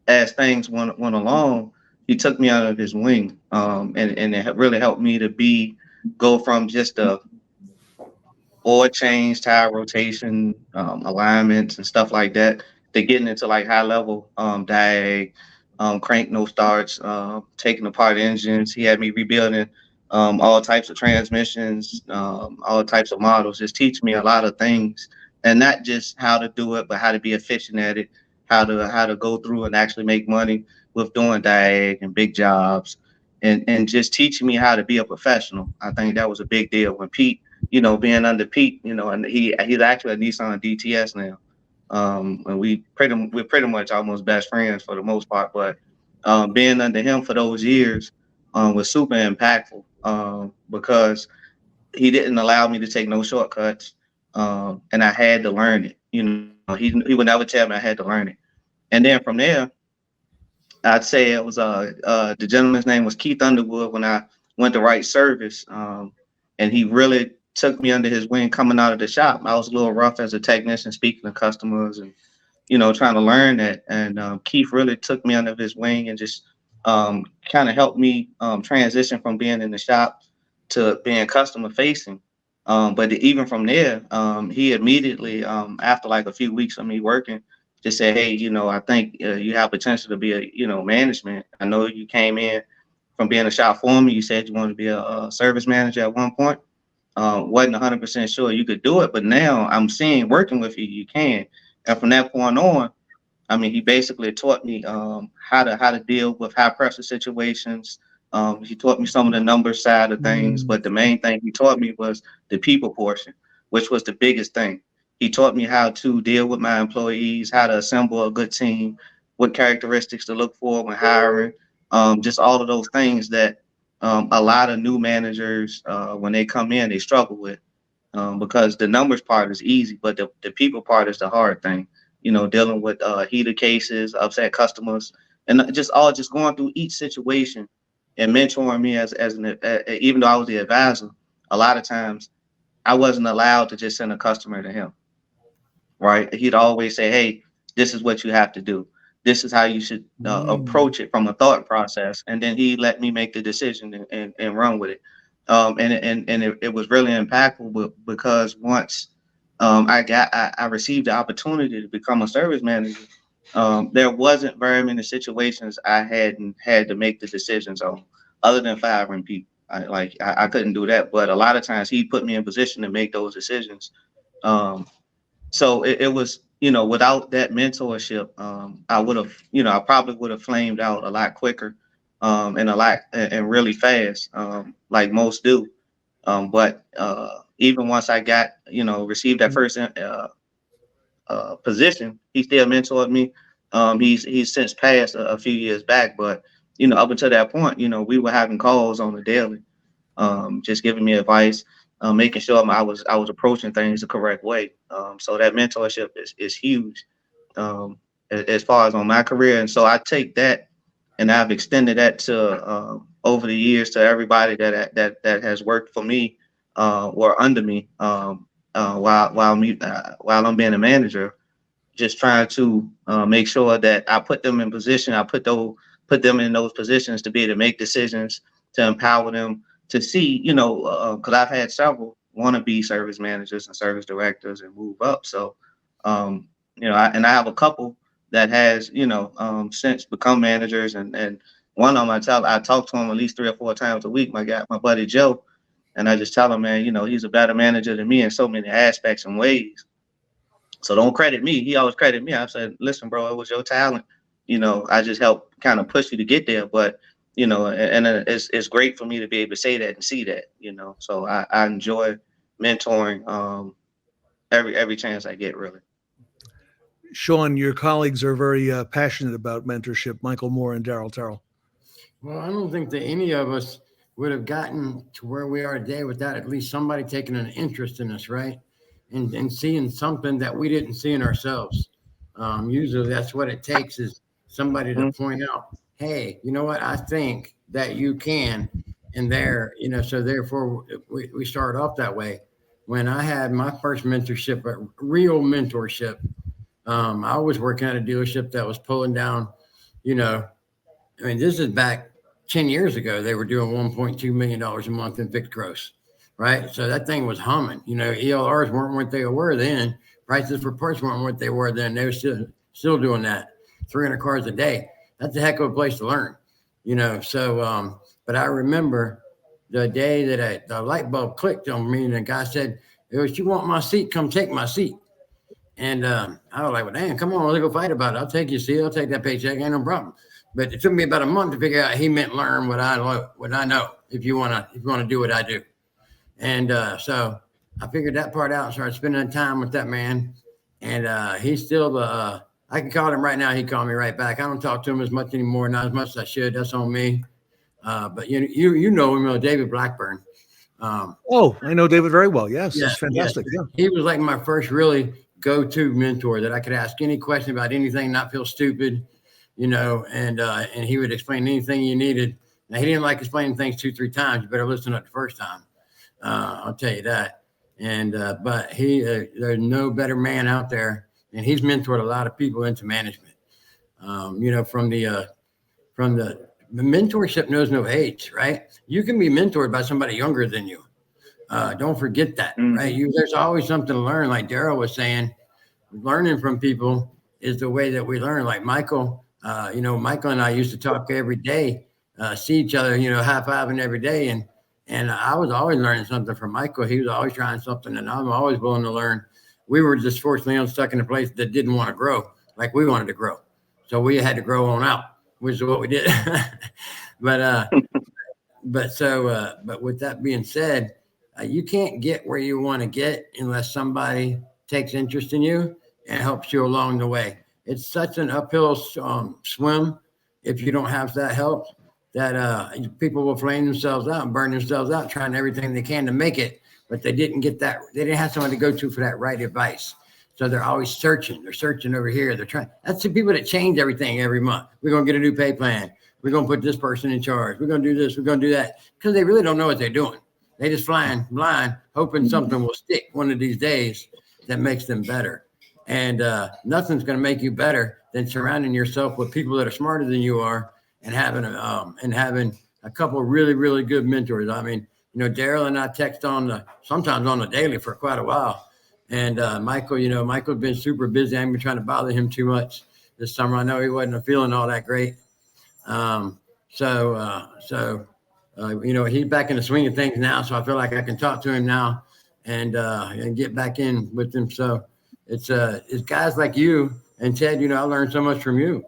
as things went along, he took me under his wing, and it really helped me to go from just a oil change, tire rotation, alignments and stuff like that, to getting into like high level diag, crank no starts, taking apart engines. He had me rebuilding all types of transmissions, all types of models, just teach me a lot of things, and not just how to do it, but how to be efficient at it, how to go through and actually make money with doing diag and big jobs, and just teaching me how to be a professional. I think that was a big deal when Pete, you know, being under Pete, you know, and he's actually a Nissan DTS now. And we're pretty much almost best friends for the most part, but being under him for those years was super impactful, because he didn't allow me to take no shortcuts, and I had to learn it. You know, he would never tell me I had to learn it. And then from there, I'd say it was the gentleman's name was Keith Underwood when I went to write service, and he really took me under his wing coming out of the shop. I was a little rough as a technician, speaking to customers and, you know, trying to learn that. And Keith really took me under his wing and just kind of helped me transition from being in the shop to being customer facing. But even from there, he immediately, after like a few weeks of me working, just said, hey, you know, I think you have potential to be management. I know you came in from being a shop foreman. You said you wanted to be a service manager at one point. Wasn't 100% sure you could do it, but now I'm seeing working with you, you can. And from that point on, I mean, he basically taught me how to deal with high pressure situations. He taught me some of the numbers side of things, but the main thing he taught me was the people portion, which was the biggest thing. He taught me how to deal with my employees, how to assemble a good team, what characteristics to look for when hiring, just all of those things that a lot of new managers, when they come in, they struggle with, because the numbers part is easy, but the people part is the hard thing. Dealing with heated cases, upset customers, and just going through each situation and mentoring me as even though I was the advisor, a lot of times I wasn't allowed to just send a customer to him. Right? He'd always say, "Hey, this is what you have to do. This is how you should approach it from a thought process," and then he let me make the decision and run with it. It was really impactful because once I received the opportunity to become a service manager, there wasn't very many situations I hadn't had to make the decisions on, other than firing people. I couldn't do that, but a lot of times he put me in position to make those decisions. So it was, without that mentorship, I probably would have flamed out a lot quicker, and really fast, like most do. But even once I got, received that first position, he still mentored me. He's since passed a few years back, but up until that point, we were having calls on the daily, just giving me advice, making sure I was approaching things the correct way. So that mentorship is huge, as far as on my career, and so I take that and I've extended that to over the years to everybody that has worked for me or under me, while I'm being a manager, just trying to make sure that I put them in position. I put them in those positions to be able to make decisions, to empower them to see, because I've had several wannabe service managers and service directors and move up. So, I have a couple that has, since become managers, and one of them I talk to him at least 3 or 4 times a week. My buddy Joe, and I just tell him, man, he's a better manager than me in so many aspects and ways. So don't credit me. He always credit me. I said, listen, bro, it was your talent. I just helped kind of push you to get there. But, and it's great for me to be able to say that and see that, So I enjoy mentoring every chance I get, really. Shawn, your colleagues are very passionate about mentorship, Michael Moore and Darryl Terrell. Well, I don't think that any of us would have gotten to where we are today without at least somebody taking an interest in us, right? And seeing something that we didn't see in ourselves. Usually that's what it takes, is somebody to point out, hey, you know what? I think that you can. And there, so therefore we start off that way. When I had my first mentorship, a real mentorship, I was working at a dealership that was pulling down, this is back 10 years ago. They were doing $1.2 million a month in fixed gross, right? So that thing was humming. ELRs weren't what they were then. Prices for parts weren't what they were then. They were still doing that. 300 cars a day. That's a heck of a place to learn, So, but I remember the day that the light bulb clicked on me, and the guy said, if you want my seat, come take my seat. And I was like, well, damn, come on, let's go fight about it. I'll take your seat. I'll take that paycheck. Ain't no problem. But it took me about a month to figure out he meant learn what I know. If you want to do what I do. And so I figured that part out and started spending time with that man. And he's still I can call him right now. He called me right back. I don't talk to him as much anymore, not as much as I should. That's on me. But you know him, David Blackburn. I know David very well. Yes, he's fantastic. Yeah. He was like my first really go-to mentor that I could ask any question about anything, not feel stupid, and he would explain anything you needed. Now, he didn't like explaining things 2-3 times. You better listen up the first time. I'll tell you that. And but there's no better man out there, and he's mentored a lot of people into management. From the mentorship knows no age, right? You can be mentored by somebody younger than you. Don't forget that, right? There's always something to learn. Like Darryl was saying, learning from people is the way that we learn. Like Michael, Michael and I used to talk every day, see each other, high-fiving every day. And I was always learning something from Michael. He was always trying something, and I'm always willing to learn. We were just fortunately unstuck in a place that didn't want to grow like we wanted to grow. So we had to grow on out, which is what we did. But with that being said, you can't get where you want to get unless somebody takes interest in you and helps you along the way. It's such an uphill swim if you don't have that help. that people will flame themselves out and burn themselves out trying everything they can to make it, but they didn't get that. They didn't have someone to go to for that right advice. So they're always searching. They're searching over here. They're trying. That's the people that change everything every month. We're going to get a new pay plan. We're going to put this person in charge. We're going to do this. We're going to do that, because they really don't know what they're doing. They just flying blind, hoping something will stick one of these days that makes them better. And nothing's going to make you better than surrounding yourself with people that are smarter than you are, and having a couple of really, really good mentors. I mean, Darryl and I text sometimes on the daily for quite a while. And Michael, Michael's been super busy. I haven't been trying to bother him too much this summer. I know he wasn't feeling all that great. He's back in the swing of things now. So I feel like I can talk to him now and get back in with him. So it's guys like you and Ted. I learned so much from you.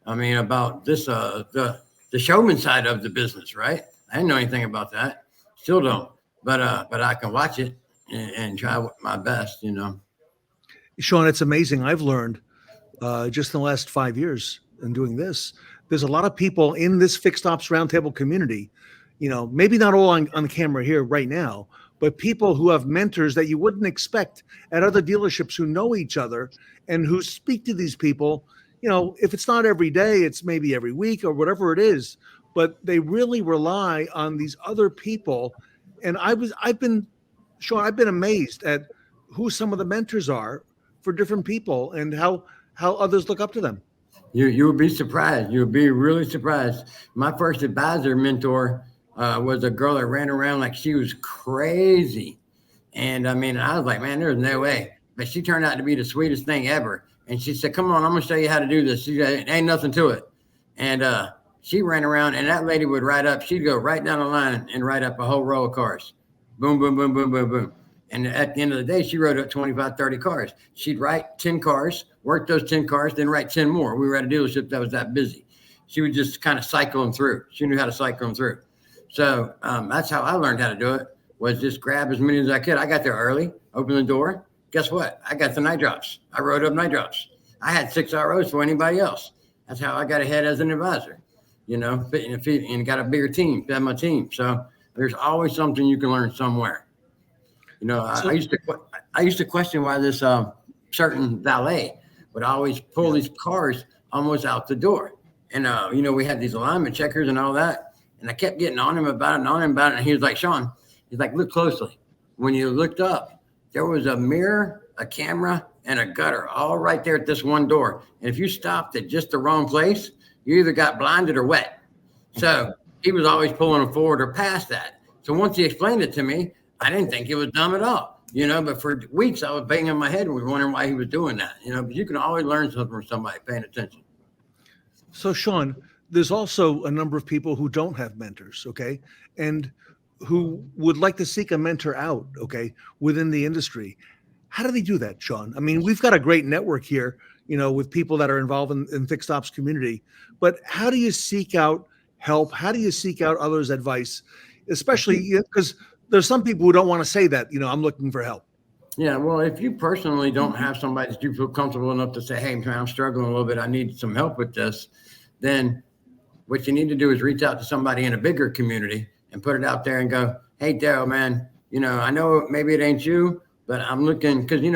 I mean, about this, the showman side of the business, right? I didn't know anything about that. Still don't, but I can watch it and try my best, Shawn, it's amazing. I've learned just in the last 5 years in doing this, there's a lot of people in this Fixed Ops Roundtable community, maybe not all on the camera here right now, but people who have mentors that you wouldn't expect at other dealerships who know each other and who speak to these people. If it's not every day, it's maybe every week or whatever it is, but they really rely on these other people. And I've been amazed at who some of the mentors are for different people and how others look up to them. You would be surprised. You would be really surprised. My first advisor mentor was a girl that ran around like she was crazy. And I mean, I was like, man, there's no way. But she turned out to be the sweetest thing ever. And she said, come on, I'm going to show you how to do this. She said, ain't nothing to it. And she ran around, and that lady would write up. She'd go right down the line and write up a whole row of cars. Boom, boom, boom, boom, boom, boom. And at the end of the day, she wrote up 25, 30 cars. She'd write 10 cars, work those 10 cars, then write 10 more. We were at a dealership that was that busy. She would just kind of cycle them through. She knew how to cycle them through. So that's how I learned how to do it, was just grab as many as I could. I got there early, opened the door. Guess what? I got the night drops. I wrote up night drops. I had 6 ROs for anybody else. That's how I got ahead as an advisor, and got a bigger team, fed my team. So there's always something you can learn somewhere. I used to question why this certain valet would always pull these cars almost out the door. And, we had these alignment checkers and all that. And I kept getting on him about it. And he was like, Shawn, he's like, look closely. When you looked up, there was a mirror, a camera, and a gutter all right there at this one door. And if you stopped at just the wrong place, you either got blinded or wet. So he was always pulling them forward or past that. So once he explained it to me, I didn't think it was dumb at all, but for weeks I was banging my head and was wondering why he was doing that, but you can always learn something from somebody paying attention. So Shawn, there's also a number of people who don't have mentors, okay, and who would like to seek a mentor out, okay, within the industry. How do they do that, Shawn? I mean, we've got a great network here, with people that are involved in fixed ops community, but how do you seek out help? How do you seek out others' advice, especially because there's some people who don't want to say that, I'm looking for help. Yeah, well, if you personally don't have somebody that you feel comfortable enough to say, hey, man, I'm struggling a little bit, I need some help with this, then what you need to do is reach out to somebody in a bigger community and put it out there and go, hey, Darryl, man, I know maybe it ain't you, but I'm looking, because, we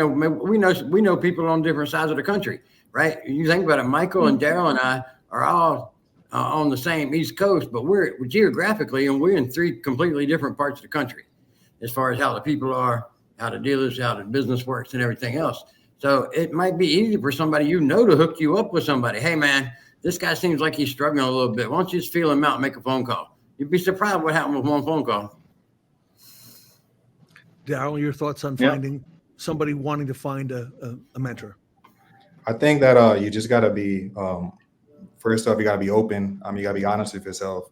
know people on different sides of the country, right? You think about it, Michael and Darryl and I are all on the same East Coast, but we're geographically, and we're in 3 completely different parts of the country as far as how the people are, how the dealers, how the business works and everything else. So it might be easy for somebody to hook you up with somebody. Hey, man, this guy seems like he's struggling a little bit. Why don't you just feel him out and make a phone call? You'd be surprised what happened with one phone call. Darryl, your thoughts on finding somebody wanting to find a mentor? I think that you just got to be, first off, you got to be open. You got to be honest with yourself.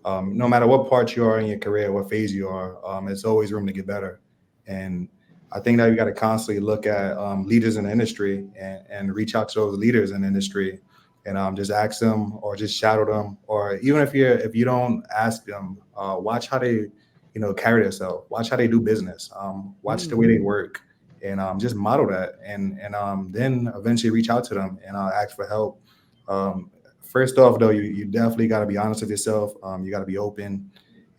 No matter what part you are in your career, what phase you are, there's always room to get better. And I think that you got to constantly look at leaders in the industry and reach out to those leaders in the industry and just ask them or just shadow them. Or even if you don't ask them, watch how they carry themselves, watch how they do business, watch the way they work, and just model that, and then eventually reach out to them and ask for help. first off, though, you definitely got to be honest with yourself. You got to be open,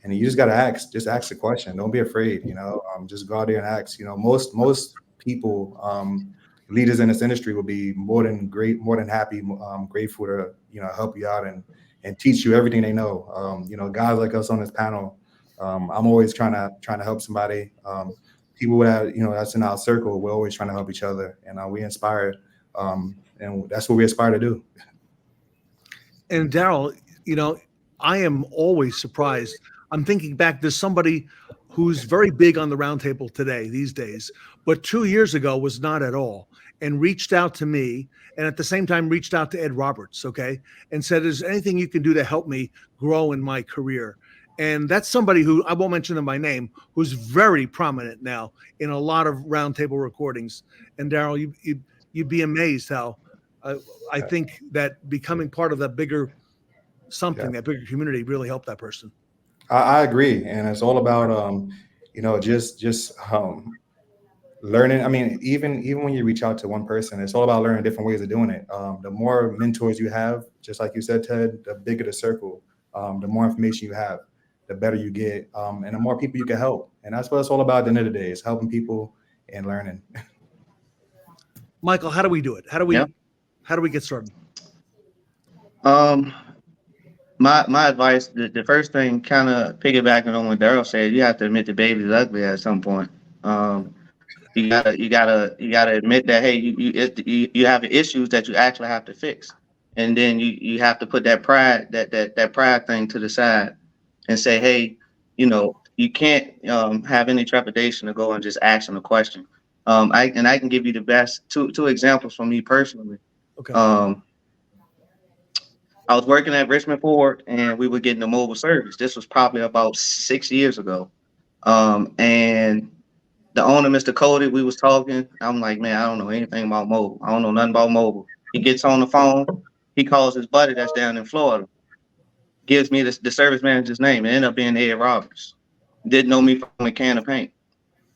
and you just got to ask the question. Don't be afraid. Just go out there and ask. Most people, leaders in this industry, will be more than happy, grateful to help you out and teach you everything they know. Guys like us on this panel, I'm always trying to help somebody. People that that's in our circle, we're always trying to help each other, and we inspire, and that's what we aspire to do. And Darryl, I am always surprised. I'm thinking back, there's somebody who's very big on the roundtable these days, but 2 years ago was not at all, and reached out to me, and at the same time reached out to Ed Roberts, okay, and said, is there anything you can do to help me grow in my career? And that's somebody who, I won't mention them by name, who's very prominent now in a lot of roundtable recordings. And Darryl, you'd be amazed how I think that becoming part of that bigger that bigger community really helped that person. I agree, and it's all about just learning. I mean, even when you reach out to one person, it's all about learning different ways of doing it. The more mentors you have, just like you said, Ted, the bigger the circle. The more information you have, the better you get, and the more people you can help. And that's what it's all about at the end of the day, is helping people and learning. Michael, how do we do it? How do we get started? My advice, the first thing, kind of piggybacking on what Darryl said, you have to admit the baby's ugly at some point. You gotta admit that, hey, you have issues that you actually have to fix, and then you have to put that pride thing to the side and say, hey, you can't have any trepidation to go and just ask them a question. I can give you the best two examples from me personally. Okay. I was working at Richmond Ford, and we were getting a mobile service. This was probably about 6 years ago. And the owner, Mr. Cody, we was talking. I'm like, man, I don't know anything about mobile. I don't know nothing about mobile. He gets on the phone. He calls his buddy that's down in Florida. Gives me the service manager's name. It ended up being Ed Roberts. Didn't know me from a can of paint.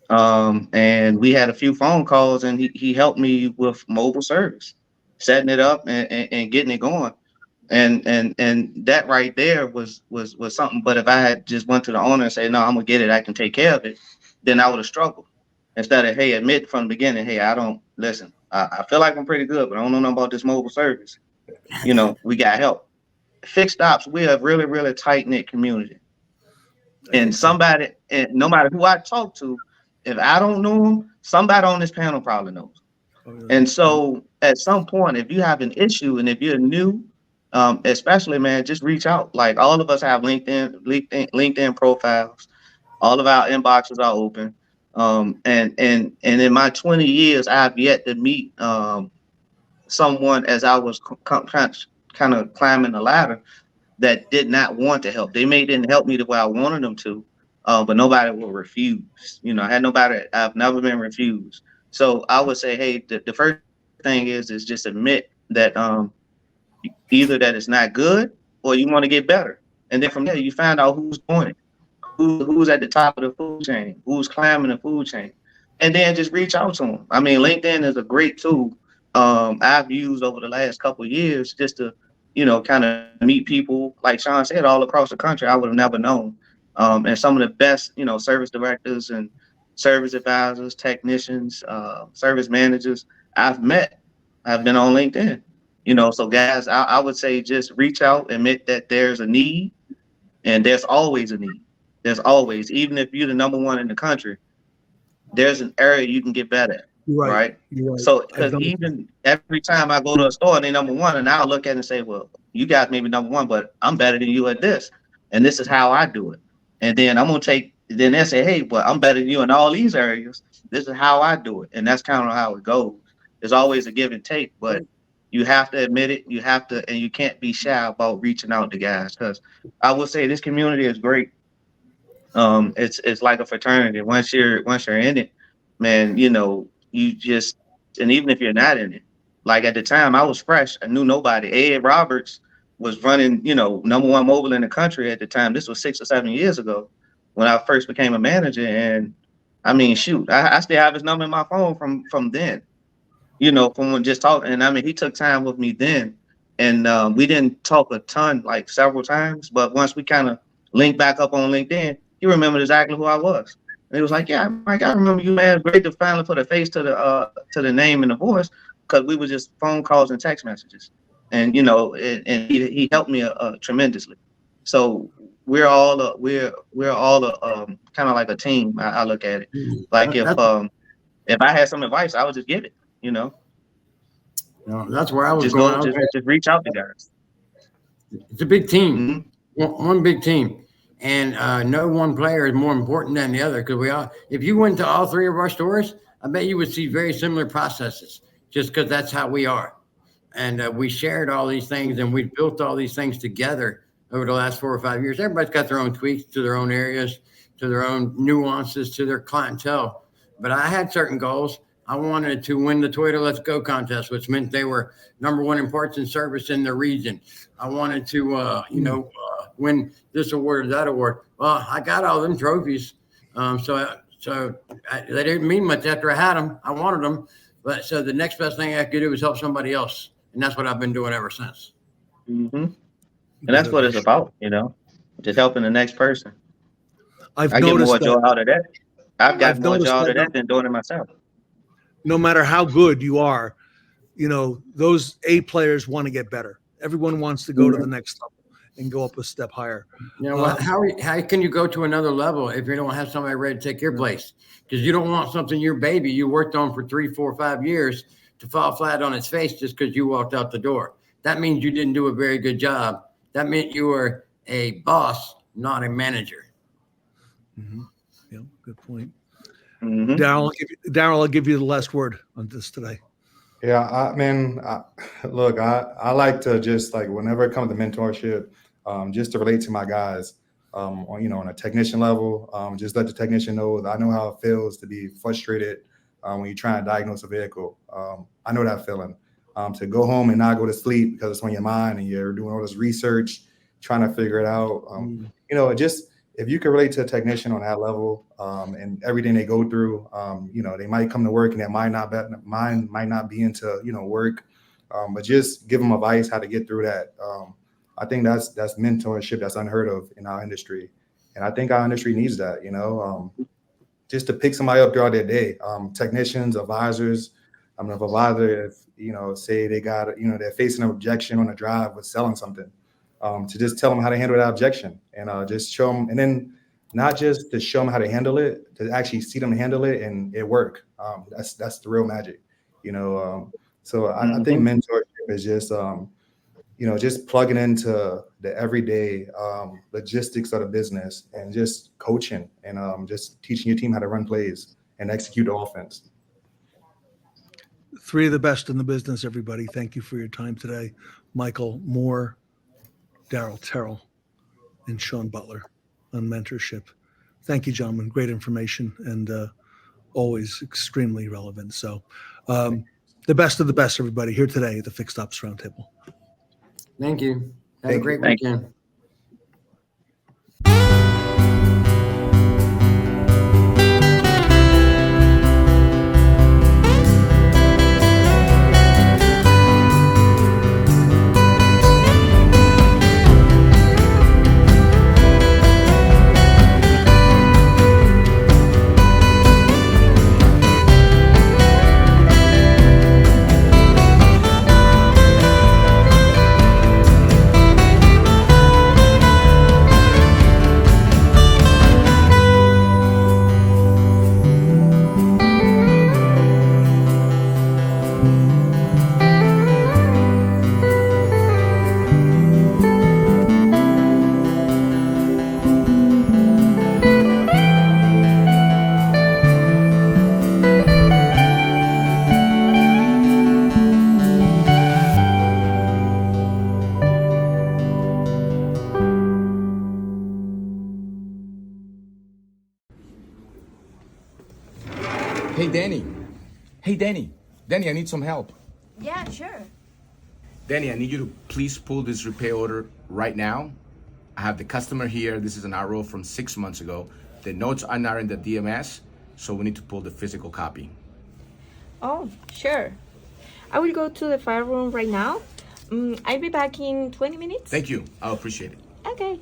And we had a few phone calls, and he helped me with mobile service, setting it up and getting it going. And that right there was something. But if I had just went to the owner and say, no, I'm gonna get it, I can take care of it, then I would have struggled. Instead of, hey, admit from the beginning, hey, I don't listen. I feel like I'm pretty good, but I don't know nothing about this mobile service. We got help. Fixed ops, we're a really, really tight knit community. And no matter who I talk to, if I don't know them, somebody on this panel probably knows. And so at some point, if you have an issue and if you're new, especially, man, just reach out. Like, all of us have LinkedIn profiles. All of our inboxes are open. And in my 20 years, I've yet to meet someone, as I was kind of climbing the ladder, that did not want to help. They didn't help me the way I wanted them to, but nobody will refuse. I've never been refused. So I would say, hey, the first thing is just admit that either that it's not good or you want to get better. And then from there, you find out who's doing it, who's at the top of the food chain, who's climbing the food chain, and then just reach out to them. I mean, LinkedIn is a great tool I've used over the last couple of years just to, kind of meet people, like Shawn said, all across the country I would have never known. And some of the best, service directors and service advisors, technicians, service managers I've met have been on LinkedIn. So guys, I would say just reach out, admit that there's a need, and there's always a need. There's always, even if you're the number one in the country, there's an area you can get better at. Right. So, because even every time I go to a store and they're number one, and I'll look at it and say, well, you guys may be number one, but I'm better than you at this. And this is how I do it. And then then they say, hey, well, I'm better than you in all these areas. This is how I do it. And that's kind of how it goes. There's always a give and take, but you have to admit it. You have to, and you can't be shy about reaching out to guys. Because I will say this community is great. It's like a fraternity. Once you're in it, man, you just, and even if you're not in it, like at the time I was fresh, I knew nobody. Ed Roberts was running, number one mobile in the country at the time. This was 6 or 7 years ago when I first became a manager. And I mean, shoot, I still have his number in my phone from then, from when just talking. And I mean, he took time with me then And we didn't talk a ton, like several times, but once we kind of linked back up on LinkedIn, he remembered exactly who I was. And he was like, yeah, Mike, I remember you, man. Great to finally put a face to the name and the voice, because we were just phone calls and text messages. And, you know, and he helped me tremendously. So we're all kind of like a team. I look at it like if I had some advice, I would just give it, you know. No, that's where I was just going. Just reach out to guys. It's a big team, one big team, and no one player is more important than the other, because we all. If you went to all three of our stores, I bet you would see very similar processes, just because that's how we are, and we shared all these things, and we built all these things together over the last 4 or 5 years. Everybody's got their own tweaks to their own areas, to their own nuances, to their clientele, but I had certain goals. I wanted to win the Toyota Let's Go contest, which meant they were #1 in parts and service in the region. I wanted to, win this award or that award. Well, I got all them trophies. So they didn't mean much after I had them. I wanted them. But so the next best thing I could do was help somebody else. And that's what I've been doing ever since. Mm-hmm. And that's what it's about, you know, just helping the next person. I get more joy out of that. I've got more joy out of that than doing it myself. No matter how good you are, you know, those A players want to get better. Everyone wants to go to the next level and go up a step higher. You know, how can you go to another level if you don't have somebody ready to take your place? Because you don't want something your baby you worked on for 3, 4, 5 years to fall flat on its face just because you walked out the door. That means you didn't do a very good job. That meant you were a boss, not a manager. Mm-hmm. Yeah, good point. Mm-hmm. Darryl, I'll give you the last word on this today. Yeah, look, I like to just, like, whenever it comes to mentorship, just to relate to my guys, on a technician level, just let the technician know that I know how it feels to be frustrated when you're trying to diagnose a vehicle. I know that feeling. To go home and not go to sleep because it's on your mind and you're doing all this research, trying to figure it out. Just if you can relate to a technician on that level, and everything they go through, they might come to work and their mind might not be into, work, but just give them advice how to get through that. I think that's mentorship that's unheard of in our industry. And I think our industry needs that, just to pick somebody up throughout their day. Technicians, advisors. If an advisor, say they got, they're facing an objection on a drive with selling something, to just tell them how to handle that objection and just show them, and then not just to show them how to handle it, to actually see them handle it and it work. That's the real magic, So I think mentorship is just, just plugging into the everyday logistics of the business and just coaching and just teaching your team how to run plays and execute the offense. 3 of the best in the business, everybody. Thank you for your time today. Michael Moore, Darryl, Terrell, and Shawn Butler on mentorship. Thank you, gentlemen. Great information and always extremely relevant. So the best of the best, everybody, here today at the Fixed Ops Roundtable. Thank you. Have a great weekend. Hey, Danny. Danny, I need some help. Yeah, sure. Danny, I need you to please pull this repair order right now. I have the customer here. This is an RO from 6 months ago. The notes are not in the DMS, so we need to pull the physical copy. Oh, sure. I will go to the file room right now. I'll be back in 20 minutes. Thank you. I'll appreciate it. Okay.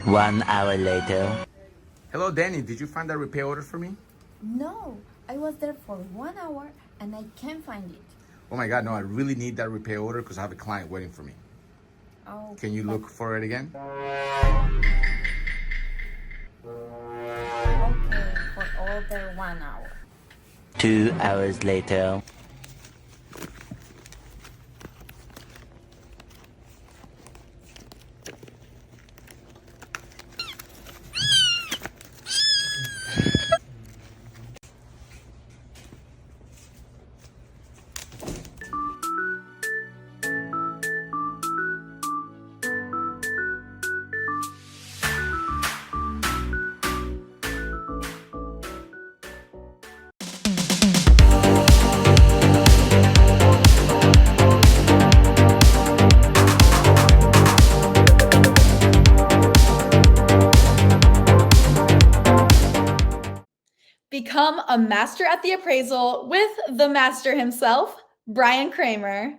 One hour later. Hello, Danny. Did you find that repair order for me? No, I was there for 1 hour and I can't find it. Oh my God, no, I really need that repair order because I have a client waiting for me. Oh. Can you look for it again? Okay, for over 1 hour. 2 hours later. Become a master at the appraisal with the master himself, Brian Kramer.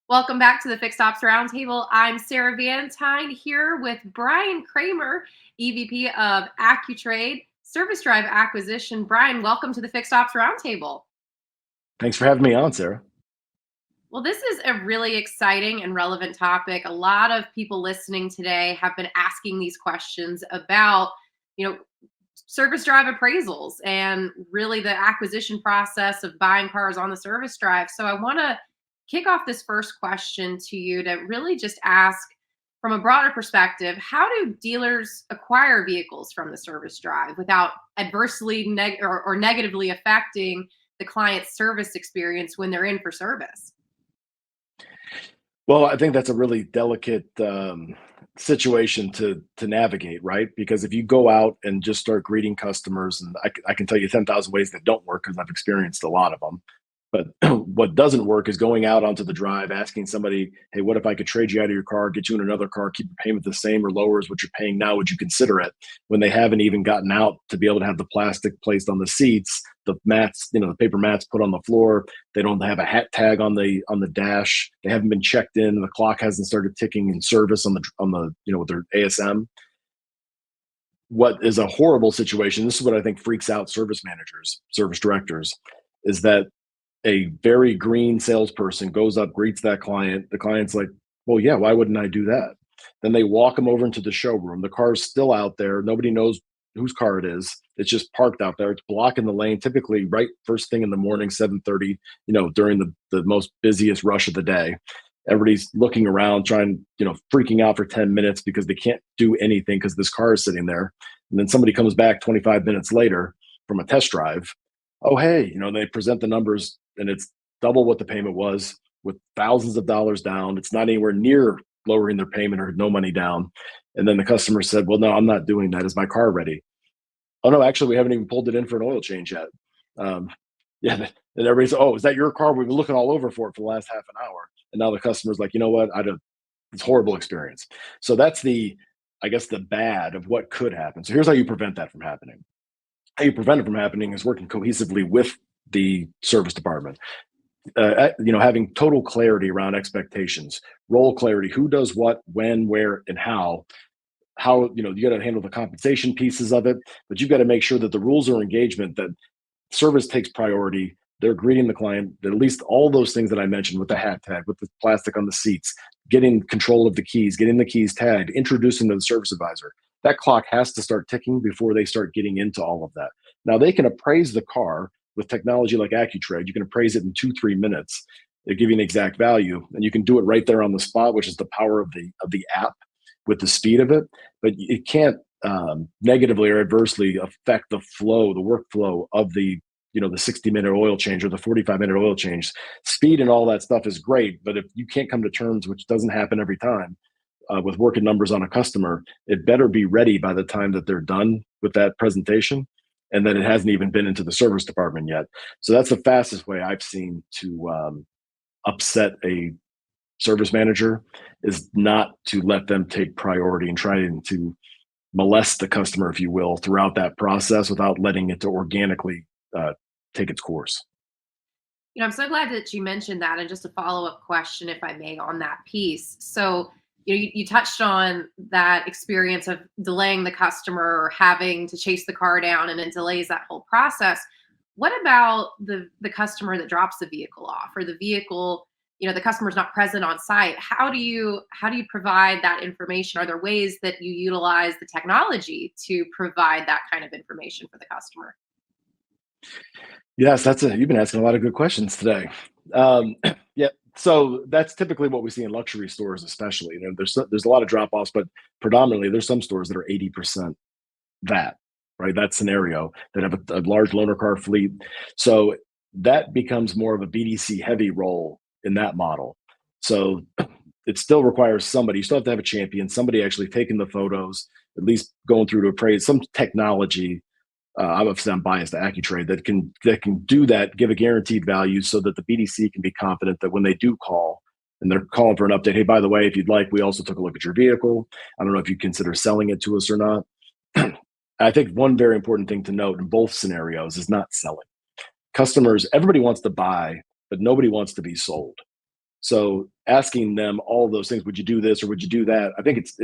Welcome back to the Fixed Ops Roundtable. I'm Sara Vantine here with Brian Kramer, EVP of Accu-Trade, Service Drive Acquisition. Brian, welcome to the Fixed Ops Roundtable. Thanks for having me on, Sara. Well, this is a really exciting and relevant topic. A lot of people listening today have been asking these questions about, service drive appraisals and really the acquisition process of buying cars on the service drive. So I want to kick off this first question to you to really just ask from a broader perspective, how do dealers acquire vehicles from the service drive without adversely or negatively affecting the client's service experience when they're in for service? Well, I think that's a really delicate situation to navigate, right? Because if you go out and just start greeting customers, and I can tell you 10,000 ways that don't work because I've experienced a lot of them. But what doesn't work is going out onto the drive, asking somebody, hey, what if I could trade you out of your car, get you in another car, keep your payment the same or lower as what you're paying now? Would you consider it? When they haven't even gotten out to be able to have the plastic placed on the seats, the mats, the paper mats put on the floor. They don't have a hat tag on the dash. They haven't been checked in. The clock hasn't started ticking in service on the with their ASM. What is a horrible situation, this is what I think freaks out service managers, service directors, is that a very green salesperson goes up, greets that client. The client's like, well, yeah, why wouldn't I do that? Then they walk them over into the showroom. The car's still out there. Nobody knows whose car it is. It's just parked out there. It's blocking the lane, typically right first thing in the morning, 7:30, during the most busiest rush of the day. Everybody's looking around, trying, freaking out for 10 minutes because they can't do anything because this car is sitting there. And then somebody comes back 25 minutes later from a test drive. Oh, hey, they present the numbers and it's double what the payment was with thousands of dollars down. It's not anywhere near lowering their payment or no money down. And then the customer said, well, no, I'm not doing that. Is my car ready? Oh, no, actually, we haven't even pulled it in for an oil change yet. Yeah. And everybody's, oh, is that your car? We've been looking all over for it for the last half an hour. And now the customer's like, you know what? It's a horrible experience. So that's the bad of what could happen. So here's how you prevent that from happening. How you prevent it from happening is working cohesively with the service department. Having total clarity around expectations, role clarity, who does what, when, where, and how, you got to handle the compensation pieces of it, but you've got to make sure that the rules of engagement, that service takes priority, they're greeting the client, at least all those things that I mentioned with the hat tag, with the plastic on the seats, getting control of the keys, getting the keys tagged, introducing to the service advisor. That clock has to start ticking before they start getting into all of that. Now they can appraise the car with technology like Accu-Trade. You can appraise it in 2-3 minutes. They give you an exact value, and you can do it right there on the spot, which is the power of the app with the speed of it. But it can't negatively or adversely affect the flow, the workflow of the 60-minute oil change or the 45-minute oil change. Speed and all that stuff is great, but if you can't come to terms, which doesn't happen every time, with working numbers on a customer, it better be ready by the time that they're done with that presentation, and that it hasn't even been into the service department yet. So that's the fastest way I've seen to upset a service manager, is not to let them take priority and trying to molest the customer, if you will, throughout that process without letting it to organically take its course. I'm so glad that you mentioned that. And just a follow-up question, if I may, on that piece. So, you touched on that experience of delaying the customer or having to chase the car down, and it delays that whole process. What about the customer that drops the vehicle off, or the vehicle, the customer's not present on site? How do you provide that information? Are there ways that you utilize the technology to provide that kind of information for the customer? Yes, you've been asking a lot of good questions today. Yeah, so that's typically what we see in luxury stores, especially. There's a lot of drop-offs, but predominantly there's some stores that are 80% that, right? That scenario, that have a large loaner car fleet. So that becomes more of a BDC heavy role in that model. So it still requires somebody. You still have to have a champion, somebody actually taking the photos, at least going through to appraise, some technology. Obviously, I'm biased to Accu-Trade that can do that, give a guaranteed value, so that the BDC can be confident that when they do call and they're calling for an update, hey, by the way, if you'd like, we also took a look at your vehicle. I don't know if you consider selling it to us or not. I think one very important thing to note in both scenarios is not selling. Customers, everybody wants to buy, but nobody wants to be sold. So asking them all those things, would you do this or would you do that? I think it's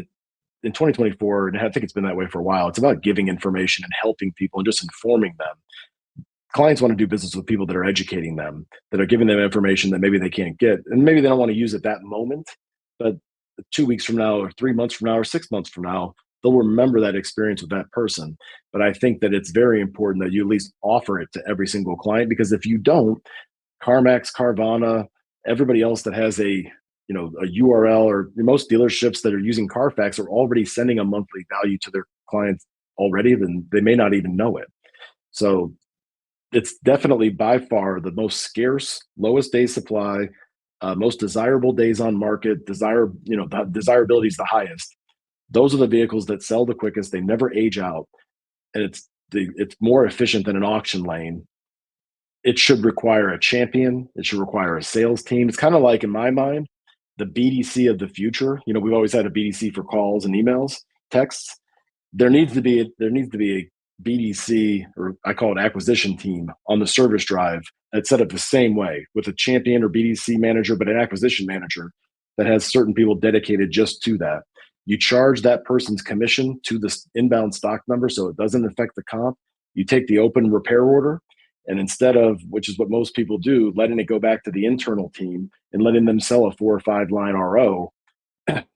in 2024, and I think it's been that way for a while. It's about giving information and helping people and just informing them. Clients want to do business with people that are educating them, that are giving them information that maybe they can't get, and maybe they don't want to use at that moment, but 2 weeks from now or 3 months from now or 6 months from now, they'll remember that experience with that person. But I think that it's very important that you at least offer it to every single client, because if you don't, CarMax, Carvana, everybody else that has a URL, or most dealerships that are using Carfax are already sending a monthly value to their clients already, then they may not even know it. So it's definitely by far the most scarce, lowest day supply, most desirable days on market. The desirability is the highest. Those are the vehicles that sell the quickest. They never age out, and it's more efficient than an auction lane. It should require a champion. It should require a sales team. It's kind of like, in my mind, the BDC of the future. We've always had a BDC for calls and emails, texts. There needs to be a BDC, or I call it acquisition team, on the service drive that's set up the same way, with a champion or BDC manager, but an acquisition manager that has certain people dedicated just to that. You charge that person's commission to the inbound stock number, so it doesn't affect the comp. You take the open repair order, and instead of, which is what most people do, letting it go back to the internal team and letting them sell a 4 or 5 line RO,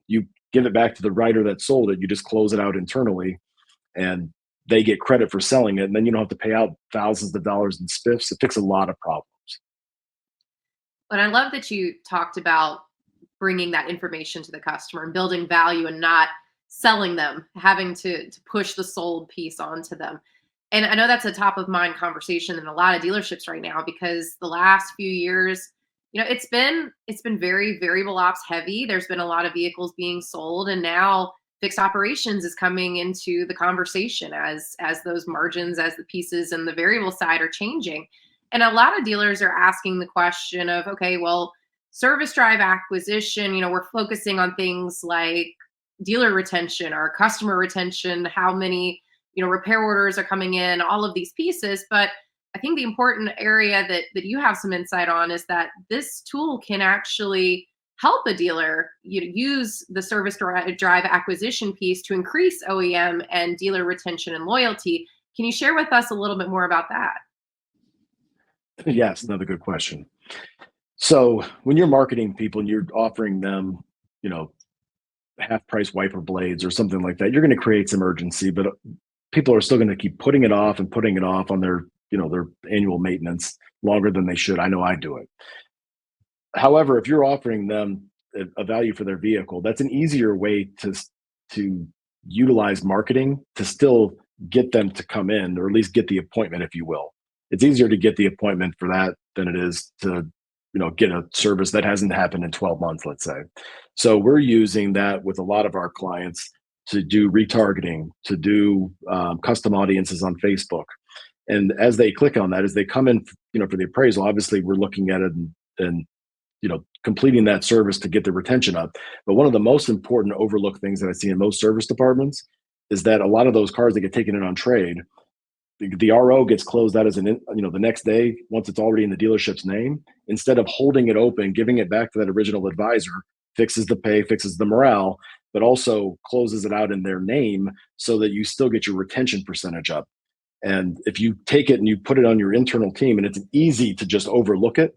you give it back to the writer that sold it. You just close it out internally, and they get credit for selling it. And then you don't have to pay out thousands of dollars in spiffs. It fixes a lot of problems. But I love that you talked about bringing that information to the customer and building value, and not selling them, having to push the sold piece onto them. And I know that's a top of mind conversation in a lot of dealerships right now, because the last few years, it's been very variable ops heavy. There's been a lot of vehicles being sold, and now fixed operations is coming into the conversation as those margins, as the pieces and the variable side are changing. And a lot of dealers are asking the question of, okay, well, service drive acquisition, we're focusing on things like dealer retention or customer retention, how many repair orders are coming in, all of these pieces. But I think the important area that you have some insight on is that this tool can actually help a dealer use the service drive acquisition piece to increase OEM and dealer retention and loyalty. Can you share with us a little bit more about that? Yes, another good question. So when you're marketing people and you're offering them, half price wiper blades or something like that, you're going to create some urgency, but people are still going to keep putting it off and putting it off on their annual maintenance longer than they should. I know I do it. However, if you're offering them a value for their vehicle, that's an easier way to utilize marketing to still get them to come in, or at least get the appointment, if you will. It's easier to get the appointment for that than it is to get a service that hasn't happened in 12 months, let's say. So we're using that with a lot of our clients to do retargeting, to do custom audiences on Facebook. And as they click on that, as they come in, for the appraisal, obviously we're looking at it and completing that service to get the retention up. But one of the most important overlooked things that I see in most service departments is that a lot of those cars that get taken in on trade, the RO gets closed out as the next day, once it's already in the dealership's name, instead of holding it open, giving it back to that original advisor, fixes the pay, fixes the morale, but also closes it out in their name so that you still get your retention percentage up. And if you take it and you put it on your internal team, and it's easy to just overlook it,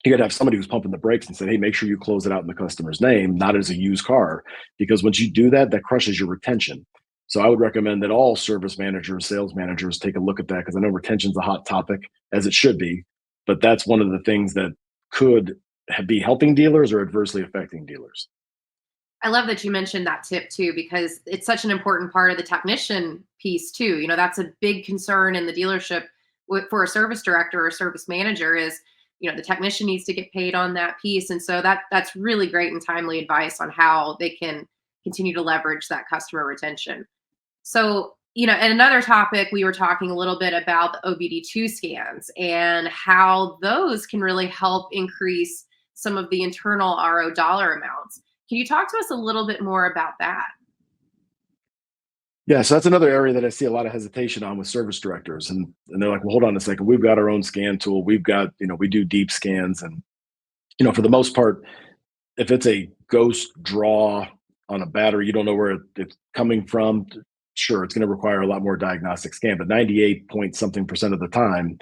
you got to have somebody who's pumping the brakes and say, hey, make sure you close it out in the customer's name, not as a used car. Because once you do that, that crushes your retention. So I would recommend that all service managers, sales managers take a look at that, because I know retention's a hot topic, as it should be, but that's one of the things that could be helping dealers or adversely affecting dealers. I love that you mentioned that tip too, because it's such an important part of the technician piece too. That's a big concern in the dealership for a service director or service manager is, the technician needs to get paid on that piece. And so that's really great and timely advice on how they can continue to leverage that customer retention. So, and another topic, we were talking a little bit about the OBD2 scans and how those can really help increase some of the internal RO dollar amounts. Can you talk to us a little bit more about that? Yeah, so that's another area that I see a lot of hesitation on with service directors. And they're like, well, hold on a second. We've got our own scan tool. We've got, we do deep scans. And, for the most part, if it's a ghost draw on a battery, you don't know where it's coming from. Sure, it's going to require a lot more diagnostic scan, but 98% of the time,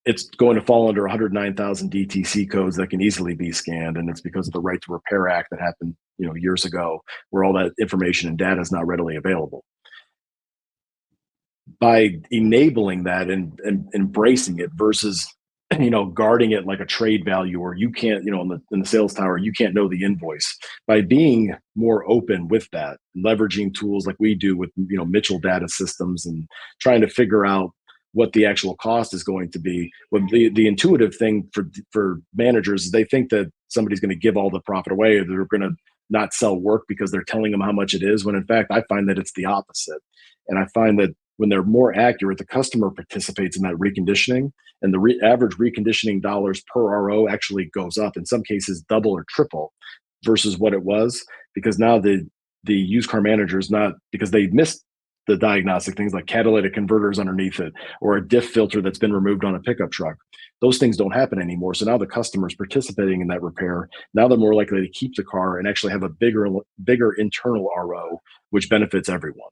it's going to fall under 109,000 DTC codes that can easily be scanned. And it's because of the Right to Repair Act that happened, years ago, where all that information and data is not readily available. By enabling that and embracing it versus, guarding it like a trade value, or you can't, in the sales tower, you can't know the invoice. By being more open with that, leveraging tools like we do with, Mitchell data systems, and trying to figure out what the actual cost is going to be. When the intuitive thing for managers is they think that somebody's going to give all the profit away, or they're going to not sell work because they're telling them how much it is, when in fact, I find that it's the opposite. And I find that when they're more accurate, the customer participates in that reconditioning, and the average reconditioning dollars per RO actually goes up, in some cases double or triple versus what it was, because now the used car managers, not because they missed the diagnostic things like catalytic converters underneath it, or a diff filter that's been removed on a pickup truck. Those things don't happen anymore. So now the customer's participating in that repair. Now they're more likely to keep the car and actually have a bigger internal RO, which benefits everyone.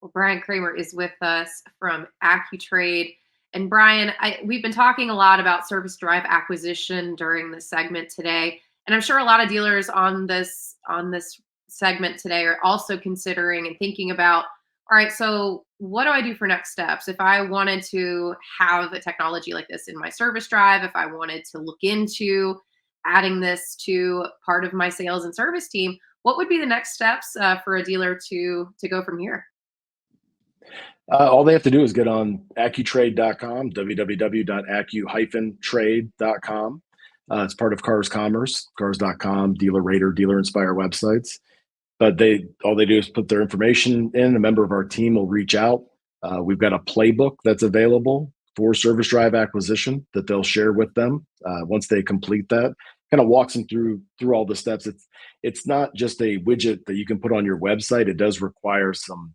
Well, Brian Kramer is with us from Accu-Trade. And Brian, we've been talking a lot about service drive acquisition during this segment today. And I'm sure a lot of dealers on this segment today are also considering and thinking about, all right, so what do I do for next steps? If I wanted to have a technology like this in my service drive, if I wanted to look into adding this to part of my sales and service team, what would be the next steps for a dealer to go from here? All they have to do is get on Accu-Trade.com, www.accu-trade.com. It's part of Cars Commerce, Cars.com, Dealer Rater, Dealer Inspire websites. But all they do is put their information in. A member of our team will reach out. We've got a playbook that's available for service drive acquisition that they'll share with them once they complete that. Kind of walks them through all the steps. It's not just a widget that you can put on your website. It does require some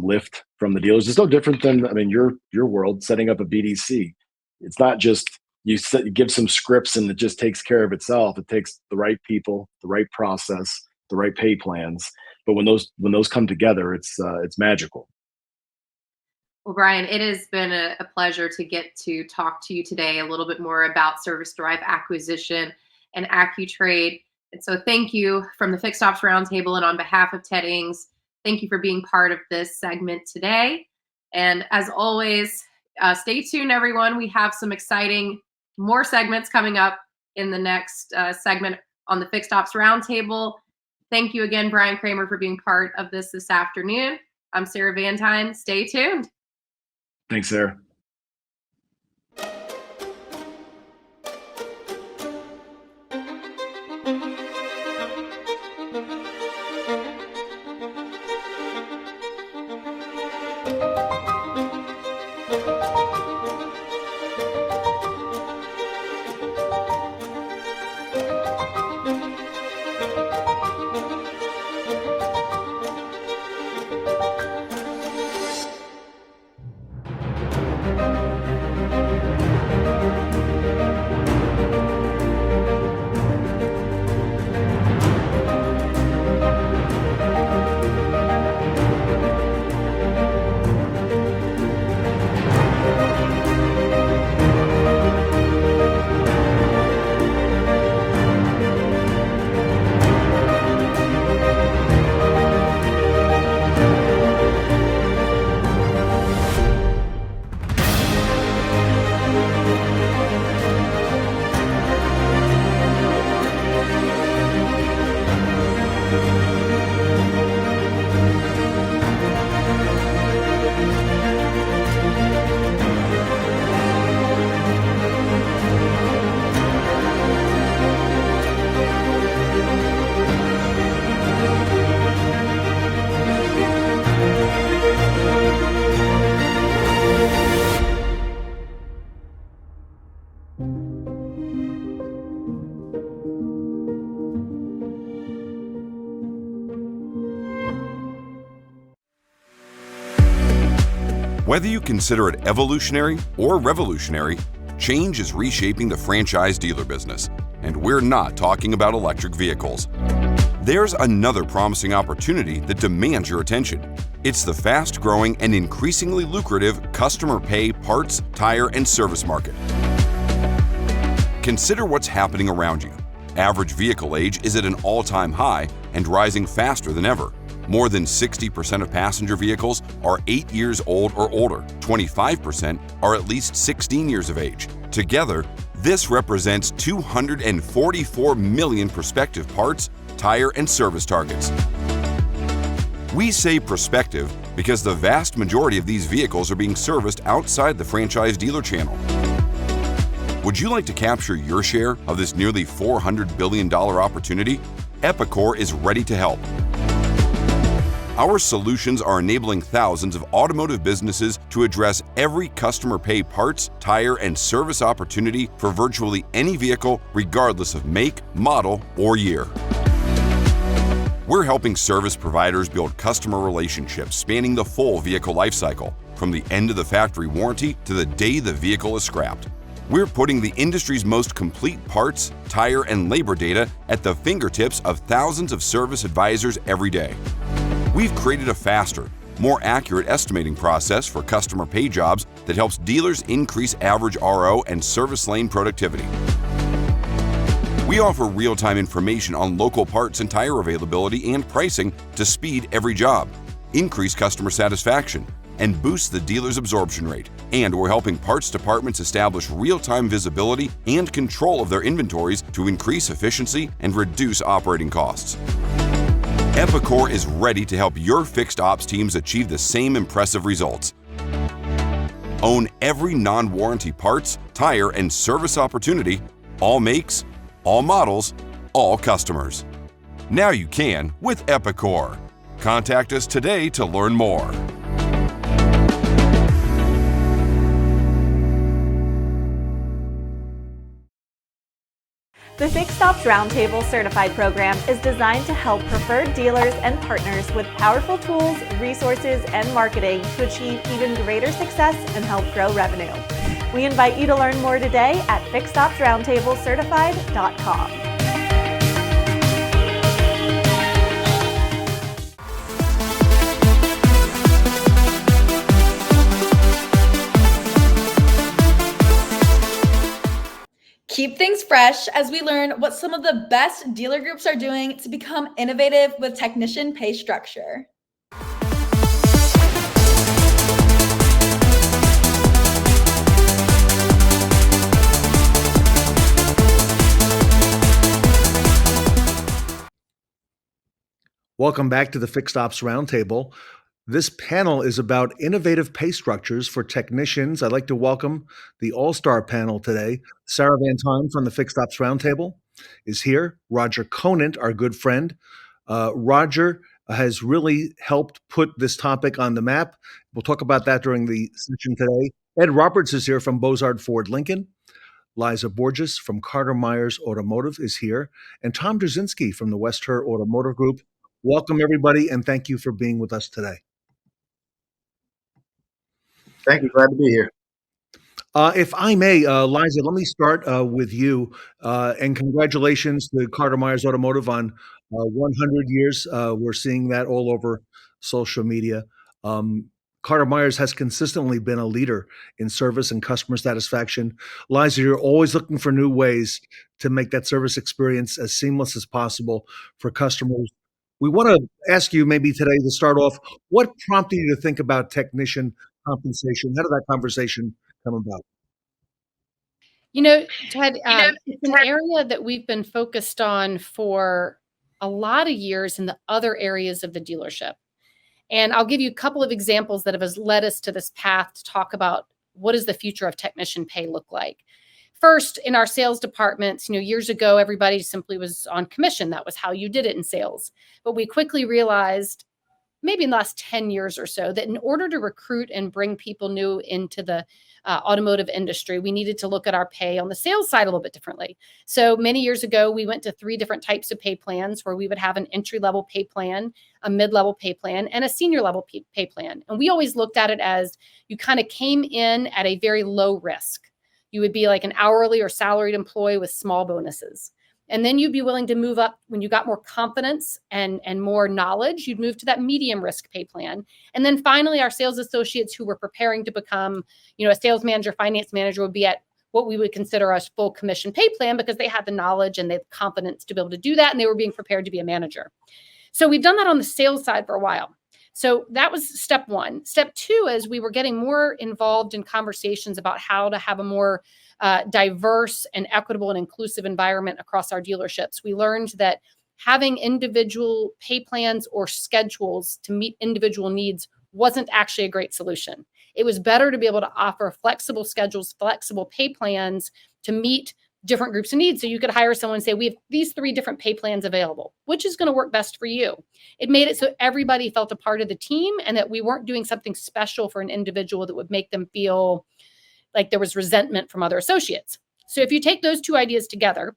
lift from the dealers. It's no different than, your world, setting up a BDC. It's not just you give some scripts and it just takes care of itself. It takes the right people, the right process, the right pay plans. But when those come together, it's magical. Well, Brian, it has been a pleasure to get to talk to you today a little bit more about service drive acquisition and Accu-Trade. And so thank you from the Fixed Ops Roundtable and on behalf of Ted Ings, thank you for being part of this segment today. And as always, stay tuned, everyone. We have some exciting more segments coming up in the next segment on the Fixed Ops Roundtable. Thank you again, Brian Kramer, for being part of this afternoon. I'm Sara Vantine. Stay tuned. Thanks, Sara. Whether you consider it evolutionary or revolutionary, change is reshaping the franchise dealer business, and we're not talking about electric vehicles. There's another promising opportunity that demands your attention. It's the fast-growing and increasingly lucrative customer pay parts, tire, and service market. Consider what's happening around you. Average vehicle age is at an all-time high and rising faster than ever. More than 60% of passenger vehicles are 8 years old or older. 25% are at least 16 years of age. Together, this represents 244 million prospective parts, tire, and service targets. We say prospective because the vast majority of these vehicles are being serviced outside the franchise dealer channel. Would you like to capture your share of this nearly $400 billion opportunity? Epicor is ready to help. Our solutions are enabling thousands of automotive businesses to address every customer pay parts, tire, and service opportunity for virtually any vehicle, regardless of make, model, or year. We're helping service providers build customer relationships spanning the full vehicle lifecycle, from the end of the factory warranty to the day the vehicle is scrapped. We're putting the industry's most complete parts, tire, and labor data at the fingertips of thousands of service advisors every day. We've created a faster, more accurate estimating process for customer pay jobs that helps dealers increase average RO and service lane productivity. We offer real-time information on local parts and tire availability and pricing to speed every job, increase customer satisfaction, and boost the dealer's absorption rate. And we're helping parts departments establish real-time visibility and control of their inventories to increase efficiency and reduce operating costs. Epicor is ready to help your fixed ops teams achieve the same impressive results. Own every non-warranty parts, tire, and service opportunity, all makes, all models, all customers. Now you can with Epicor. Contact us today to learn more. The Fixed Ops Roundtable Certified Program is designed to help preferred dealers and partners with powerful tools, resources, and marketing to achieve even greater success and help grow revenue. We invite you to learn more today at fixedopsroundtablecertified.com. keep things fresh as we learn what some of the best dealer groups are doing to become innovative with technician pay structure. Welcome back to the Fixed Ops Roundtable. This panel is about innovative pay structures for technicians. I'd like to welcome the all-star panel today. Sara Vantine from the Fixed Ops Roundtable is here. Roger Conant, our good friend. Roger has really helped put this topic on the map. We'll talk about that during the session today. Ed Roberts is here from Bozard Ford Lincoln. Liza Borches from Carter Myers Automotive is here. And Tom Druzynski from the West Her Automotive Group. Welcome, everybody, and thank you for being with us today. Thank you. Glad to be here. If I may, Liza, let me start with you. And congratulations to Carter Myers Automotive on 100 years. We're seeing that all over social media. Carter Myers has consistently been a leader in service and customer satisfaction. Liza, you're always looking for new ways to make that service experience as seamless as possible for customers. We want to ask you maybe today to start off, what prompted you to think about technician compensation? How did that conversation come about? Ted, it's an area that we've been focused on for a lot of years in the other areas of the dealership. And I'll give you a couple of examples that have led us to this path to talk about what does the future of technician pay look like. First, in our sales departments, years ago, everybody simply was on commission. That was how you did it in sales. But we quickly realized, maybe in the last 10 years or so, that in order to recruit and bring people new into the automotive industry, we needed to look at our pay on the sales side a little bit differently. So many years ago, we went to 3 different types of pay plans where we would have an entry-level pay plan, a mid-level pay plan, and a senior-level pay plan. And we always looked at it as you kind of came in at a very low risk. You would be like an hourly or salaried employee with small bonuses. And then you'd be willing to move up when you got more confidence and more knowledge. You'd move to that medium risk pay plan. And then finally, our sales associates who were preparing to become, a sales manager, finance manager would be at what we would consider a full commission pay plan because they had the knowledge and the confidence to be able to do that. And they were being prepared to be a manager. So we've done that on the sales side for a while. So that was step 1. Step 2 is we were getting more involved in conversations about how to have a more diverse and equitable and inclusive environment across our dealerships. We learned that having individual pay plans or schedules to meet individual needs wasn't actually a great solution. It was better to be able to offer flexible schedules, flexible pay plans to meet different groups of needs. So you could hire someone and say, we have these 3 different pay plans available. Which is going to work best for you? It made it so everybody felt a part of the team and that we weren't doing something special for an individual that would make them feel like there was resentment from other associates. So if you take those 2 ideas together,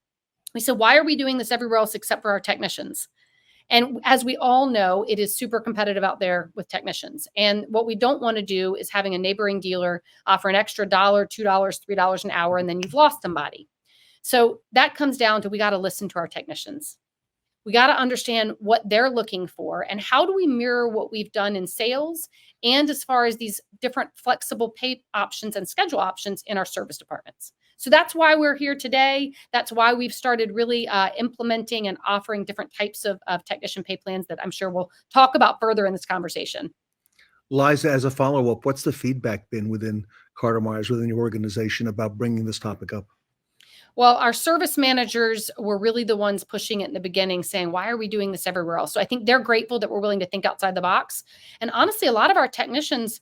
we said, why are we doing this everywhere else except for our technicians? And as we all know, it is super competitive out there with technicians. And what we don't want to do is having a neighboring dealer offer an extra $1, $2, $3 an hour, and then you've lost somebody. So that comes down to we got to listen to our technicians. We got to understand what they're looking for and how do we mirror what we've done in sales and as far as these different flexible pay options and schedule options in our service departments. So that's why we're here today. That's why we've started really implementing and offering different types of technician pay plans that I'm sure we'll talk about further in this conversation. Liza, as a follow-up, what's the feedback been within Carter Myers, within your organization about bringing this topic up? Well, our service managers were really the ones pushing it in the beginning, saying, why are we doing this everywhere else? So I think they're grateful that we're willing to think outside the box. And honestly, a lot of our technicians,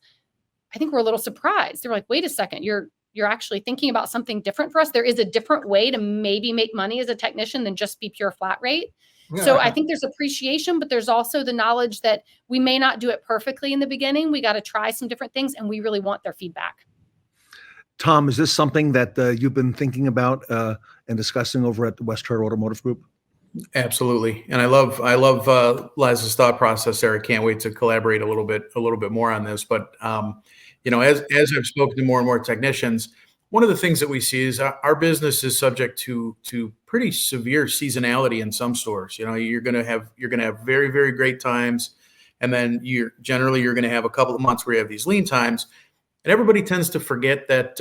I think, were a little surprised. They were like, wait a second, you're actually thinking about something different for us. There is a different way to maybe make money as a technician than just be pure flat rate. Yeah. So I think there's appreciation, but there's also the knowledge that we may not do it perfectly in the beginning. We got to try some different things, and we really want their feedback. Tom, is this something that you've been thinking about and discussing over at the West Her Automotive Group? Absolutely, and I love Liza's thought process there. I can't wait to collaborate a little bit more on this. But as I've spoken to more and more technicians, one of the things that we see is our business is subject to pretty severe seasonality in some stores. You're gonna have very, very great times, and then you're gonna have a couple of months where you have these lean times. And everybody tends to forget that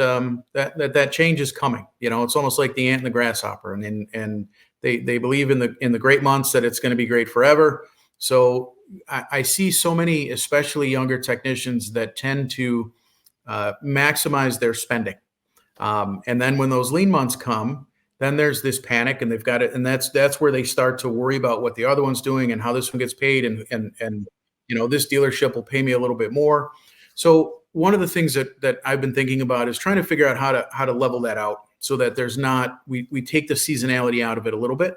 that change is coming. It's almost like the ant and the grasshopper, and they believe in the great months that it's going to be great forever. So I see so many, especially younger technicians, that tend to maximize their spending. And then when those lean months come, then there's this panic, and they've got it. And that's where they start to worry about what the other one's doing and how this one gets paid. And this dealership will pay me a little bit more. So one of the things that I've been thinking about is trying to figure out how to level that out so that there's not, we take the seasonality out of it a little bit.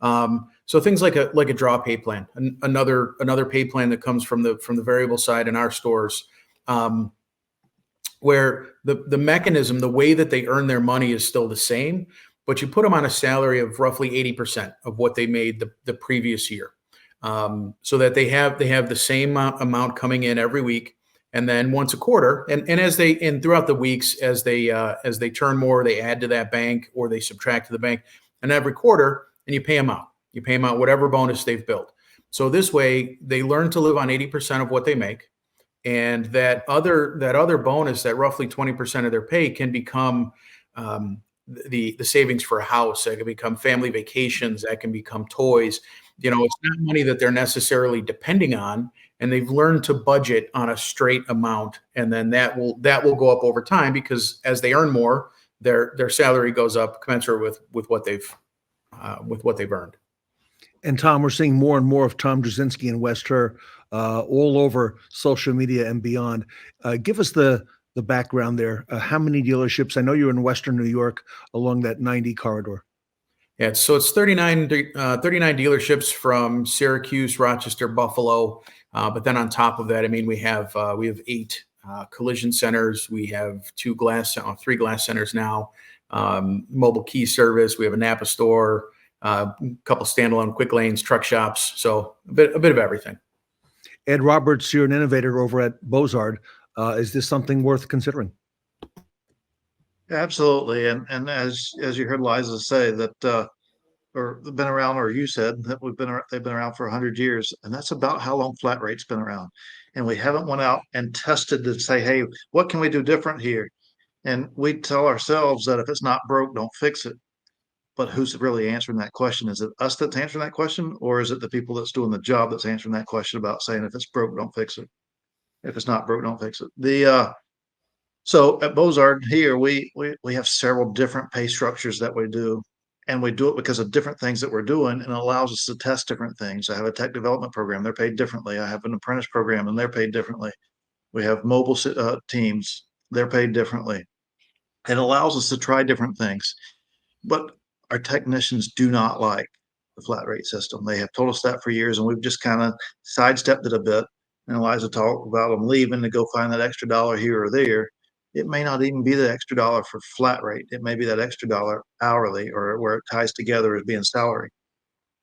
So things like a draw pay plan, another pay plan that comes from the variable side in our stores, where the mechanism, the way that they earn their money is still the same, but you put them on a salary of roughly 80% of what they made the previous year, so that they have the same amount coming in every week. And then once a quarter, and throughout the weeks, as they turn more, they add to that bank or they subtract to the bank, and every quarter, and you pay them out. You pay them out whatever bonus they've built. So this way, they learn to live on 80% of what they make, and that other bonus, that roughly 20% of their pay, can become the savings for a house. That can become family vacations. That can become toys. It's not money that they're necessarily depending on, and they've learned to budget on a straight amount. And then that will go up over time, because as they earn more, their salary goes up commensurate with what they've earned. And Tom, we're seeing more and more of Tom Druzynski and West Her all over social media and beyond. Give us the background there. How many dealerships? I know you're in Western New York along that 90 corridor. Yeah, so it's 39 dealerships from Syracuse, Rochester, Buffalo. But then on top of that, we have 8 collision centers. We have 3 glass centers now. Mobile key service. We have a Napa store. A couple standalone quick lanes, truck shops. So a bit of everything. Ed Roberts, you're an innovator over at Bozard. Is this something worth considering? Absolutely. And as you heard Liza say that, or been around, or you said that they've been around for 100 years, and that's about how long flat rate's been around. And we haven't went out and tested to say, hey, what can we do different here? And we tell ourselves that if it's not broke, don't fix it. But who's really answering that question? Is it us that's answering that question, or is it the people that's doing the job that's answering that question about saying, if it's broke, don't fix it. If it's not broke, don't fix it. So at Bozard here, we have several different pay structures that we do, and we do it because of different things that we're doing, and it allows us to test different things. I have a tech development program; they're paid differently. I have an apprentice program, and they're paid differently. We have mobile teams; they're paid differently. It allows us to try different things, but our technicians do not like the flat rate system. They have told us that for years, and we've just kind of sidestepped it a bit. And Liza talked about them leaving to go find that extra dollar here or there. It may not even be the extra dollar for flat rate. It may be that extra dollar hourly, or where it ties together as being salary.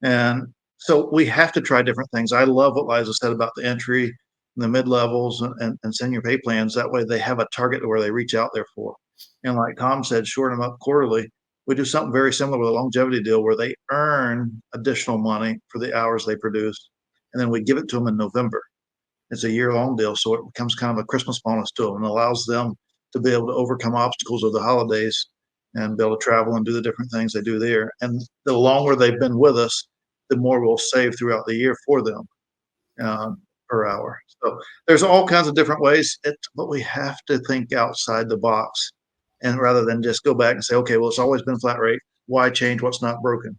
And so we have to try different things. I love what Liza said about the entry, the mid-levels, and senior pay plans. That way they have a target to where they reach out there for. And like Tom said, shorten them up quarterly. We do something very similar with a longevity deal where they earn additional money for the hours they produce, and then we give it to them in November. It's a year-long deal, so it becomes kind of a Christmas bonus to them, and allows them to be able to overcome obstacles of the holidays and be able to travel and do the different things they do there. And the longer they've been with us, the more we'll save throughout the year for them per hour. So there's all kinds of different ways, but we have to think outside the box. And rather than just go back and say, okay, well, it's always been flat rate. Why change what's not broken?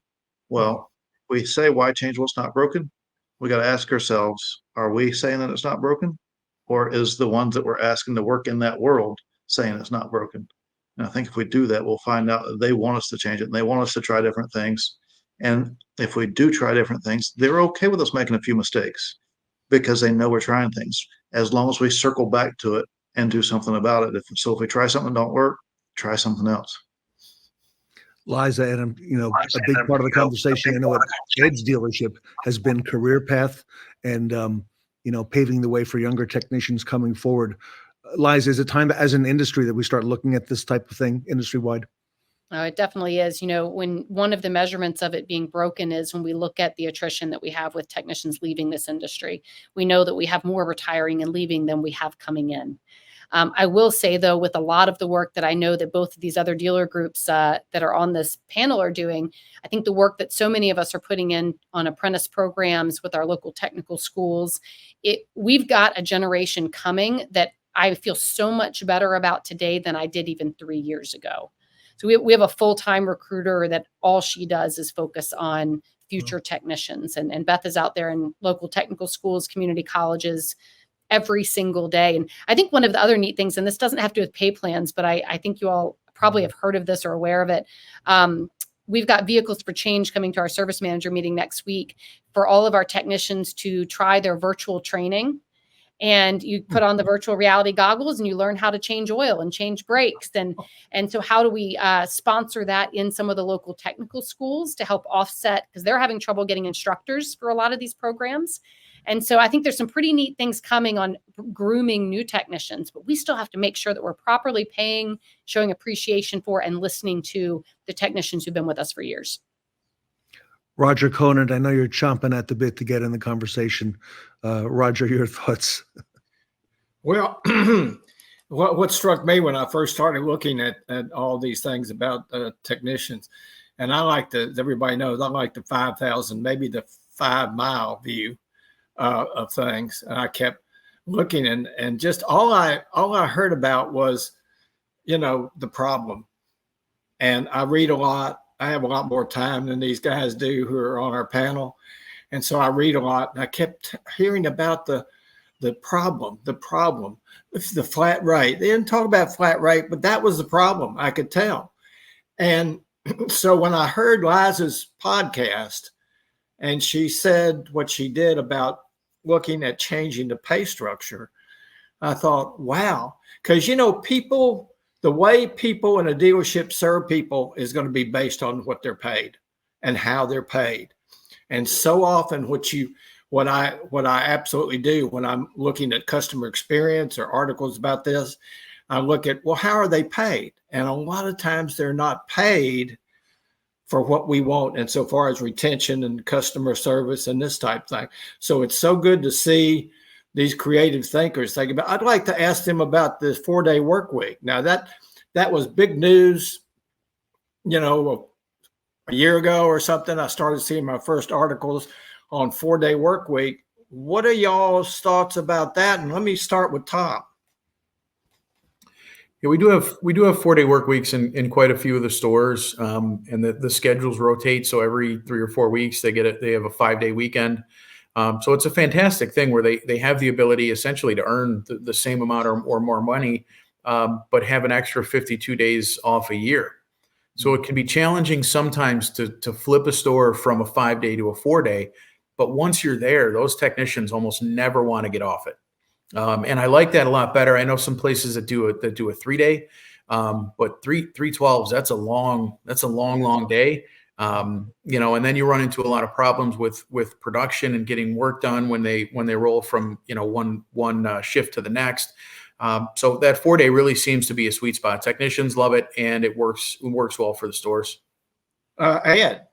Well, we say, why change what's not broken? We got to ask ourselves, are we saying that it's not broken? Or is the ones that we're asking to work in that world saying it's not broken? And I think if we do that, we'll find out that they want us to change it, and they want us to try different things. And if we do try different things, they're okay with us making a few mistakes, because they know we're trying things, as long as we circle back to it and do something about it. If we try something that don't work, try something else. Liza, and a big part of the conversation, I know at Ed's dealership has been career path and paving the way for younger technicians coming forward. Liza, is it time as an industry that we start looking at this type of thing industry-wide? Oh, it definitely is. When one of the measurements of it being broken is when we look at the attrition that we have with technicians leaving this industry. We know that we have more retiring and leaving than we have coming in. I will say, though, with a lot of the work that I know that both of these other dealer groups that are on this panel are doing, I think the work that so many of us are putting in on apprentice programs with our local technical schools, we've got a generation coming that I feel so much better about today than I did even 3 years ago. So we have a full-time recruiter that all she does is focus on future technicians. And Beth is out there in local technical schools, community colleges every single day. And I think one of the other neat things, and this doesn't have to do with pay plans, but I think you all probably have heard of this or aware of it. We've got Vehicles for Change coming to our service manager meeting next week for all of our technicians to try their virtual training. And you put on the virtual reality goggles and you learn how to change oil and change brakes. And so how do we sponsor that in some of the local technical schools to help offset, because they're having trouble getting instructors for a lot of these programs. And so I think there's some pretty neat things coming on grooming new technicians, but we still have to make sure that we're properly paying, showing appreciation for, and listening to the technicians who've been with us for years. Roger Conant, I know you're chomping at the bit to get in the conversation. Roger, your thoughts? Well, what struck me when I first started looking at all these things about technicians, and I like as everybody knows, I like the 5,000, maybe the 5 mile view of things. And I kept looking and just all I heard about was, the problem. And I read a lot. I have a lot more time than these guys do who are on our panel. And so I read a lot, and I kept hearing about the problem, the flat rate. They didn't talk about flat rate, but that was the problem, I could tell. And so when I heard Liza's podcast and she said what she did about looking at changing the pay structure, I thought, wow, because, the way people in a dealership serve people is going to be based on what they're paid and how they're paid. And so often what I absolutely do when I'm looking at customer experience or articles about this, I look at, well, how are they paid? And a lot of times they're not paid for what we want insofar as retention and customer service and this type of thing. So it's so good to see these creative thinkers think about. I'd like to ask them about this 4-day work week. Now that was big news, a year ago or something. I started seeing my first articles on 4-day work week. What are y'all's thoughts about that? And let me start with Tom. Yeah, we do have 4-day work weeks in quite a few of the stores, and the schedules rotate. So every 3 or 4 weeks they have a 5-day weekend. So it's a fantastic thing where they have the ability essentially to earn the same amount or more money, but have an extra 52 days off a year. So it can be challenging sometimes to flip a store from a 5-day to a 4-day. But once you're there, those technicians almost never want to get off it. And I like that a lot better. I know some places that do a 3-day, but 3/12s, that's a long day. And then you run into a lot of problems with production and getting work done when they roll from, one shift to the next. So that 4-day really seems to be a sweet spot. Technicians love it, and it works well for the stores. Ed.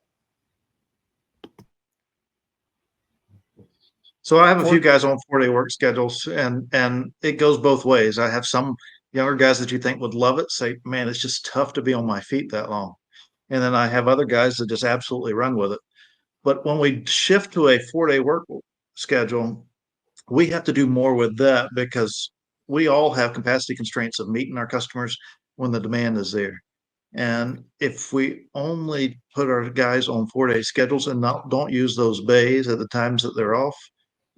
So I have a few guys on 4-day work schedules, and it goes both ways. I have some younger guys that you think would love it, say, man, it's just tough to be on my feet that long. And then I have other guys that just absolutely run with it. But when we shift to a 4-day work schedule, we have to do more with that because we all have capacity constraints of meeting our customers when the demand is there. And if we only put our guys on 4-day schedules and don't use those bays at the times that they're off,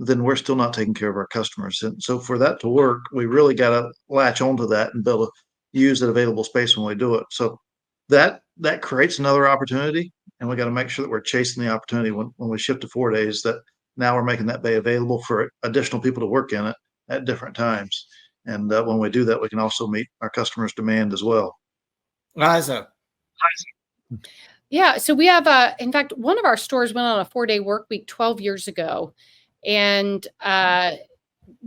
then we're still not taking care of our customers. And so for that to work, we really got to latch onto that and be able to use that available space when we do it. So that creates another opportunity, and we got to make sure that we're chasing the opportunity when we shift to 4 days, that now we're making that bay available for additional people to work in it at different times. And when we do that, we can also meet our customers' demand as well. Liza. Yeah. So we have, in fact, one of our stores went on a 4-day work week 12 years ago. And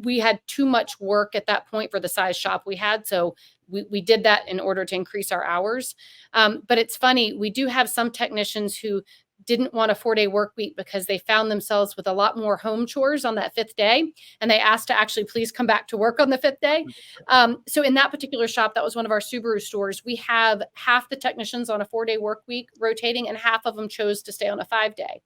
we had too much work at that point for the size shop we had. So we did that in order to increase our hours. But it's funny, we do have some technicians who didn't want a 4-day work week because they found themselves with a lot more home chores on that 5th day. And they asked to actually please come back to work on the 5th day. So in that particular shop, that was one of our Subaru stores. We have half the technicians on a 4-day work week rotating, and half of them chose to stay on a 5-day.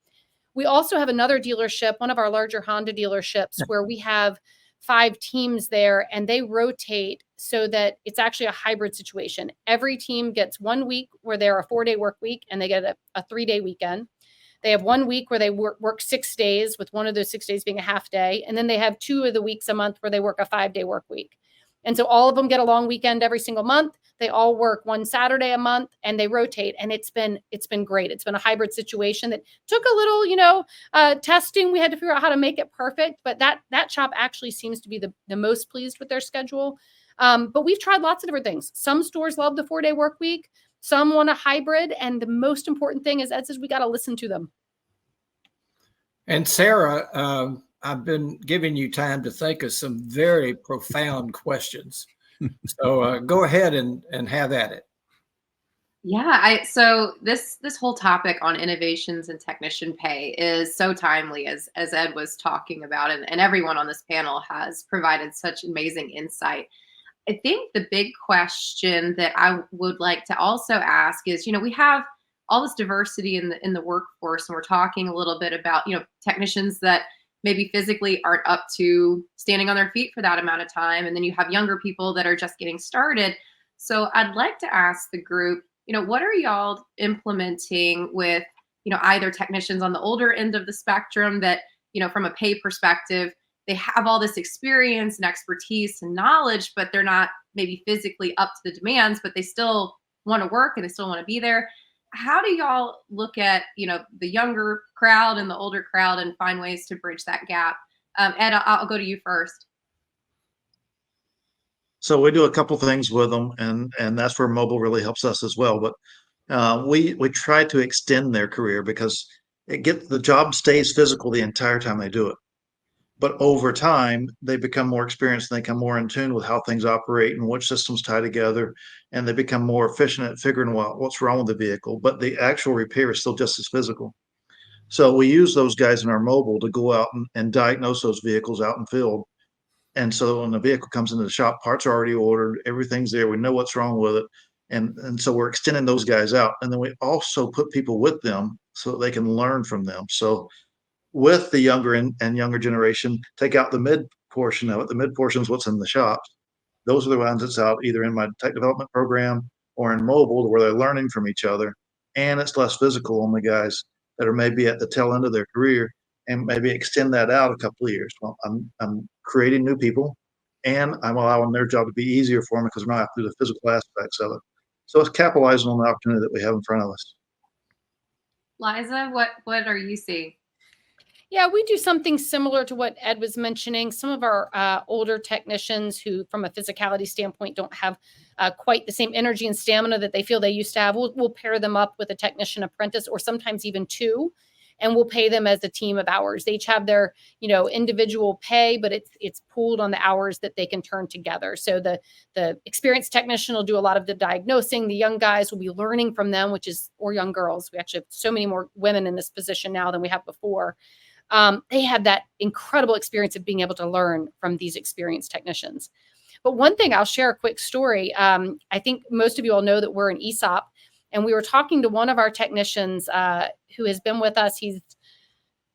We also have another dealership, one of our larger Honda dealerships, where we have 5 teams there, and they rotate so that it's actually a hybrid situation. Every team gets 1 week where they're a 4-day work week, and they get a 3-day weekend. They have 1 week where they work 6 days, with one of those 6 days being a half day. And then they have 2 of the weeks a month where they work a 5-day work week. And so all of them get a long weekend every single month. They all work 1 Saturday a month, and they rotate. And it's been great. It's been a hybrid situation that took a little, testing. We had to figure out how to make it perfect. But that shop actually seems to be the most pleased with their schedule. But we've tried lots of different things. Some stores love the 4-day work week. Some want a hybrid. And the most important thing is, Ed says, we got to listen to them. And Sara, I've been giving you time to think of some very profound questions. So go ahead and have at it. Yeah, so this whole topic on innovations and technician pay is so timely, as Ed was talking about, and everyone on this panel has provided such amazing insight. I think the big question that I would like to also ask is, we have all this diversity in the workforce, and we're talking a little bit about, technicians that maybe physically aren't up to standing on their feet for that amount of time. And then you have younger people that are just getting started. So I'd like to ask the group, what are y'all implementing with, either technicians on the older end of the spectrum that, from a pay perspective, they have all this experience and expertise and knowledge, but they're not maybe physically up to the demands, but they still want to work and they still want to be there. How do y'all look at, the younger crowd and the older crowd and find ways to bridge that gap? Ed, I'll go to you first. So we do a couple things with them, and that's where mobile really helps us as well. But we try to extend their career because the job stays physical the entire time they do it. But over time, they become more experienced and they become more in tune with how things operate and what systems tie together. And they become more efficient at figuring out what's wrong with the vehicle. But the actual repair is still just as physical. So we use those guys in our mobile to go out and diagnose those vehicles out in field. And so when the vehicle comes into the shop, parts are already ordered, everything's there. We know what's wrong with it. And so we're extending those guys out. And then we also put people with them so that they can learn from them. So with the younger and younger generation, take out the mid portion of it. The mid portion is what's in the shops. Those are the ones that's out either in my tech development program or in mobile, where they're learning from each other. And it's less physical on the guys that are maybe at the tail end of their career, and maybe extend that out a couple of years. Well, I'm creating new people, and I'm allowing their job to be easier for them because we're not have to do the physical aspects of it. So it's capitalizing on the opportunity that we have in front of us. Liza, what are you seeing? Yeah, we do something similar to what Ed was mentioning. Some of our older technicians who, from a physicality standpoint, don't have quite the same energy and stamina that they feel they used to have, we'll pair them up with a technician apprentice, or sometimes even 2, and we'll pay them as a team of hours. They each have their, individual pay, but it's pooled on the hours that they can turn together. So the experienced technician will do a lot of the diagnosing. The young guys will be learning from them, or young girls. We actually have so many more women in this position now than we have before. They have that incredible experience of being able to learn from these experienced technicians. But one thing, I'll share a quick story. I think most of you all know that we're an ESOP, and we were talking to one of our technicians who has been with us. He's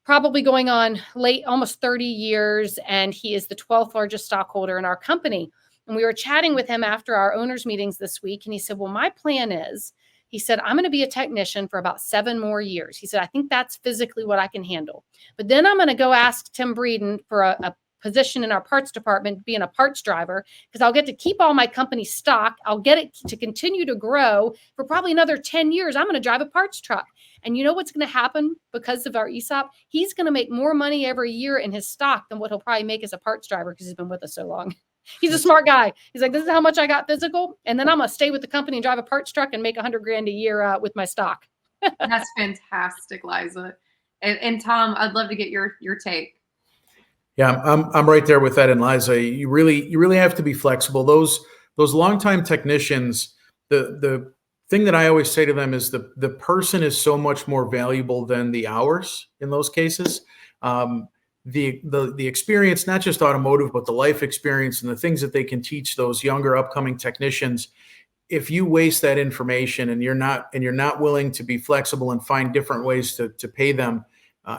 probably going on almost 30 years, and he is the 12th largest stockholder in our company. And we were chatting with him after our owners meetings this week, and he said, well, my plan is, he said, I'm going to be a technician for about 7 more years. He said, I think that's physically what I can handle. But then I'm going to go ask Tim Breeden for a position in our parts department, being a parts driver, because I'll get to keep all my company stock. I'll get it to continue to grow for probably another 10 years. I'm going to drive a parts truck. And you know what's going to happen because of our ESOP? He's going to make more money every year in his stock than what he'll probably make as a parts driver because he's been with us so long. He's a smart guy. He's like, this is how much I got physical. And then I'm going to stay with the company and drive a parts truck and make $100,000 a year with my stock. That's fantastic, Liza. And Tom, I'd love to get your take. Yeah, I'm right there with that. And Liza, you really have to be flexible. Those longtime technicians, the thing that I always say to them is the person is so much more valuable than the hours in those cases. The experience, not just automotive, but the life experience and the things that they can teach those younger upcoming technicians. If you waste that information and you're not willing to be flexible and find different ways to pay them,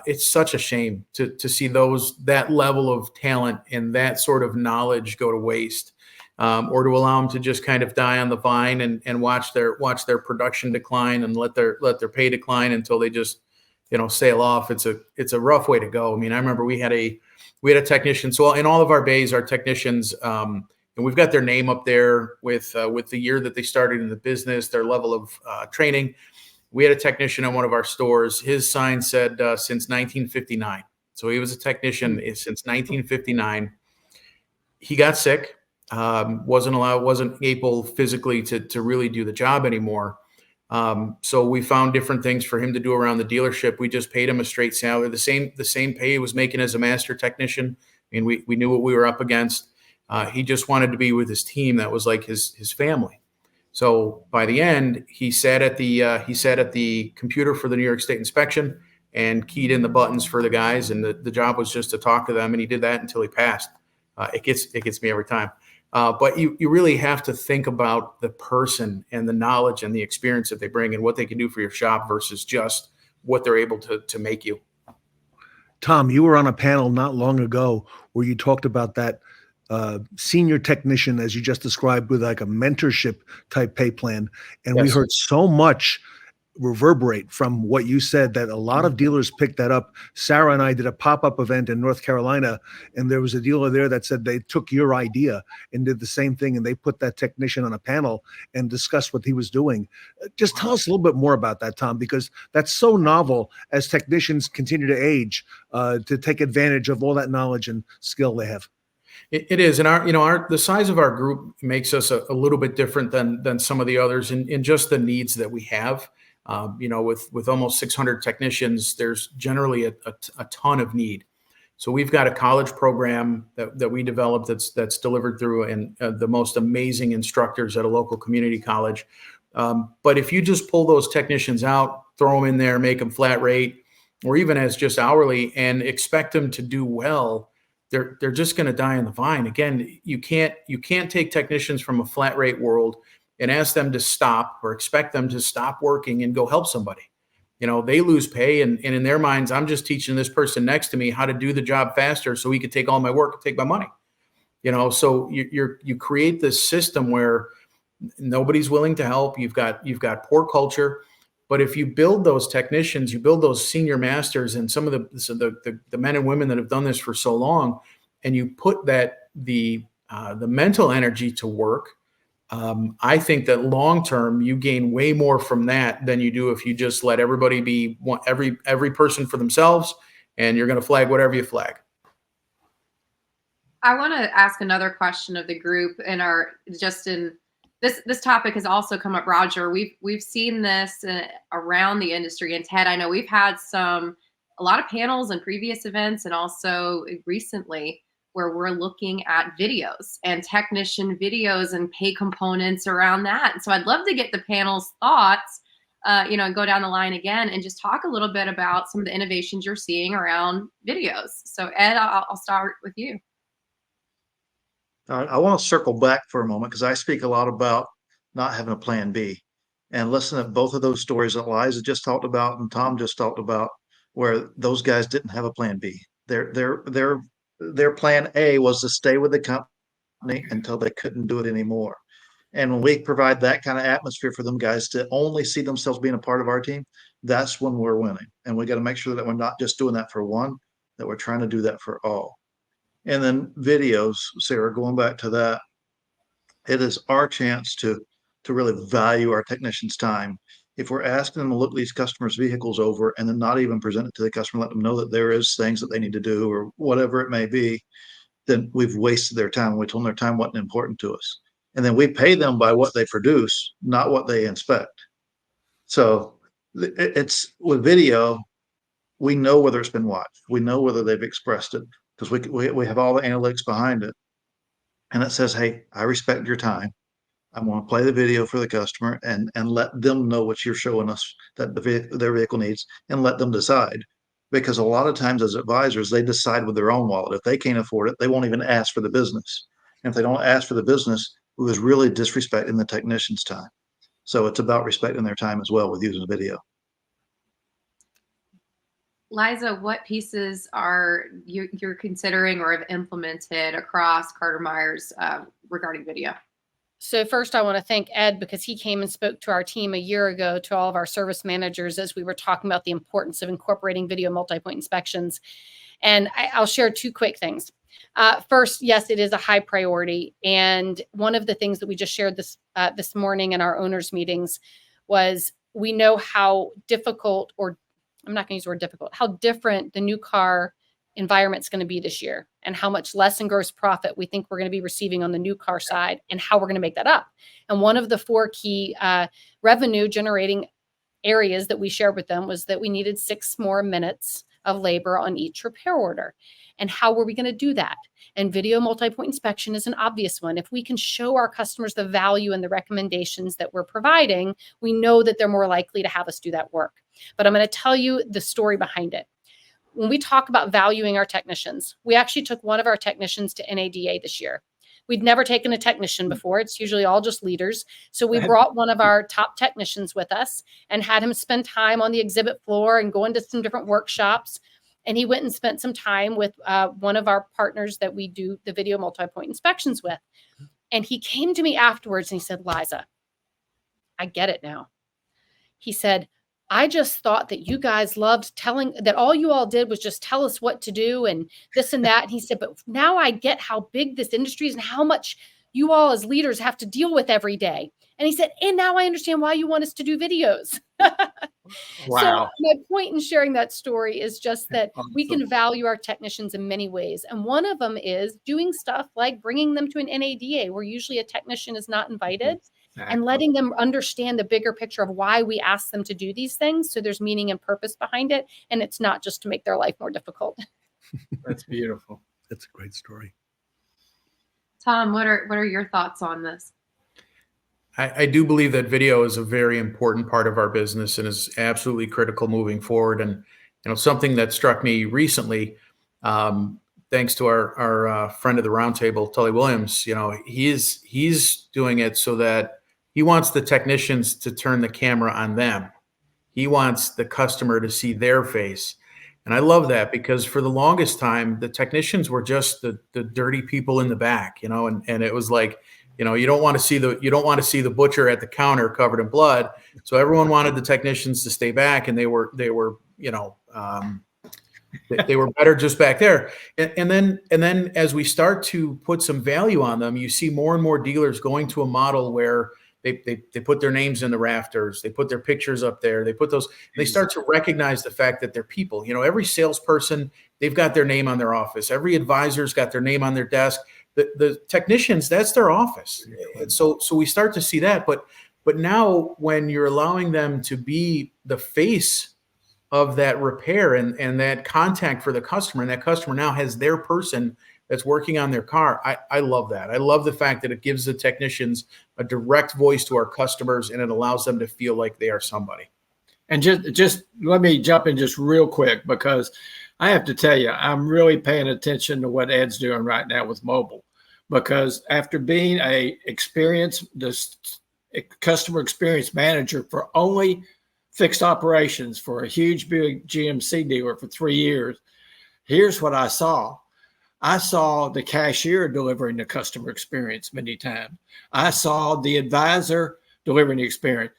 it's such a shame to see that level of talent and that sort of knowledge go to waste, or to allow them to just kind of die on the vine and watch their production decline and let their pay decline until they just sail off. It's a rough way to go. I mean, I remember we had a technician. So in all of our bays, our technicians, and we've got their name up there with the year that they started in the business, their level of training. We had a technician in one of our stores. His sign said since 1959. So he was a technician since 1959. He got sick, wasn't able physically to really do the job anymore. So we found different things for him to do around the dealership. We just paid him a straight salary, the same pay he was making as a master technician. I mean, we knew what we were up against. He just wanted to be with his team. That was like his family. So by the end, he sat at the computer for the New York State inspection and keyed in the buttons for the guys. And the job was just to talk to them. And he did that until he passed. It gets me every time. But you really have to think about the person and the knowledge and the experience that they bring and what they can do for your shop versus just what they're able to make you. Tom, you were on a panel not long ago where you talked about that senior technician, as you just described, with like a mentorship type pay plan. And Yes. we heard so much reverberate from what you said that a lot of dealers picked that up. Sara and I did a pop-up event in North Carolina, and there was a dealer there that said they took your idea and did the same thing, and they put that technician on a panel and discussed what he was doing. Just tell us a little bit more about that, Tom, because that's so novel as technicians continue to age, to take advantage of all that knowledge and skill they have. It is, and the size of our group makes us a little bit different than some of the others in just the needs that we have. With almost 600 technicians, there's generally a ton of need. So we've got a college program that we developed that's delivered through and the most amazing instructors at a local community college. But if you just pull those technicians out, throw them in there, make them flat rate, or even as just hourly, and expect them to do well, they're just going to die on the vine. Again, you can't take technicians from a flat rate world and ask them to stop or expect them to stop working and go help somebody. They lose pay, and in their minds, I'm just teaching this person next to me how to do the job faster so he could take all my work and take my money. So you create this system where nobody's willing to help. You've got poor culture. But if you build those technicians, you build those senior masters and some of the men and women that have done this for so long, and you put the mental energy to work, I think that long term you gain way more from that than you do if you just let everybody be every person for themselves, and you're going to flag whatever you flag. I want to ask another question of the group This topic has also come up, Roger. We've seen this around the industry, and Ted, I know we've had a lot of panels and previous events, and also recently where we're looking at videos and technician videos and pay components around that. And so I'd love to get the panel's thoughts, and go down the line again and just talk a little bit about some of the innovations you're seeing around videos. So Ed, I'll start with you. I want to circle back for a moment because I speak a lot about not having a plan B, and listen to both of those stories that Liza just talked about and Tom just talked about, where those guys didn't have a plan B. Their plan A was to stay with the company until they couldn't do it anymore. And when we provide that kind of atmosphere for them guys to only see themselves being a part of our team, that's when we're winning. And we got to make sure that we're not just doing that for one, that we're trying to do that for all. And then videos, Sara, going back to that, it is our chance to really value our technicians' time. If we're asking them to look these customers' vehicles over and then not even present it to the customer, let them know that there is things that they need to do or whatever it may be, then we've wasted their time. We told them their time wasn't important to us. And then we pay them by what they produce, not what they inspect. So it's with video, we know whether it's been watched. We know whether they've expressed it because we have all the analytics behind it. And it says, hey, I respect your time. I want to play the video for the customer and let them know what you're showing us that their vehicle needs, and let them decide. Because a lot of times as advisors, they decide with their own wallet. If they can't afford it, they won't even ask for the business. And if they don't ask for the business, it was really disrespecting the technician's time. So it's about respecting their time as well with using the video. Liza, what pieces are you're considering or have implemented across Carter Myers regarding video? So first, I want to thank Ed, because he came and spoke to our team a year ago, to all of our service managers, as we were talking about the importance of incorporating video multi-point inspections. And I'll share two quick things. First, yes, it is a high priority. And one of the things that we just shared this morning in our owners' meetings was, we know how difficult, or I'm not going to use the word difficult, how different the new car environment's going to be this year, and how much less in gross profit we think we're going to be receiving on the new car side, and how we're going to make that up. And one of the 4 key revenue generating areas that we shared with them was that we needed 6 more minutes of labor on each repair order. And how were we going to do that? And video multi-point inspection is an obvious one. If we can show our customers the value and the recommendations that we're providing, we know that they're more likely to have us do that work. But I'm going to tell you the story behind it. When we talk about valuing our technicians, we actually took one of our technicians to NADA this year. We'd never taken a technician before. It's usually all just leaders. So we brought one of our top technicians with us and had him spend time on the exhibit floor and go into some different workshops. And he went and spent some time with one of our partners that we do the video multi-point inspections with. And he came to me afterwards and he said, Liza, I get it now. He said, I just thought that you guys loved telling, that all you all did was just tell us what to do and this and that. And he said, but now I get how big this industry is and how much you all as leaders have to deal with every day. And he said, and now I understand why you want us to do videos. Wow. So my point in sharing that story is just that we can value our technicians in many ways. And one of them is doing stuff like bringing them to an NADA where usually a technician is not invited. Exactly. And letting them understand the bigger picture of why we ask them to do these things. So there's meaning and purpose behind it. And it's not just to make their life more difficult. That's beautiful. That's a great story. Tom, what are your thoughts on this? I do believe that video is a very important part of our business and is absolutely critical moving forward. And, something that struck me recently, thanks to our friend of the Roundtable, Tully Williams, he's doing it so that he wants the technicians to turn the camera on them. He wants the customer to see their face. And I love that, because for the longest time, the technicians were just the dirty people in the back, and it was like, you don't want to see the butcher at the counter covered in blood. So everyone wanted the technicians to stay back, and they were better just back there. And then as we start to put some value on them, you see more and more dealers going to a model where they put their names in the rafters, they put their pictures up there, they start to recognize the fact that they're people. Every salesperson, they've got their name on their office. Every advisor's got their name on their desk. The technicians, that's their office. And so we start to see that. But now when you're allowing them to be the face of that repair and that contact for the customer, and that customer now has their person that's working on their car, I love that. I love the fact that it gives the technicians a direct voice to our customers, and it allows them to feel like they are somebody. And just let me jump in just real quick, because I have to tell you, I'm really paying attention to what Ed's doing right now with mobile, because after being this customer experience manager for only fixed operations for a huge big GMC dealer for 3 years, here's what I saw. I saw the cashier delivering the customer experience many times. I saw the advisor delivering the experience.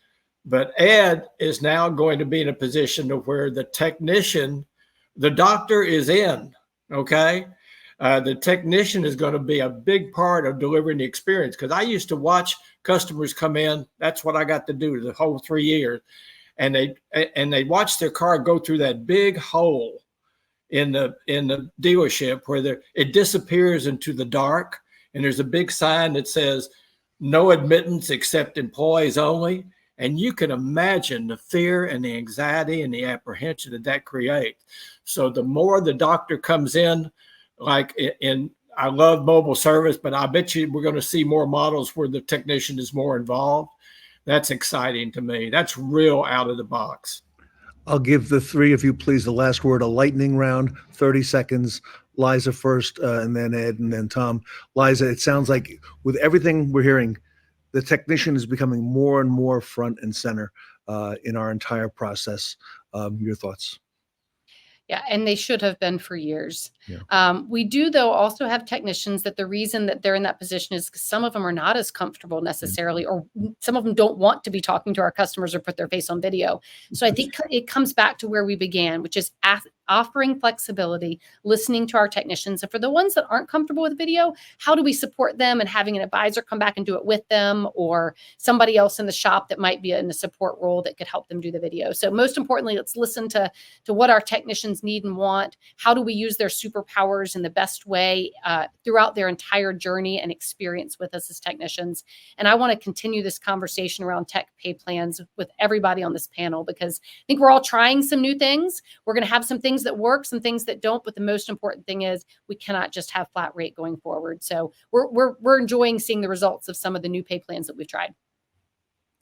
But Ed is now going to be in a position to where the technician, the doctor is in, okay? The technician is going to be a big part of delivering the experience, because I used to watch customers come in. That's what I got to do the whole 3 years. And they watch their car go through that big hole in the dealership where it disappears into the dark. And there's a big sign that says, no admittance except employees only. And you can imagine the fear and the anxiety and the apprehension that creates. So the more the doctor comes in, like in I love mobile service, but I bet you we're going to see more models where the technician is more involved. That's exciting to me. That's real out of the box. I'll give the three of you, please, the last word, a lightning round, 30 seconds. Liza first, and then Ed, and then Tom. Liza, it sounds like with everything we're hearing, the technician is becoming more and more front and center in our entire process. Your thoughts? Yeah, and they should have been for years. Yeah. We do, though, also have technicians that the reason that they're in that position is because some of them are not as comfortable necessarily, or some of them don't want to be talking to our customers or put their face on video. So I think it comes back to where we began, which is offering flexibility, listening to our technicians. And for the ones that aren't comfortable with video, how do we support them and having an advisor come back and do it with them, or somebody else in the shop that might be in a support role that could help them do the video. So most importantly, let's listen to what our technicians need and want. How do we use their superpowers in the best way throughout their entire journey and experience with us as technicians? And I want to continue this conversation around tech pay plans with everybody on this panel, because I think we're all trying some new things. We're going to have some things that work, some things that don't, but the most important thing is we cannot just have flat rate going forward. So we're enjoying seeing the results of some of the new pay plans that we've tried.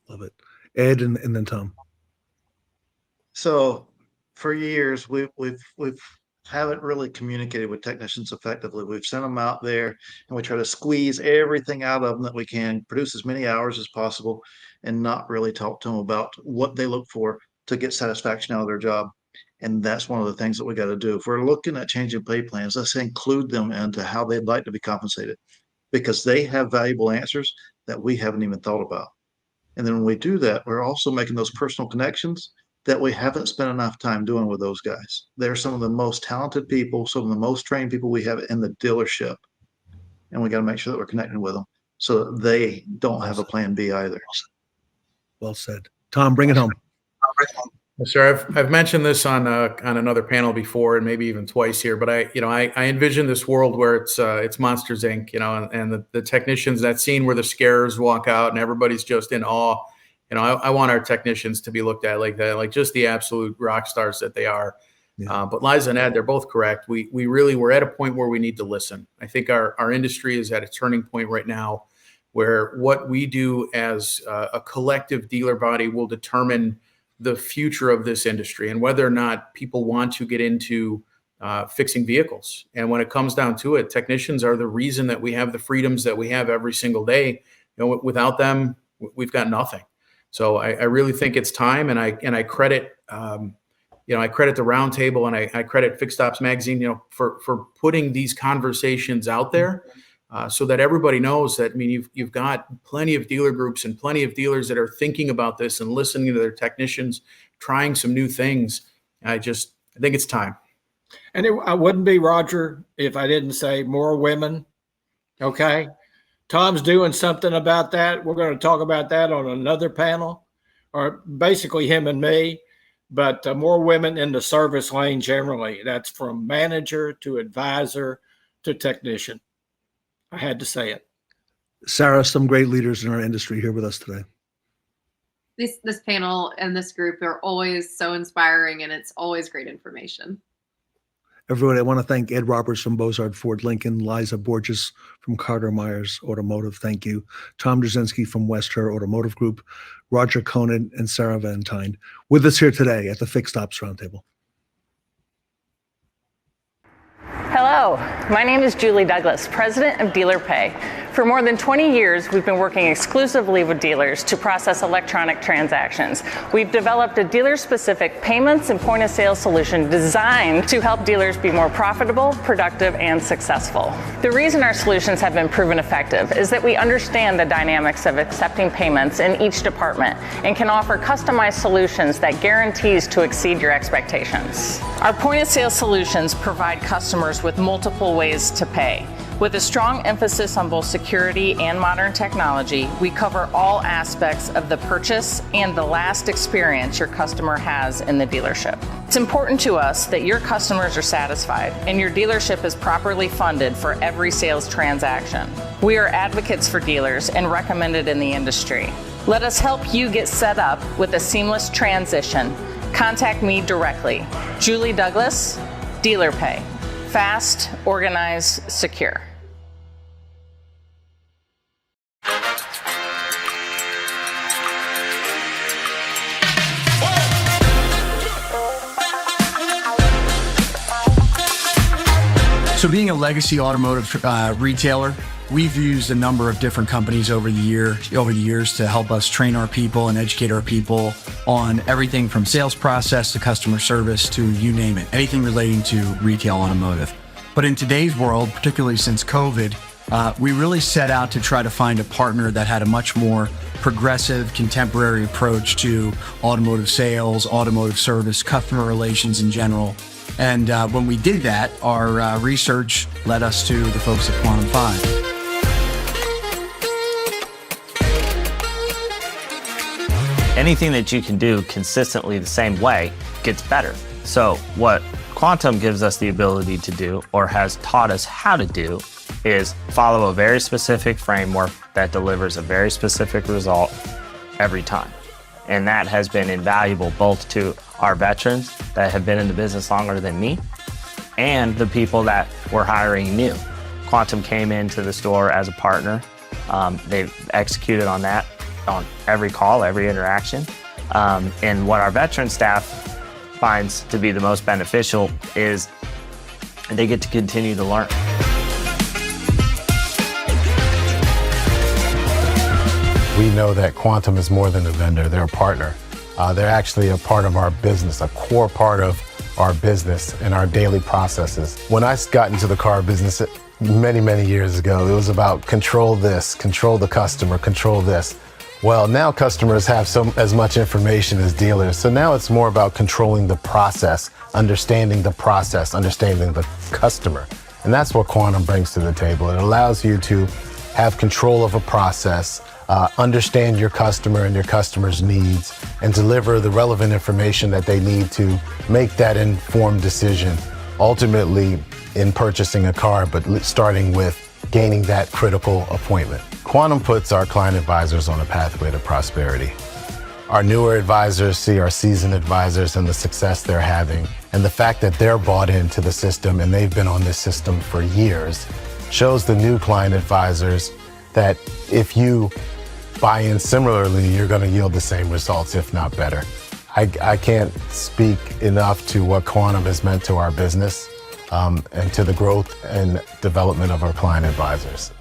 Love it. Ed, and then Tom. So for years, we've haven't really communicated with technicians effectively. We've sent them out there and we try to squeeze everything out of them that we can, produce as many hours as possible, and not really talk to them about what they look for to get satisfaction out of their job. And that's one of the things that we got to do. If we're looking at changing pay plans, let's include them into how they'd like to be compensated, because they have valuable answers that we haven't even thought about. And then when we do that, we're also making those personal connections that we haven't spent enough time doing with those guys. They're some of the most talented people, some of the most trained people we have in the dealership. And we got to make sure that we're connecting with them so that they don't have a plan B either. Well said. Tom, bring it home. Sir, I've mentioned this on another panel before, and maybe even twice here. But I envision this world where it's Monsters Inc. And the technicians, that scene where the scarers walk out and everybody's just in awe. I want our technicians to be looked at like that, like just the absolute rock stars that they are. Yeah. But Liza and Ed, they're both correct. We're at a point where we need to listen. I think our industry is at a turning point right now, where what we do as a collective dealer body will determine the future of this industry and whether or not people want to get into fixing vehicles. And when it comes down to it, technicians are the reason that we have the freedoms that we have every single day. Without them, we've got nothing. So I really think it's time, and I credit I credit the Roundtable, and I credit Fixed Ops Magazine, for putting these conversations out there. So that everybody knows that, you've got plenty of dealer groups and plenty of dealers that are thinking about this and listening to their technicians, trying some new things. I think it's time. And I wouldn't be Roger if I didn't say more women. Okay. Tom's doing something about that. We're going to talk about that on another panel, or basically him and me, but more women in the service lane generally. That's from manager to advisor to technician. I had to say it. Sara, some great leaders in our industry here with us today. This panel and this group are always so inspiring, and it's always great information. Everybody, I want to thank Ed Roberts from Bozard Ford Lincoln, Liza Borches from Carter Myers Automotive. Thank you. Tom Druzynski from West Her Automotive Group, Roger Conant, and Sara Vantine with us here today at the Fixed Ops Roundtable. Hello, my name is Julie Douglas, President of Dealer Pay. For more than 20 years, we've been working exclusively with dealers to process electronic transactions. We've developed a dealer-specific payments and point-of-sale solution designed to help dealers be more profitable, productive, and successful. The reason our solutions have been proven effective is that we understand the dynamics of accepting payments in each department and can offer customized solutions that guarantees to exceed your expectations. Our point-of-sale solutions provide customers with multiple ways to pay. With a strong emphasis on both security and modern technology, we cover all aspects of the purchase and the last experience your customer has in the dealership. It's important to us that your customers are satisfied and your dealership is properly funded for every sales transaction. We are advocates for dealers and recommended in the industry. Let us help you get set up with a seamless transition. Contact me directly. Julie Douglas, Dealer Pay. Fast, organized, secure. So being a legacy automotive retailer, we've used a number of different companies over the years to help us train our people and educate our people on everything from sales process to customer service to you name it, anything relating to retail automotive. But in today's world, particularly since COVID, we really set out to try to find a partner that had a much more progressive, contemporary approach to automotive sales, automotive service, customer relations in general. And when we did that, our research led us to the folks at Quantum 5. Anything that you can do consistently the same way gets better. So what Quantum gives us the ability to do, or has taught us how to do, is follow a very specific framework that delivers a very specific result every time. And that has been invaluable both to our veterans that have been in the business longer than me and the people that we're hiring new. Quantum came into the store as a partner. They've executed on that on every call, every interaction. And what our veteran staff finds to be the most beneficial is they get to continue to learn. We know that Quantum is more than a vendor, they're a partner. They're actually a part of our business, a core part of our business and our daily processes. When I got into the car business many years ago, it was about control this, control the customer, control this. Well, now customers have as much information as dealers. So now it's more about controlling the process, understanding the customer. And that's what Quantum brings to the table. It allows you to have control of a process, understand your customer and your customer's needs, and deliver the relevant information that they need to make that informed decision, ultimately in purchasing a car, but starting with gaining that critical appointment. Quantum puts our client advisors on a pathway to prosperity. Our newer advisors see our seasoned advisors and the success they're having, and the fact that they're bought into the system and they've been on this system for years shows the new client advisors that if you buy in similarly, you're going to yield the same results, if not better. I can't speak enough to what Quantum has meant to our business and to the growth and development of our client advisors.